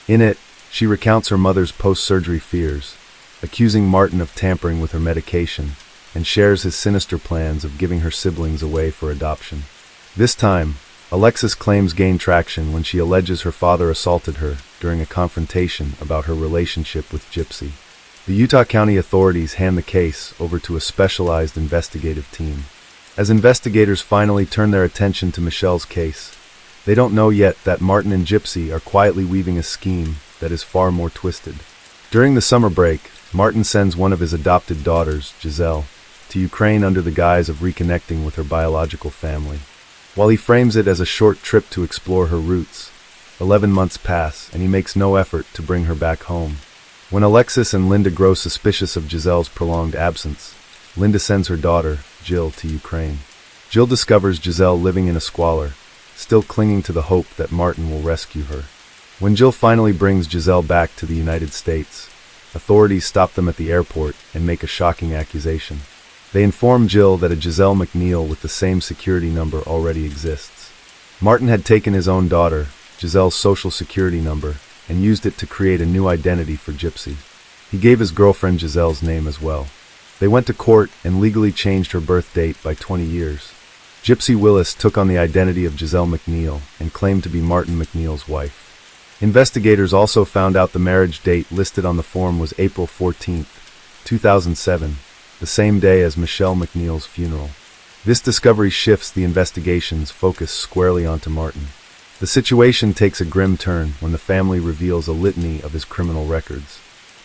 Speaker 1: In it, she recounts her mother's post-surgery fears, accusing Martin of tampering with her medication, and shares his sinister plans of giving her siblings away for adoption. This time, Alexis claims gain traction when she alleges her father assaulted her during a confrontation about her relationship with Gypsy. The Utah County authorities hand the case over to a specialized investigative team. As investigators finally turn their attention to Michelle's case, they don't know yet that Martin and Gypsy are quietly weaving a scheme that is far more twisted. During the summer break, Martin sends one of his adopted daughters, Giselle, to Ukraine under the guise of reconnecting with her biological family. While he frames it as a short trip to explore her roots, 11 months pass and he makes no effort to bring her back home. When Alexis and Linda grow suspicious of Giselle's prolonged absence, Linda sends her daughter, Jill, to Ukraine. Jill discovers Giselle living in a squalor, still clinging to the hope that Martin will rescue her. When Jill finally brings Giselle back to the United States, authorities stop them at the airport and make a shocking accusation. They inform Jill that a Giselle McNeel with the same security number already exists. Martin had taken his own daughter, Giselle's social security number, and used it to create a new identity for Gypsy. He gave his girlfriend Giselle's name as well. They went to court and legally changed her birth date by 20 years. Gypsy Willis took on the identity of Giselle McNeel and claimed to be Martin McNeel's wife. Investigators also found out the marriage date listed on the form was April 14, 2007, the same day as Michelle McNeel's funeral. This discovery shifts the investigation's focus squarely onto Martin. The situation takes a grim turn when the family reveals a litany of his criminal records.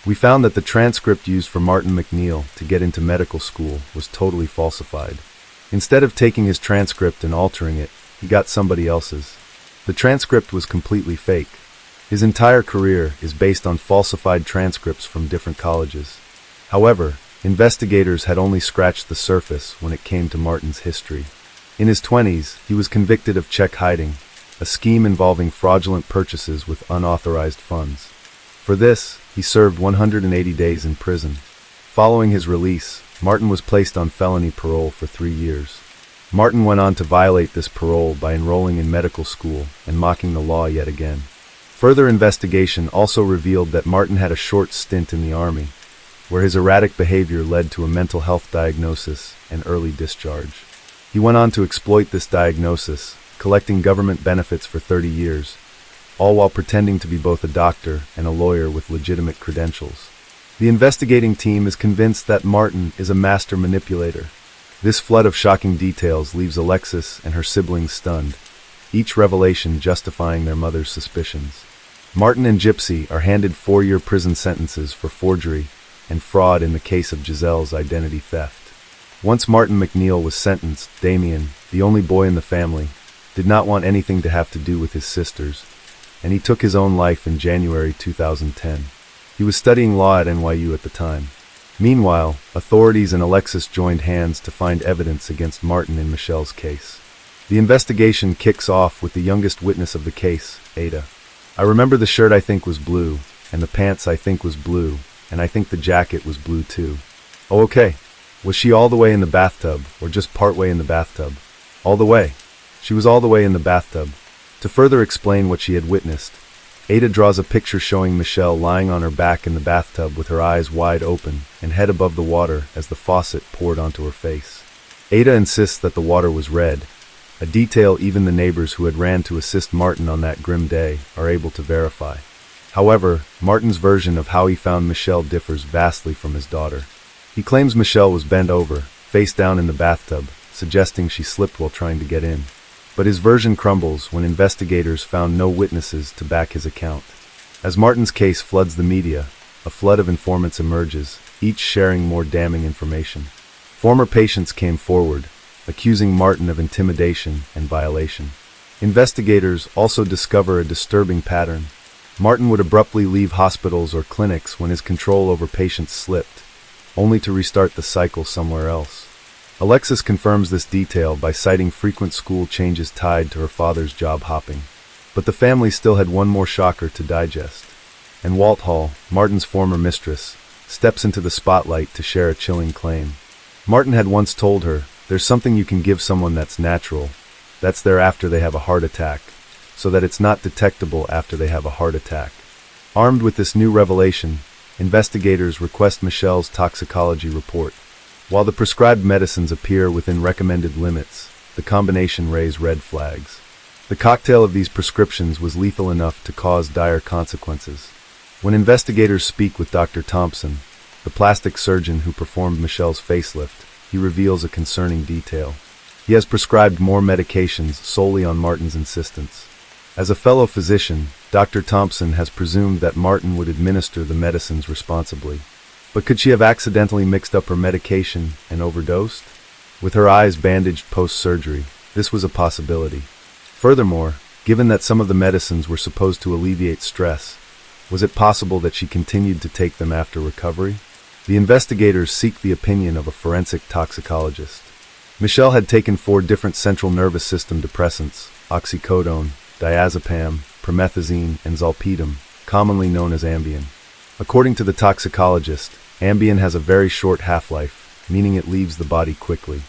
Speaker 1: We found that the transcript used for Martin McNeel to get into medical school was totally falsified. Instead of taking his transcript and altering it, he got somebody else's. The transcript was completely fake. His entire career is based on falsified transcripts from different colleges. However, investigators had only scratched the surface when it came to Martin's history. In his 20s, he was convicted of check hiding, a scheme involving fraudulent purchases with unauthorized funds. For this, he served 180 days in prison. Following his release, Martin was placed on felony parole for 3 years. Martin went on to violate this parole by enrolling in medical school and mocking the law yet again. Further investigation also revealed that Martin had a short stint in the Army, where his erratic behavior led to a mental health diagnosis and early discharge. He went on to exploit this diagnosis, collecting government benefits for 30 years, all while pretending to be both a doctor and a lawyer with legitimate credentials. The investigating team is convinced that Martin is a master manipulator. This flood of shocking details leaves Alexis and her siblings stunned, each revelation justifying their mother's suspicions. Martin and Gypsy are handed 4-year prison sentences for forgery and fraud in the case of Giselle's identity theft. Once Martin McNeel was sentenced, Damien, the only boy in the family, did not want anything to have to do with his sisters, and he took his own life in January 2010. He was studying law at NYU at the time. Meanwhile, authorities and Alexis joined hands to find evidence against Martin in Michelle's case. The investigation kicks off with the youngest witness of the case, Ada. I remember the shirt I think was blue, and the pants I think was blue, and I think the jacket was blue too. Oh, okay. Was she all the way in the bathtub, or just part way in the bathtub? All the way. She was all the way in the bathtub. To further explain what she had witnessed, Ada draws a picture showing Michelle lying on her back in the bathtub with her eyes wide open and head above the water as the faucet poured onto her face. Ada insists that the water was red, a detail even the neighbors who had ran to assist Martin on that grim day are able to verify. However, Martin's version of how he found Michelle differs vastly from his daughter. He claims Michelle was bent over, face down in the bathtub, suggesting she slipped while trying to get in. But his version crumbles when investigators found no witnesses to back his account. As Martin's case floods the media, a flood of informants emerges, each sharing more damning information. Former patients came forward, accusing Martin of intimidation and violation. Investigators also discover a disturbing pattern. Martin would abruptly leave hospitals or clinics when his control over patients slipped, only to restart the cycle somewhere else. Alexis confirms this detail by citing frequent school changes tied to her father's job hopping. But the family still had one more shocker to digest. And Walt Hall, Martin's former mistress, steps into the spotlight to share a chilling claim. Martin had once told her, "There's something you can give someone that's natural, that's there after they have a heart attack, so that it's not detectable after they have a heart attack." Armed with this new revelation, investigators request Michelle's toxicology report. While the prescribed medicines appear within recommended limits, the combination raise red flags. The cocktail of these prescriptions was lethal enough to cause dire consequences. When investigators speak with Dr. Thompson, the plastic surgeon who performed Michelle's facelift, he reveals a concerning detail. He has prescribed more medications solely on Martin's insistence. As a fellow physician, Dr. Thompson has presumed that Martin would administer the medicines responsibly. But could she have accidentally mixed up her medication and overdosed? With her eyes bandaged post-surgery, this was a possibility. Furthermore, given that some of the medicines were supposed to alleviate stress, was it possible that she continued to take them after recovery? The investigators seek the opinion of a forensic toxicologist. Michelle had taken 4 different central nervous system depressants: oxycodone, diazepam, promethazine, and zolpidem, commonly known as Ambien. According to the toxicologist, Ambien has a very short half-life, meaning it leaves the body quickly.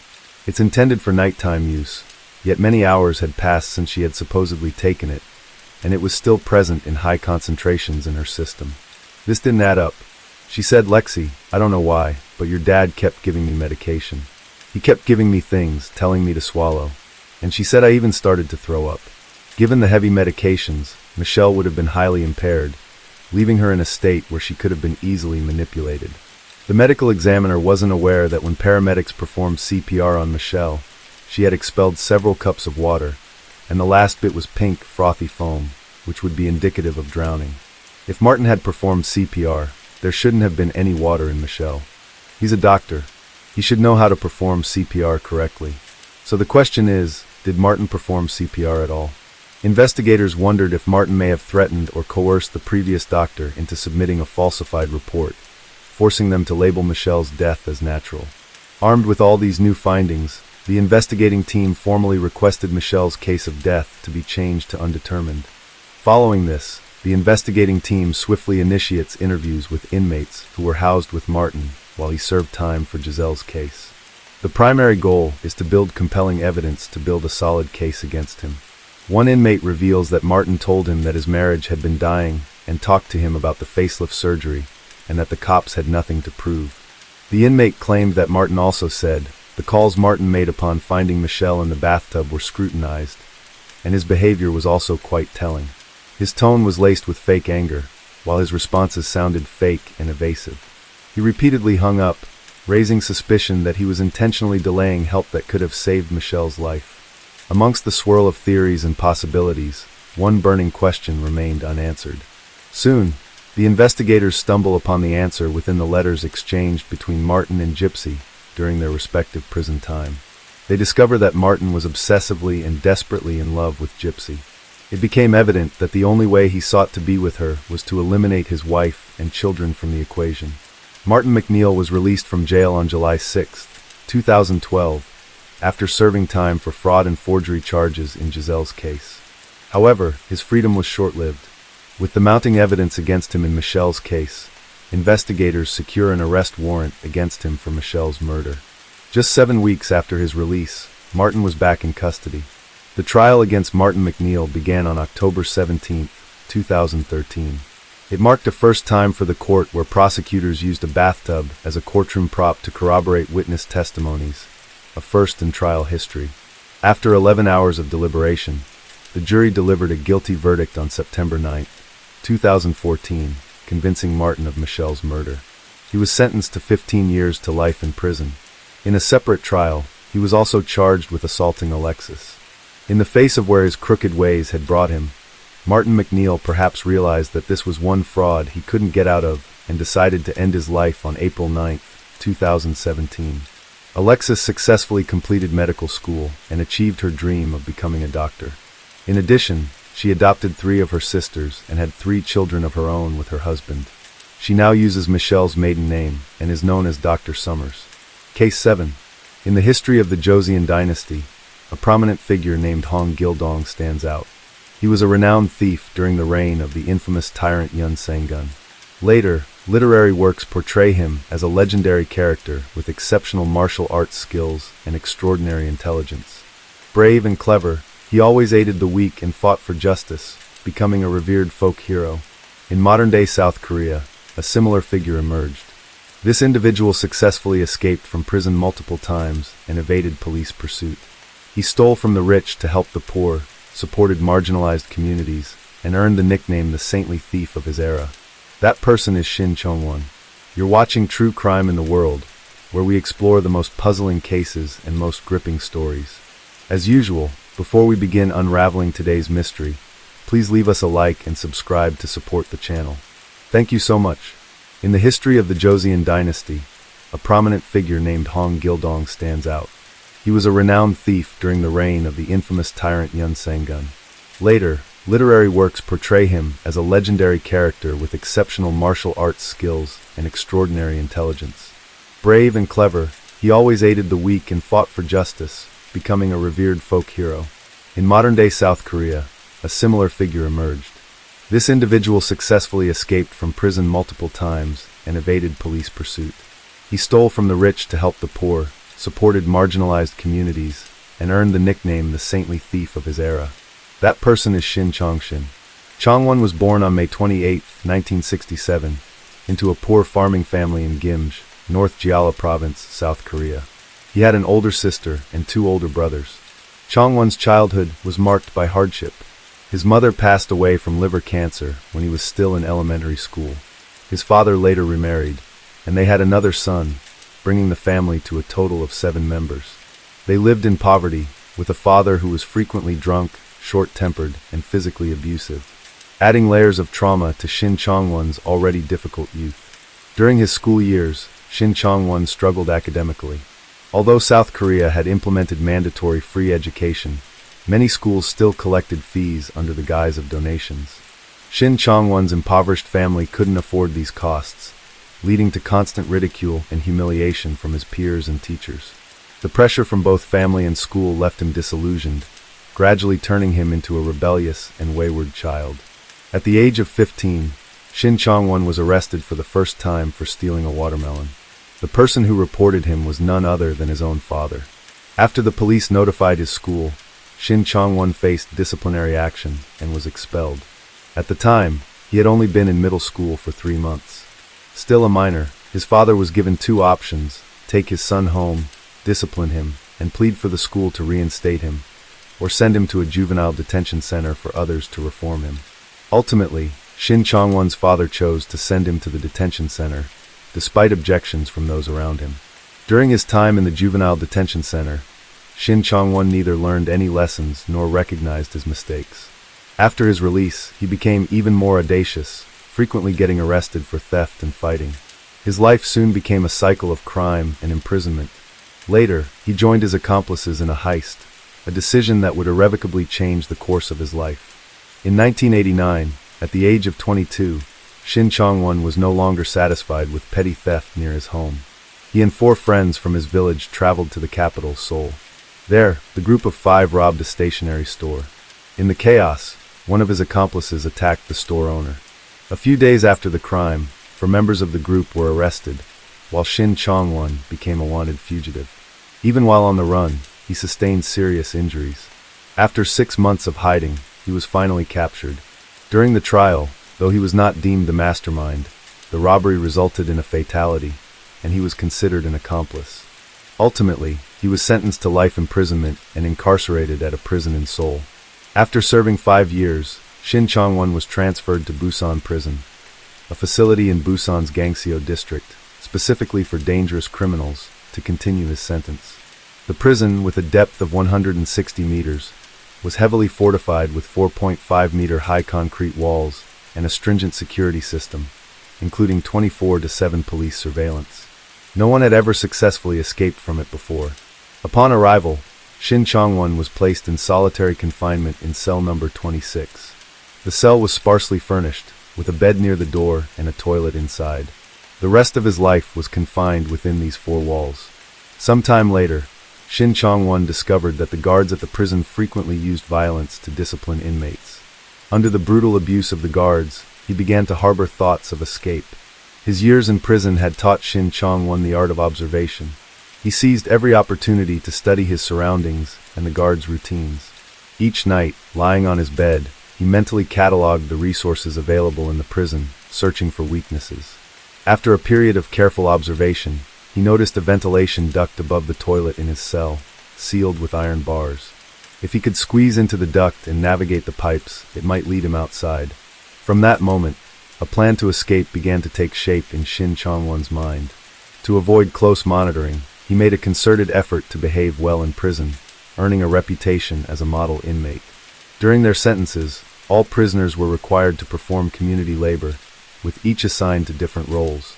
Speaker 1: It's intended for nighttime use, yet many hours had passed since she had supposedly taken it, and it was still present in high concentrations in her system. This didn't add up. She said, "Lexi, I don't know why, but your dad kept giving me medication. He kept giving me things, telling me to swallow. And she said I even started to throw up." Given the heavy medications, Michelle would have been highly impaired, leaving her in a state where she could have been easily manipulated. The medical examiner wasn't aware that when paramedics performed CPR on Michelle, she had expelled several cups of water, and the last bit was pink, frothy foam, which would be indicative of drowning. If Martin had performed CPR, there shouldn't have been any water in Michelle. He's a doctor. He should know how to perform CPR correctly. So the question is, did Martin perform CPR at all? Investigators wondered if Martin may have threatened or coerced the previous doctor into submitting a falsified report, forcing them to label Michelle's death as natural. Armed with all these new findings, the investigating team formally requested Michelle's case of death to be changed to undetermined. Following this, the investigating team swiftly initiates interviews with inmates who were housed with Martin while he served time for Giselle's case. The primary goal is to build compelling evidence to build a solid case against him. One inmate reveals that Martin told him that his marriage had been dying and talked to him about the facelift surgery and that the cops had nothing to prove. The inmate claimed that Martin also said the calls Martin made upon finding Michelle in the bathtub were scrutinized, and his behavior was also quite telling. His tone was laced with fake anger, while his responses sounded fake and evasive. He repeatedly hung up, raising suspicion that he was intentionally delaying help that could have saved Michelle's life. Amongst the swirl of theories and possibilities, one burning question remained unanswered. Soon, the investigators stumble upon the answer within the letters exchanged between Martin and Gypsy during their respective prison time. They discover that Martin was obsessively and desperately in love with Gypsy. It became evident that the only way he sought to be with her was to eliminate his wife and children from the equation. Martin McNeel was released from jail on July 6, 2012, after serving time for fraud and forgery charges in Giselle's case. However, his freedom was short-lived. With the mounting evidence against him in Michelle's case, investigators secure an arrest warrant against him for Michelle's murder. Just 7 weeks after his release, Martin was back in custody. The trial against Martin McNeel began on October 17, 2013. It marked a first time for the court where prosecutors used a bathtub as a courtroom prop to corroborate witness testimonies, a first in trial history. After 11 hours of deliberation, the jury delivered a guilty verdict on September 9, 2014, convincing Martin of Michelle's murder. He was sentenced to 15 years to life in prison. In a separate trial, he was also charged with assaulting Alexis. In the face of where his crooked ways had brought him, Martin McNeel perhaps realized that this was one fraud he couldn't get out of and decided to end his life on April 9, 2017. Alexis successfully completed medical school and achieved her dream of becoming a doctor. In addition, she adopted 3 of her sisters and had 3 children of her own with her husband. She now uses Michelle's maiden name and is known as Dr. Summers. Case 7. In the history of the Joseon dynasty, a prominent figure named Hong Gildong stands out. He was a renowned thief during the reign of the infamous tyrant Yun Sanggun. Later, literary works portray him as a legendary character with exceptional martial arts skills and extraordinary intelligence. Brave and clever, he always aided the weak and fought for justice, becoming a revered folk hero. In modern-day South Korea, a similar figure emerged. This individual successfully escaped from prison multiple times and evaded police pursuit. He stole from the rich to help the poor, supported marginalized communities, and earned the nickname the saintly thief of his era. That person is Shin Chong Wan. You're watching True Crime in the World, where we explore the most puzzling cases and most gripping stories. As usual, before we begin unraveling today's mystery, Please leave us a like and subscribe to support the channel. Thank you so much. In the history of the Joseon dynasty, a prominent figure named Hong Gildong stands out. He was a renowned thief during the reign of the infamous tyrant Yun Sanggun. Later, literary works portray him as a legendary character with exceptional martial arts skills and extraordinary intelligence. Brave and clever, he always aided the weak and fought for justice, becoming a revered folk hero. In modern-day South Korea, a similar figure emerged. This individual successfully escaped from prison multiple times and evaded police pursuit. He stole from the rich to help the poor, supported marginalized communities, and earned the nickname the saintly thief of his era. That person is Shin Chong Wan was born on May 28, 1967, into a poor farming family in Gimje, North Jeolla Province, South Korea. He had an older sister and 2 older brothers. Chongwon's childhood was marked by hardship. His mother passed away from liver cancer when he was still in elementary school. His father later remarried, and they had another son, bringing the family to a total of 7 members. They lived in poverty, with a father who was frequently drunk, short-tempered, and physically abusive, adding layers of trauma to Shin Chong Wan's already difficult youth. During his school years, Shin Chong Wan struggled academically. Although South Korea had implemented mandatory free education, many schools still collected fees under the guise of donations. Shin Chong Wan's impoverished family couldn't afford these costs, leading to constant ridicule and humiliation from his peers and teachers. The pressure from both family and school left him disillusioned, gradually turning him into a rebellious and wayward child. At the age of 15, Shin Chong Wan was arrested for the first time for stealing a watermelon. The person who reported him was none other than his own father. After the police notified his school, Shin Chong Wan faced disciplinary action and was expelled. At the time, he had only been in middle school for 3 months. Still a minor, his father was given 2 options: take his son home, discipline him, and plead for the school to reinstate him, or send him to a juvenile detention center for others to reform him. Ultimately, Shin Chong Wan's father chose to send him to the detention center, despite objections from those around him. During his time in the juvenile detention center, Shin Chong Wan neither learned any lessons nor recognized his mistakes. After his release, he became even more audacious, frequently getting arrested for theft and fighting. His life soon became a cycle of crime and imprisonment. Later, he joined his accomplices in a heist, a decision that would irrevocably change the course of his life. In 1989, at the age of 22, Shin Chong Wan was no longer satisfied with petty theft near his home. He and 4 friends from his village traveled to the capital, Seoul. There, the group of 5 robbed a stationery store. In the chaos, one of his accomplices attacked the store owner. A few days after the crime, 4 members of the group were arrested, while Shin Chong Wan became a wanted fugitive. Even while on the run, he sustained serious injuries. After 6 months of hiding, he was finally captured. During the trial, though he was not deemed the mastermind, the robbery resulted in a fatality, and he was considered an accomplice. Ultimately, he was sentenced to life imprisonment and incarcerated at a prison in Seoul. After serving 5 years, Shin Chong Wan was transferred to Busan Prison, a facility in Busan's Gangseo district, specifically for dangerous criminals, to continue his sentence. The prison, with a depth of 160 meters, was heavily fortified with 4.5-meter high concrete walls and a stringent security system, including 24/7 police surveillance. No one had ever successfully escaped from it before. Upon arrival, Shin Chong Wan was placed in solitary confinement in cell number 26. The cell was sparsely furnished, with a bed near the door and a toilet inside. The rest of his life was confined within these 4 walls. Sometime later, Shin Chong Wan discovered that the guards at the prison frequently used violence to discipline inmates. Under the brutal abuse of the guards, he began to harbor thoughts of escape. His years in prison had taught Shin Chong Wan the art of observation. He seized every opportunity to study his surroundings and the guards' routines. Each night, lying on his bed, he mentally cataloged the resources available in the prison, searching for weaknesses. After a period of careful observation, he noticed a ventilation duct above the toilet in his cell, sealed with iron bars. If he could squeeze into the duct and navigate the pipes, it might lead him outside. From that moment, a plan to escape began to take shape in Shin Chong Wan's mind. To avoid close monitoring, he made a concerted effort to behave well in prison, earning a reputation as a model inmate. During their sentences, All prisoners were required to perform community labor, with each assigned to different roles.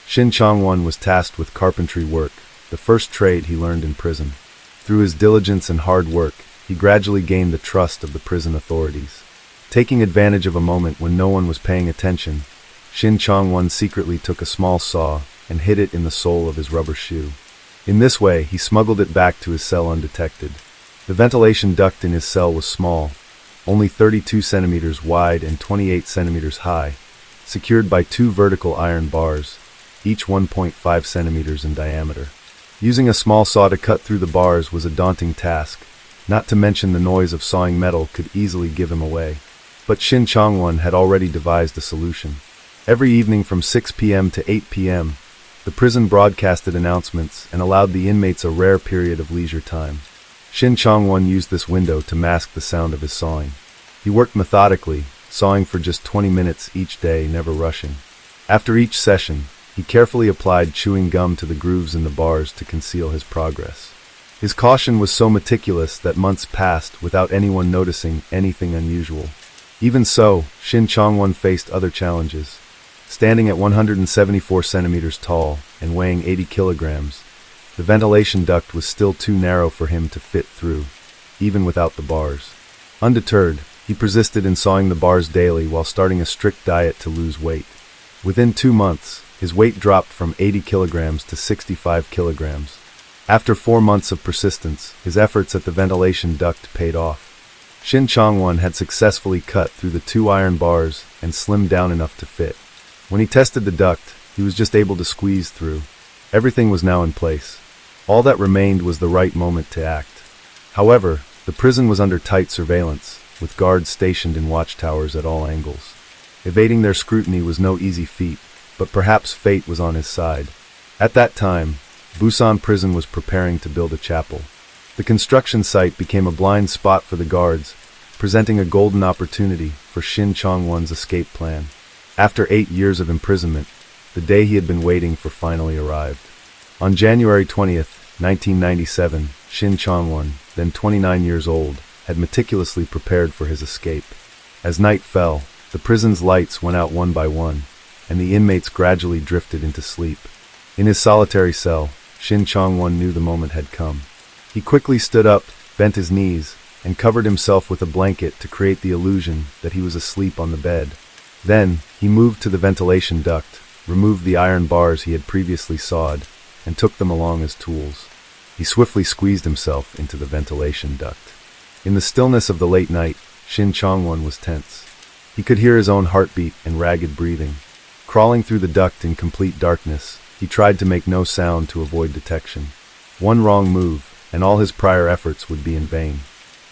Speaker 1: Shin Chong Wan was tasked with carpentry work, the first trade he learned in prison. Through his diligence and hard work, he gradually gained the trust of the prison authorities. Taking advantage of a moment when no one was paying attention, Shin Chong Wan secretly took a small saw and hid it in the sole of his rubber shoe. In this way, he smuggled it back to his cell undetected. The ventilation duct in his cell was small, only 32 centimeters wide and 28 centimeters high, secured by 2 vertical iron bars, each 1.5 centimeters in diameter. Using a small saw to cut through the bars was a daunting task, not to mention the noise of sawing metal could easily give him away. But Shin Chong Wan had already devised a solution. Every evening from 6 p.m. to 8 p.m., the prison broadcasted announcements and allowed the inmates a rare period of leisure time. Shin Chong Wan used this window to mask the sound of his sawing. He worked methodically, sawing for just 20 minutes each day, never rushing. After each session, he carefully applied chewing gum to the grooves in the bars to conceal his progress. His caution was so meticulous that months passed without anyone noticing anything unusual. Even so, Shin Chong Wan faced other challenges. Standing at 174 centimeters tall and weighing 80 kilograms, the ventilation duct was still too narrow for him to fit through, even without the bars. Undeterred, he persisted in sawing the bars daily while starting a strict diet to lose weight. Within 2 months, his weight dropped from 80 kilograms to 65 kilograms. After 4 months of persistence, his efforts at the ventilation duct paid off. Shin Chong Wan had successfully cut through the 2 iron bars and slimmed down enough to fit. When he tested the duct, he was just able to squeeze through. Everything was now in place. All that remained was the right moment to act. However, the prison was under tight surveillance, with guards stationed in watchtowers at all angles. Evading their scrutiny was no easy feat, but perhaps fate was on his side. At that time, Busan Prison was preparing to build a chapel. The construction site became a blind spot for the guards, presenting a golden opportunity for Shin Chong Wan's escape plan. After 8 years of imprisonment, the day he had been waiting for finally arrived. On January 20th, 1997, Shin Chong Wan, then 29 years old, had meticulously prepared for his escape. As night fell, the prison's lights went out one by one, and the inmates gradually drifted into sleep. In his solitary cell, Shin Chong Wan knew the moment had come. He quickly stood up, bent his knees, and covered himself with a blanket to create the illusion that he was asleep on the bed. Then, he moved to the ventilation duct, removed the iron bars he had previously sawed, and took them along as tools. He swiftly squeezed himself into the ventilation duct. In the stillness of the late night, Shin Chong Wan was tense. He could hear his own heartbeat and ragged breathing. Crawling through the duct in complete darkness, he tried to make no sound to avoid detection. One wrong move, and all his prior efforts would be in vain.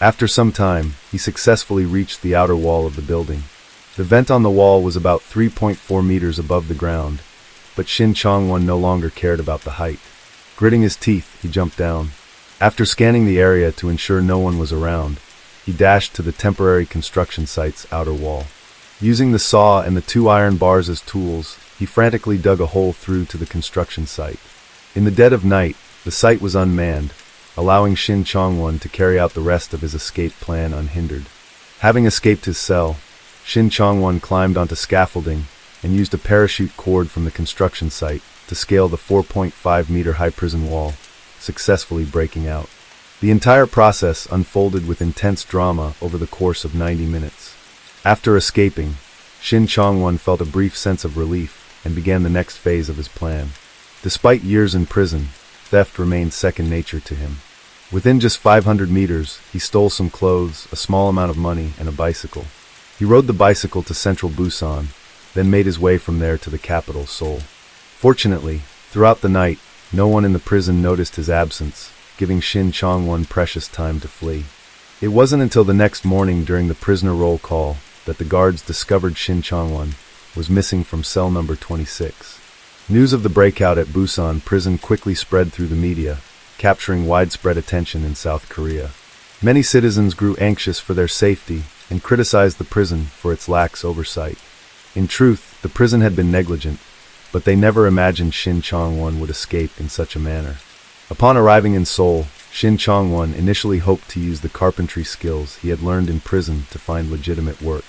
Speaker 1: After some time, he successfully reached the outer wall of the building. The vent on the wall was about 3.4 meters above the ground, but Shin Chong Wan no longer cared about the height. Gritting his teeth, he jumped down. After scanning the area to ensure no one was around, he dashed to the temporary construction site's outer wall. Using the saw and the 2 iron bars as tools, he frantically dug a hole through to the construction site. In the dead of night, the site was unmanned, allowing Shin Chong Wan to carry out the rest of his escape plan unhindered. Having escaped his cell, Shin Chong Wan climbed onto scaffolding and used a parachute cord from the construction site to scale the 4.5-meter-high prison wall, successfully breaking out. The entire process unfolded with intense drama over the course of 90 minutes. After escaping, Shin Chong Wan felt a brief sense of relief and began the next phase of his plan. Despite years in prison, theft remained second nature to him. Within just 500 meters, he stole some clothes, a small amount of money, and a bicycle. He rode the bicycle to central Busan, then made his way from there to the capital, Seoul. Fortunately, throughout the night, no one in the prison noticed his absence, giving Shin Chong Wan precious time to flee. It wasn't until the next morning during the prisoner roll call that the guards discovered Shin Chong Wan was missing from cell number 26. News of the breakout at Busan prison quickly spread through the media, capturing widespread attention in South Korea. Many citizens grew anxious for their safety and criticized the prison for its lax oversight. In truth, the prison had been negligent, but they never imagined Shin Chong Wan would escape in such a manner. Upon arriving in Seoul, Shin Chong Wan initially hoped to use the carpentry skills he had learned in prison to find legitimate work.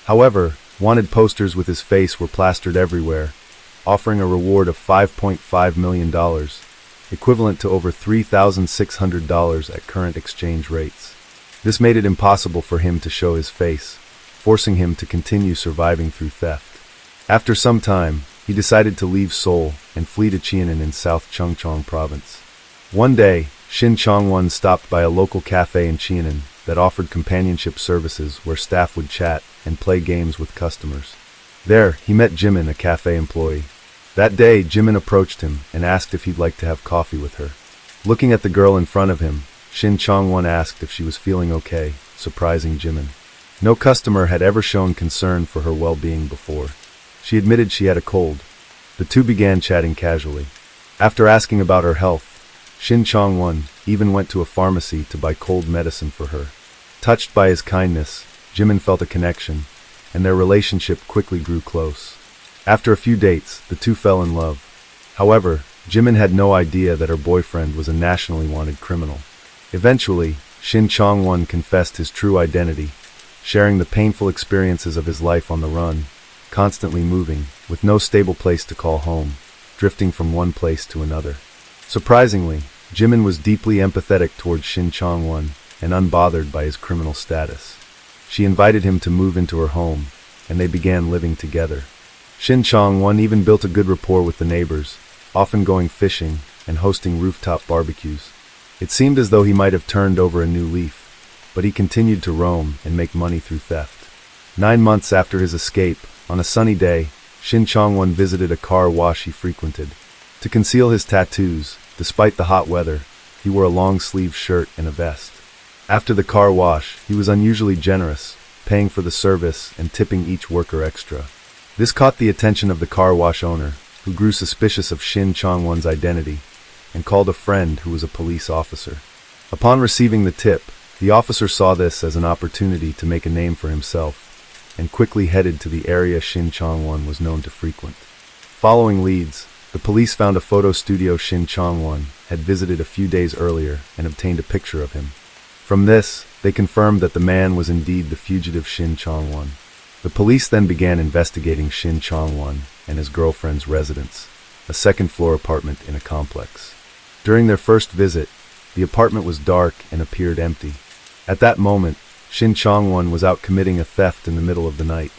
Speaker 1: However, wanted posters with his face were plastered everywhere, offering a reward of $5.5 million, equivalent to over $3,600 at current exchange rates. This made it impossible for him to show his face, forcing him to continue surviving through theft. After some time, he decided to leave Seoul and flee to Cheonan in South Chungcheong province. One day, Shin Chong Wan stopped by a local cafe in Cheonan that offered companionship services where staff would chat and play games with customers. There, he met Jimin, a cafe employee. That day, Jimin approached him and asked if he'd like to have coffee with her. Looking at the girl in front of him, Shin Chong Wan asked if she was feeling okay, surprising Jimin. No customer had ever shown concern for her well-being before. She admitted she had a cold. The two began chatting casually. After asking about her health, Shin Chong Wan even went to a pharmacy to buy cold medicine for her. Touched by his kindness, Jimin felt a connection, and their relationship quickly grew close. After a few dates, the two fell in love. However, Jimin had no idea that her boyfriend was a nationally wanted criminal. Eventually, Shin Chong Wan confessed his true identity, sharing the painful experiences of his life on the run, constantly moving, with no stable place to call home, drifting from one place to another. Surprisingly, Jimin was deeply empathetic towards Shin Chong Wan and unbothered by his criminal status. She invited him to move into her home, and they began living together. Shin Chong Wan even built a good rapport with the neighbors, often going fishing and hosting rooftop barbecues. It seemed as though he might have turned over a new leaf, but he continued to roam and make money through theft. 9 months after his escape, on a sunny day, Shin Chong Wan visited a car wash he frequented. To conceal his tattoos, despite the hot weather, he wore a long-sleeved shirt and a vest. After the car wash, he was unusually generous, paying for the service and tipping each worker extra. This caught the attention of the car wash owner, who grew suspicious of Shin Chong Wan's identity and called a friend who was a police officer. Upon receiving the tip, the officer saw this as an opportunity to make a name for himself and quickly headed to the area Shin Chong Wan was known to frequent. Following leads, the police found a photo studio Shin Chong Wan had visited a few days earlier and obtained a picture of him. From this, they confirmed that the man was indeed the fugitive Shin Chong Wan. The police then began investigating Shin Chong Wan and his girlfriend's residence, a second-floor apartment in a complex. During their first visit, the apartment was dark and appeared empty. At that moment, Shin Chong Wan was out committing a theft in the middle of the night.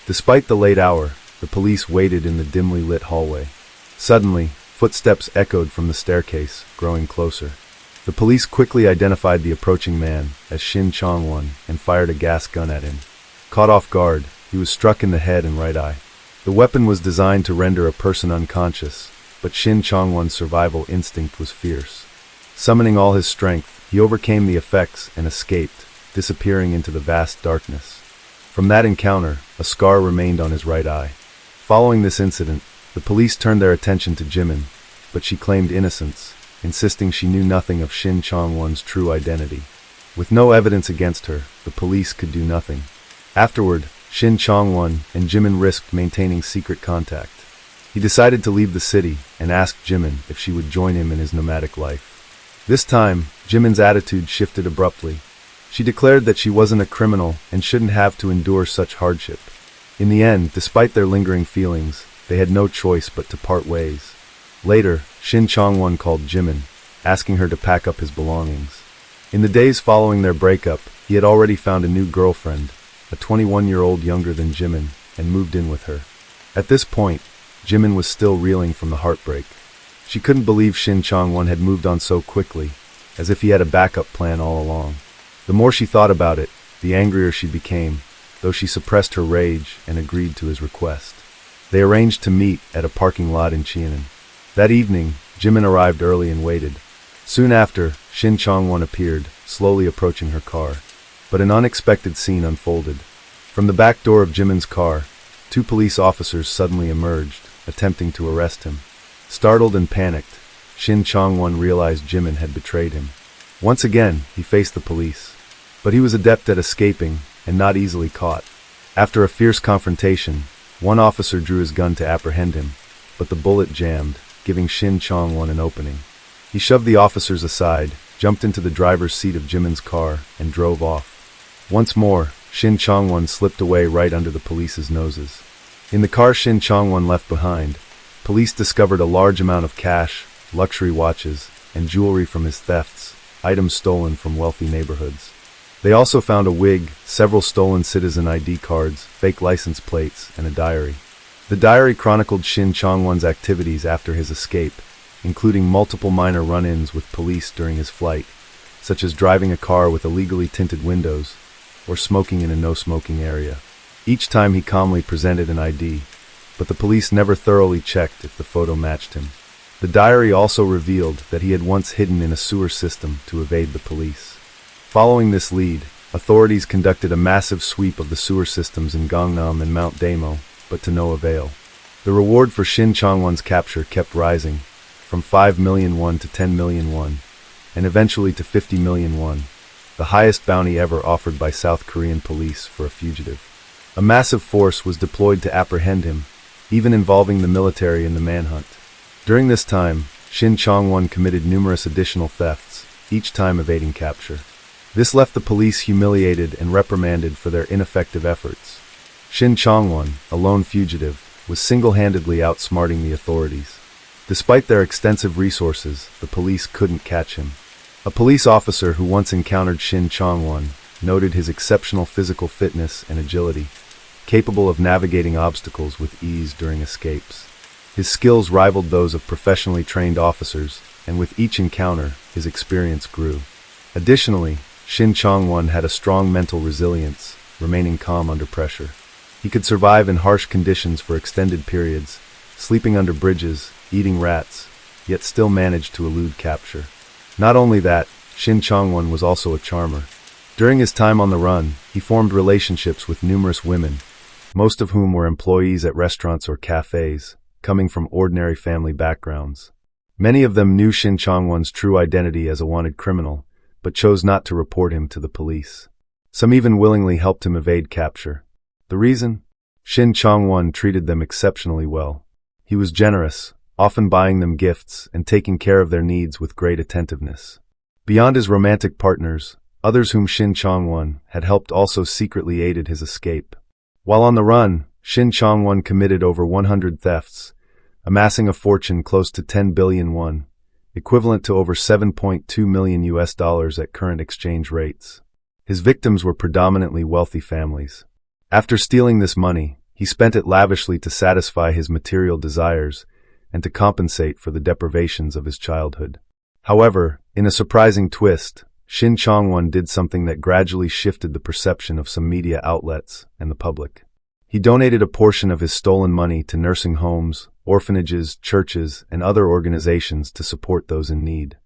Speaker 1: Despite the late hour, the police waited in the dimly lit hallway. Suddenly, footsteps echoed from the staircase, growing closer. The police quickly identified the approaching man as Shin Chong Wan and fired a gas gun at him. Caught off guard, he was struck in the head and right eye. The weapon was designed to render a person unconscious, but Shin Chong Wan's survival instinct was fierce. Summoning all his strength, he overcame the effects and escaped, disappearing into the vast darkness. From that encounter, a scar remained on his right eye. Following this incident, the police turned their attention to Jimin, but she claimed innocence, insisting she knew nothing of Shin Chong Wan's true identity. With no evidence against her, the police could do nothing. Afterward, Shin Chong Wan and Jimin risked maintaining secret contact. He decided to leave the city and asked Jimin if she would join him in his nomadic life. This time, Jimin's attitude shifted abruptly. She declared that she wasn't a criminal and shouldn't have to endure such hardship. In the end, despite their lingering feelings, they had no choice but to part ways. Later, Shin Chong Wan called Jimin, asking her to pack up his belongings. In the days following their breakup, he had already found a new girlfriend, a 21-year-old younger than Jimin, and moved in with her. At this point, Jimin was still reeling from the heartbreak. She couldn't believe Shin Chong Wan had moved on so quickly, as if he had a backup plan all along. The more she thought about it, the angrier she became, though she suppressed her rage and agreed to his request. They arranged to meet at a parking lot in Cheonan. That evening, Jimin arrived early and waited. Soon after, Shin Chong Wan appeared, slowly approaching her car. But an unexpected scene unfolded. From the back door of Jimin's car, 2 police officers suddenly emerged, attempting to arrest him. Startled and panicked, Shin Chong Wan realized Jimin had betrayed him. Once again, he faced the police. But he was adept at escaping and not easily caught. After a fierce confrontation, one officer drew his gun to apprehend him, but the bullet jammed, giving Shin Chong Wan an opening. He shoved the officers aside, jumped into the driver's seat of Jimin's car, and drove off. Once more, Shin Chong Wan slipped away right under the police's noses. In the car Shin Chong Wan left behind, police discovered a large amount of cash, luxury watches, and jewelry from his thefts, items stolen from wealthy neighborhoods. They also found a wig, several stolen citizen ID cards, fake license plates, and a diary. The diary chronicled Shin Chong Wan's activities after his escape, including multiple minor run-ins with police during his flight, such as driving a car with illegally tinted windows or smoking in a no-smoking area. Each time he calmly presented an ID, but the police never thoroughly checked if the photo matched him. The diary also revealed that he had once hidden in a sewer system to evade the police. Following this lead, authorities conducted a massive sweep of the sewer systems in Gangnam and Mount Daemo, but to no avail. The reward for Shin Chong Wan's capture kept rising, from 5 million won to 10 million won, and eventually to 50 million won, the highest bounty ever offered by South Korean police for a fugitive. A massive force was deployed to apprehend him, even involving the military in the manhunt. During this time, Shin Chong Wan committed numerous additional thefts, each time evading capture. This left the police humiliated and reprimanded for their ineffective efforts. Shin Chong Wan, a lone fugitive, was single-handedly outsmarting the authorities. Despite their extensive resources, the police couldn't catch him. A police officer who once encountered Shin Chong Wan noted his exceptional physical fitness and agility, capable of navigating obstacles with ease during escapes. His skills rivaled those of professionally trained officers, and with each encounter, his experience grew. Additionally, Shin Chong Wan had a strong mental resilience, remaining calm under pressure. He could survive in harsh conditions for extended periods, sleeping under bridges, eating rats, yet still managed to elude capture. Not only that, Shin Chong Wan was also a charmer. During his time on the run, he formed relationships with numerous women, most of whom were employees at restaurants or cafes, coming from ordinary family backgrounds. Many of them knew Shin Chong Wan's true identity as a wanted criminal, but chose not to report him to the police. Some even willingly helped him evade capture. The reason? Shin Chong Wan treated them exceptionally well. He was generous, often buying them gifts and taking care of their needs with great attentiveness. Beyond his romantic partners, others whom Shin Chong Wan had helped also secretly aided his escape. While on the run, Shin Chong Wan committed over 100 thefts, amassing a fortune close to 10 billion won, equivalent to over $7.2 million at current exchange rates. His victims were predominantly wealthy families. After stealing this money, he spent it lavishly to satisfy his material desires and to compensate for the deprivations of his childhood. However, in a surprising twist, Shin Chong Wan did something that gradually shifted the perception of some media outlets and the public. He donated a portion of his stolen money to nursing homes, orphanages, churches, and other organizations to support those in need.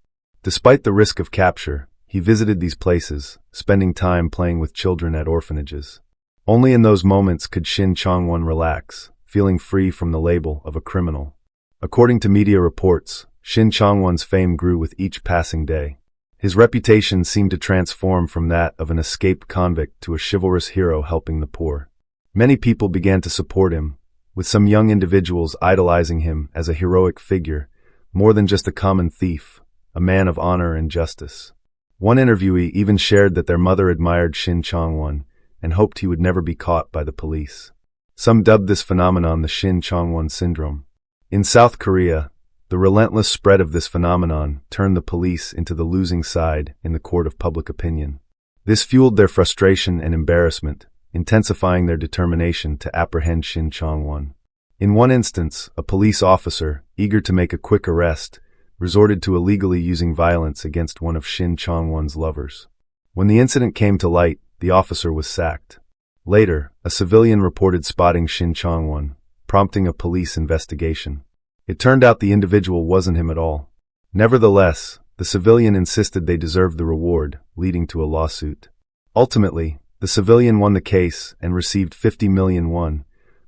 Speaker 1: Despite the risk of capture, he visited these places, spending time playing with children at orphanages. Only in those moments could Shin Chong Wan relax, feeling free from the label of a criminal. According to media reports, Shin Chong Wan's fame grew with each passing day. His reputation seemed to transform from that of an escaped convict to a chivalrous hero helping the poor. Many people began to support him, with some young individuals idolizing him as a heroic figure, more than just a common thief, a man of honor and justice. One interviewee even shared that their mother admired Shin Chong Wan and hoped he would never be caught by the police. Some dubbed this phenomenon the Shin Chong Wan syndrome. In South Korea, the relentless spread of this phenomenon turned the police into the losing side in the court of public opinion. This fueled their frustration and embarrassment, intensifying their determination to apprehend Shin Chong Wan. In one instance, a police officer, eager to make a quick arrest, resorted to illegally using violence against one of Shin Chong Wan's lovers. When the incident came to light, the officer was sacked. Later, a civilian reported spotting Shin Chong Wan, prompting a police investigation. It turned out the individual wasn't him at all. Nevertheless, the civilian insisted they deserved the reward, leading to a lawsuit. Ultimately, the civilian won the case and received 50 million won,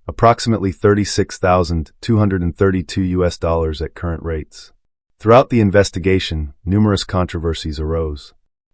Speaker 1: approximately $36,232 at current rates. Throughout the investigation, numerous controversies arose.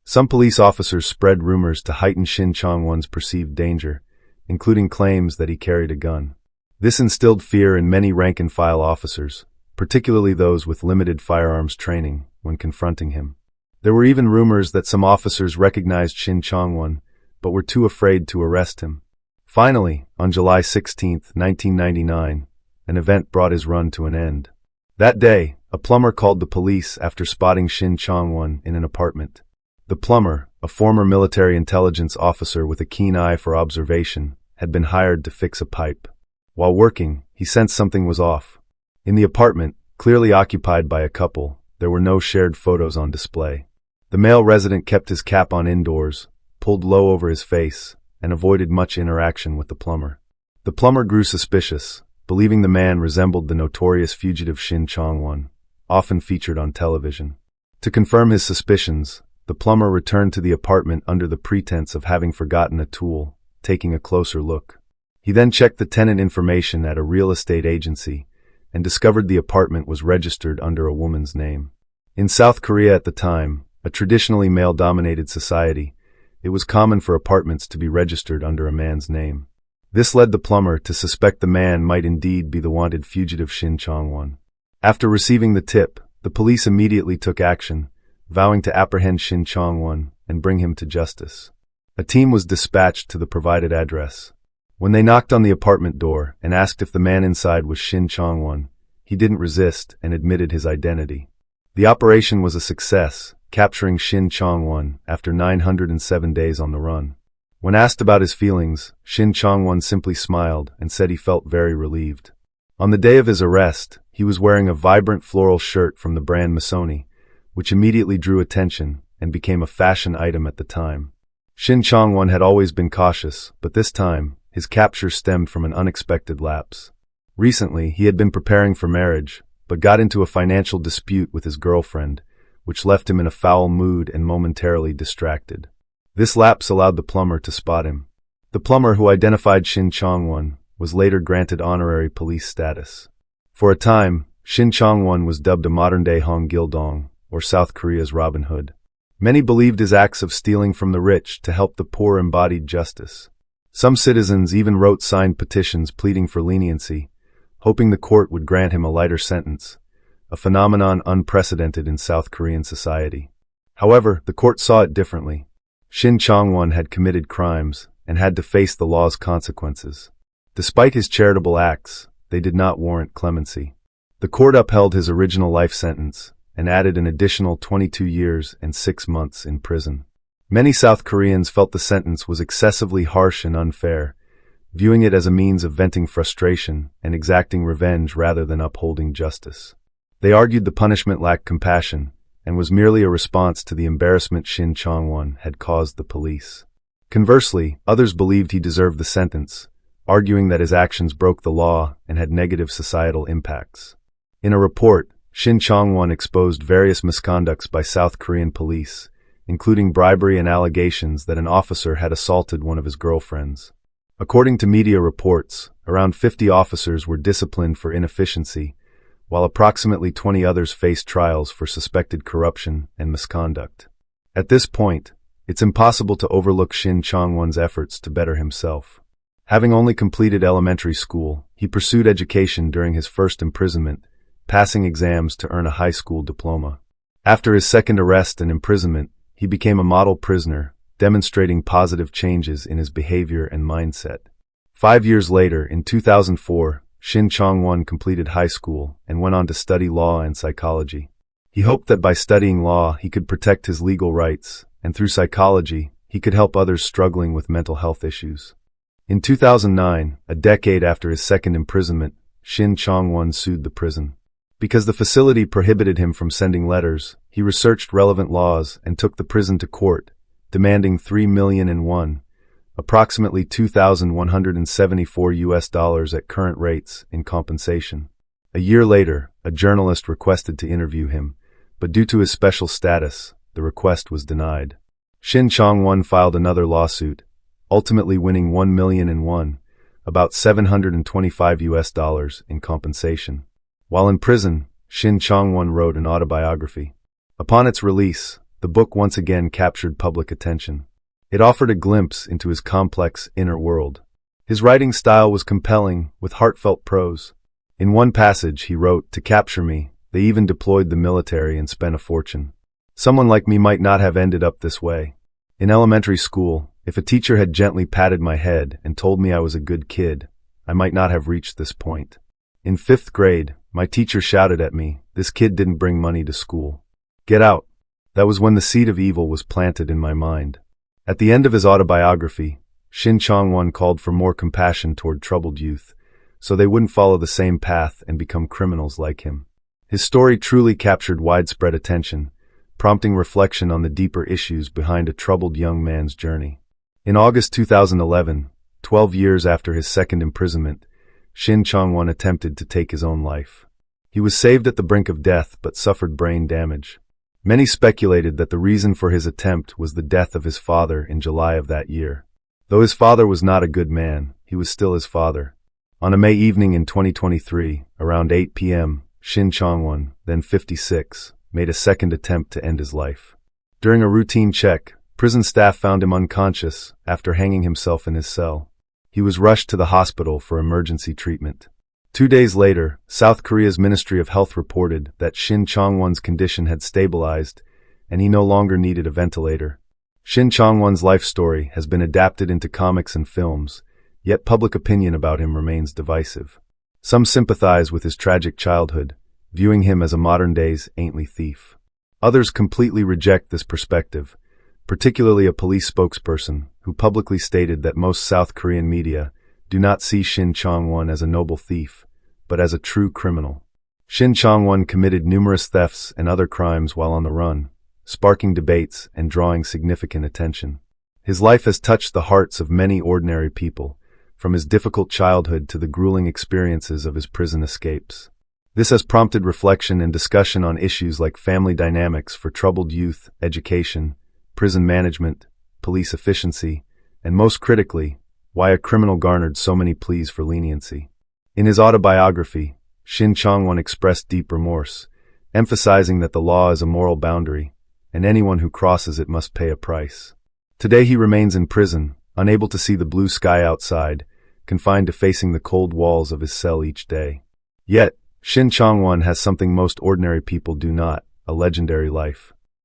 Speaker 1: Some police officers spread rumors to heighten Shin Chong Wan's perceived danger, including claims that he carried a gun. This instilled fear in many rank-and-file officers, particularly those with limited firearms training, when confronting him. There were even rumors that some officers recognized Shin Chong Wan, but were too afraid to arrest him. Finally, on July 16, 1999, an event brought his run to an end. That day, a plumber called the police after spotting Shin Chong Wan in an apartment. The plumber, a former military intelligence officer with a keen eye for observation, had been hired to fix a pipe. While working, he sensed something was off. In the apartment, clearly occupied by a couple, there were no shared photos on display. The male resident kept his cap on indoors, pulled low over his face, and avoided much interaction with the plumber. The plumber grew suspicious, believing the man resembled the notorious fugitive Shin Chong Wan, often featured on television. To confirm his suspicions, the plumber returned to the apartment under the pretense of having forgotten a tool, taking a closer look. He then checked the tenant information at a real estate agency and discovered the apartment was registered under a woman's name. In South Korea at the time, a traditionally male-dominated society, it was common for apartments to be registered under a man's name. This led the plumber to suspect the man might indeed be the wanted fugitive Shin Chong Wan. After receiving the tip, the police immediately took action, vowing to apprehend Shin Chong Wan and bring him to justice. A team was dispatched to the provided address. When they knocked on the apartment door and asked if the man inside was Shin Chong Wan, he didn't resist and admitted his identity. The operation was a success, capturing Shin Chong Wan after 907 days on the run. When asked about his feelings, Shin Chong Wan simply smiled and said he felt very relieved. On the day of his arrest, he was wearing a vibrant floral shirt from the brand Missoni, which immediately drew attention and became a fashion item at the time. Shin Chong Wan had always been cautious, but this time, his capture stemmed from an unexpected lapse. Recently, he had been preparing for marriage, but got into a financial dispute with his girlfriend, which left him in a foul mood and momentarily distracted. This lapse allowed the plumber to spot him. The plumber, who identified Shin Chong Wan, was later granted honorary police status. For a time, Shin Chong Wan was dubbed a modern-day Hong Gil-dong, or South Korea's Robin Hood. Many believed his acts of stealing from the rich to help the poor embodied justice. Some citizens even wrote signed petitions pleading for leniency, hoping the court would grant him a lighter sentence, a phenomenon unprecedented in South Korean society. However, the court saw it differently. Shin Chong Wan had committed crimes and had to face the law's consequences. Despite his charitable acts, they did not warrant clemency. The court upheld his original life sentence and added an additional 22 years and 6 months in prison. Many South Koreans felt the sentence was excessively harsh and unfair, viewing it as a means of venting frustration and exacting revenge rather than upholding justice. They argued the punishment lacked compassion and was merely a response to the embarrassment Shin Chong Wan had caused the police. Conversely, others believed he deserved the sentence, arguing that his actions broke the law and had negative societal impacts. In a report, Shin Chong Wan exposed various misconducts by South Korean police, including bribery and allegations that an officer had assaulted one of his girlfriends. According to media reports, around 50 officers were disciplined for inefficiency, while approximately 20 others faced trials for suspected corruption and misconduct. At this point, it's impossible to overlook Shin Chong Wan's efforts to better himself. Having only completed elementary school, he pursued education during his first imprisonment, passing exams to earn a high school diploma. After his second arrest and imprisonment, he became a model prisoner, demonstrating positive changes in his behavior and mindset. 5 years later, in 2004, Shin Chong Wan completed high school and went on to study law and psychology. He hoped that by studying law, he could protect his legal rights, and through psychology, he could help others struggling with mental health issues. In 2009, a decade after his second imprisonment, Shin Chong Wan sued the prison. Because the facility prohibited him from sending letters, he researched relevant laws and took the prison to court, demanding $3 million, approximately $2,174 at current rates, in compensation. A year later, a journalist requested to interview him, but due to his special status, the request was denied. Shin Chong Wan filed another lawsuit, ultimately winning $1 million, about $725 in compensation. While in prison, Shin Chong Wan wrote an autobiography. Upon its release, the book once again captured public attention. It offered a glimpse into his complex inner world. His writing style was compelling, with heartfelt prose. In one passage, he wrote, "To capture me, they even deployed the military and spent a fortune." Someone like me might not have ended up this way. In elementary school, if a teacher had gently patted my head and told me I was a good kid, I might not have reached this point. In 5th grade, my teacher shouted at me, "This kid didn't bring money to school. Get out." That was when the seed of evil was planted in my mind. At the end of his autobiography, Shin Chong Wan called for more compassion toward troubled youth, so they wouldn't follow the same path and become criminals like him. His story truly captured widespread attention, prompting reflection on the deeper issues behind a troubled young man's journey. In August 2011, 12 years after his second imprisonment, Shin Chong Wan attempted to take his own life. He was saved at the brink of death but suffered brain damage. Many speculated that the reason for his attempt was the death of his father in July of that year. Though his father was not a good man, he was still his father. On a May evening in 2023, around 8 p.m., Shin Chong Wan, then 56, made a second attempt to end his life. During a routine check, prison staff found him unconscious after hanging himself in his cell. He was rushed to the hospital for emergency treatment. 2 days later, South Korea's Ministry of Health reported that Shin Chong Wan's condition had stabilized and he no longer needed a ventilator. Shin Chong Wan's life story has been adapted into comics and films, yet public opinion about him remains divisive. Some sympathize with his tragic childhood, viewing him as a modern-day's saintly thief. Others completely reject this perspective, particularly a police spokesperson who publicly stated that most South Korean media do not see Shin Chong Wan as a noble thief, but as a true criminal. Shin Chong Wan committed numerous thefts and other crimes while on the run, sparking debates and drawing significant attention. His life has touched the hearts of many ordinary people, from his difficult childhood to the grueling experiences of his prison escapes. This has prompted reflection and discussion on issues like family dynamics for troubled youth, education, prison management, police efficiency, and most critically, why a criminal garnered so many pleas for leniency. In his autobiography, Shin Chong Wan expressed deep remorse, emphasizing that the law is a moral boundary, and anyone who crosses it must pay a price. Today he remains in prison, unable to see the blue sky outside, confined to facing the cold walls of his cell each day. Yet, Shin Chong Wan has something most ordinary people do not, a legendary life.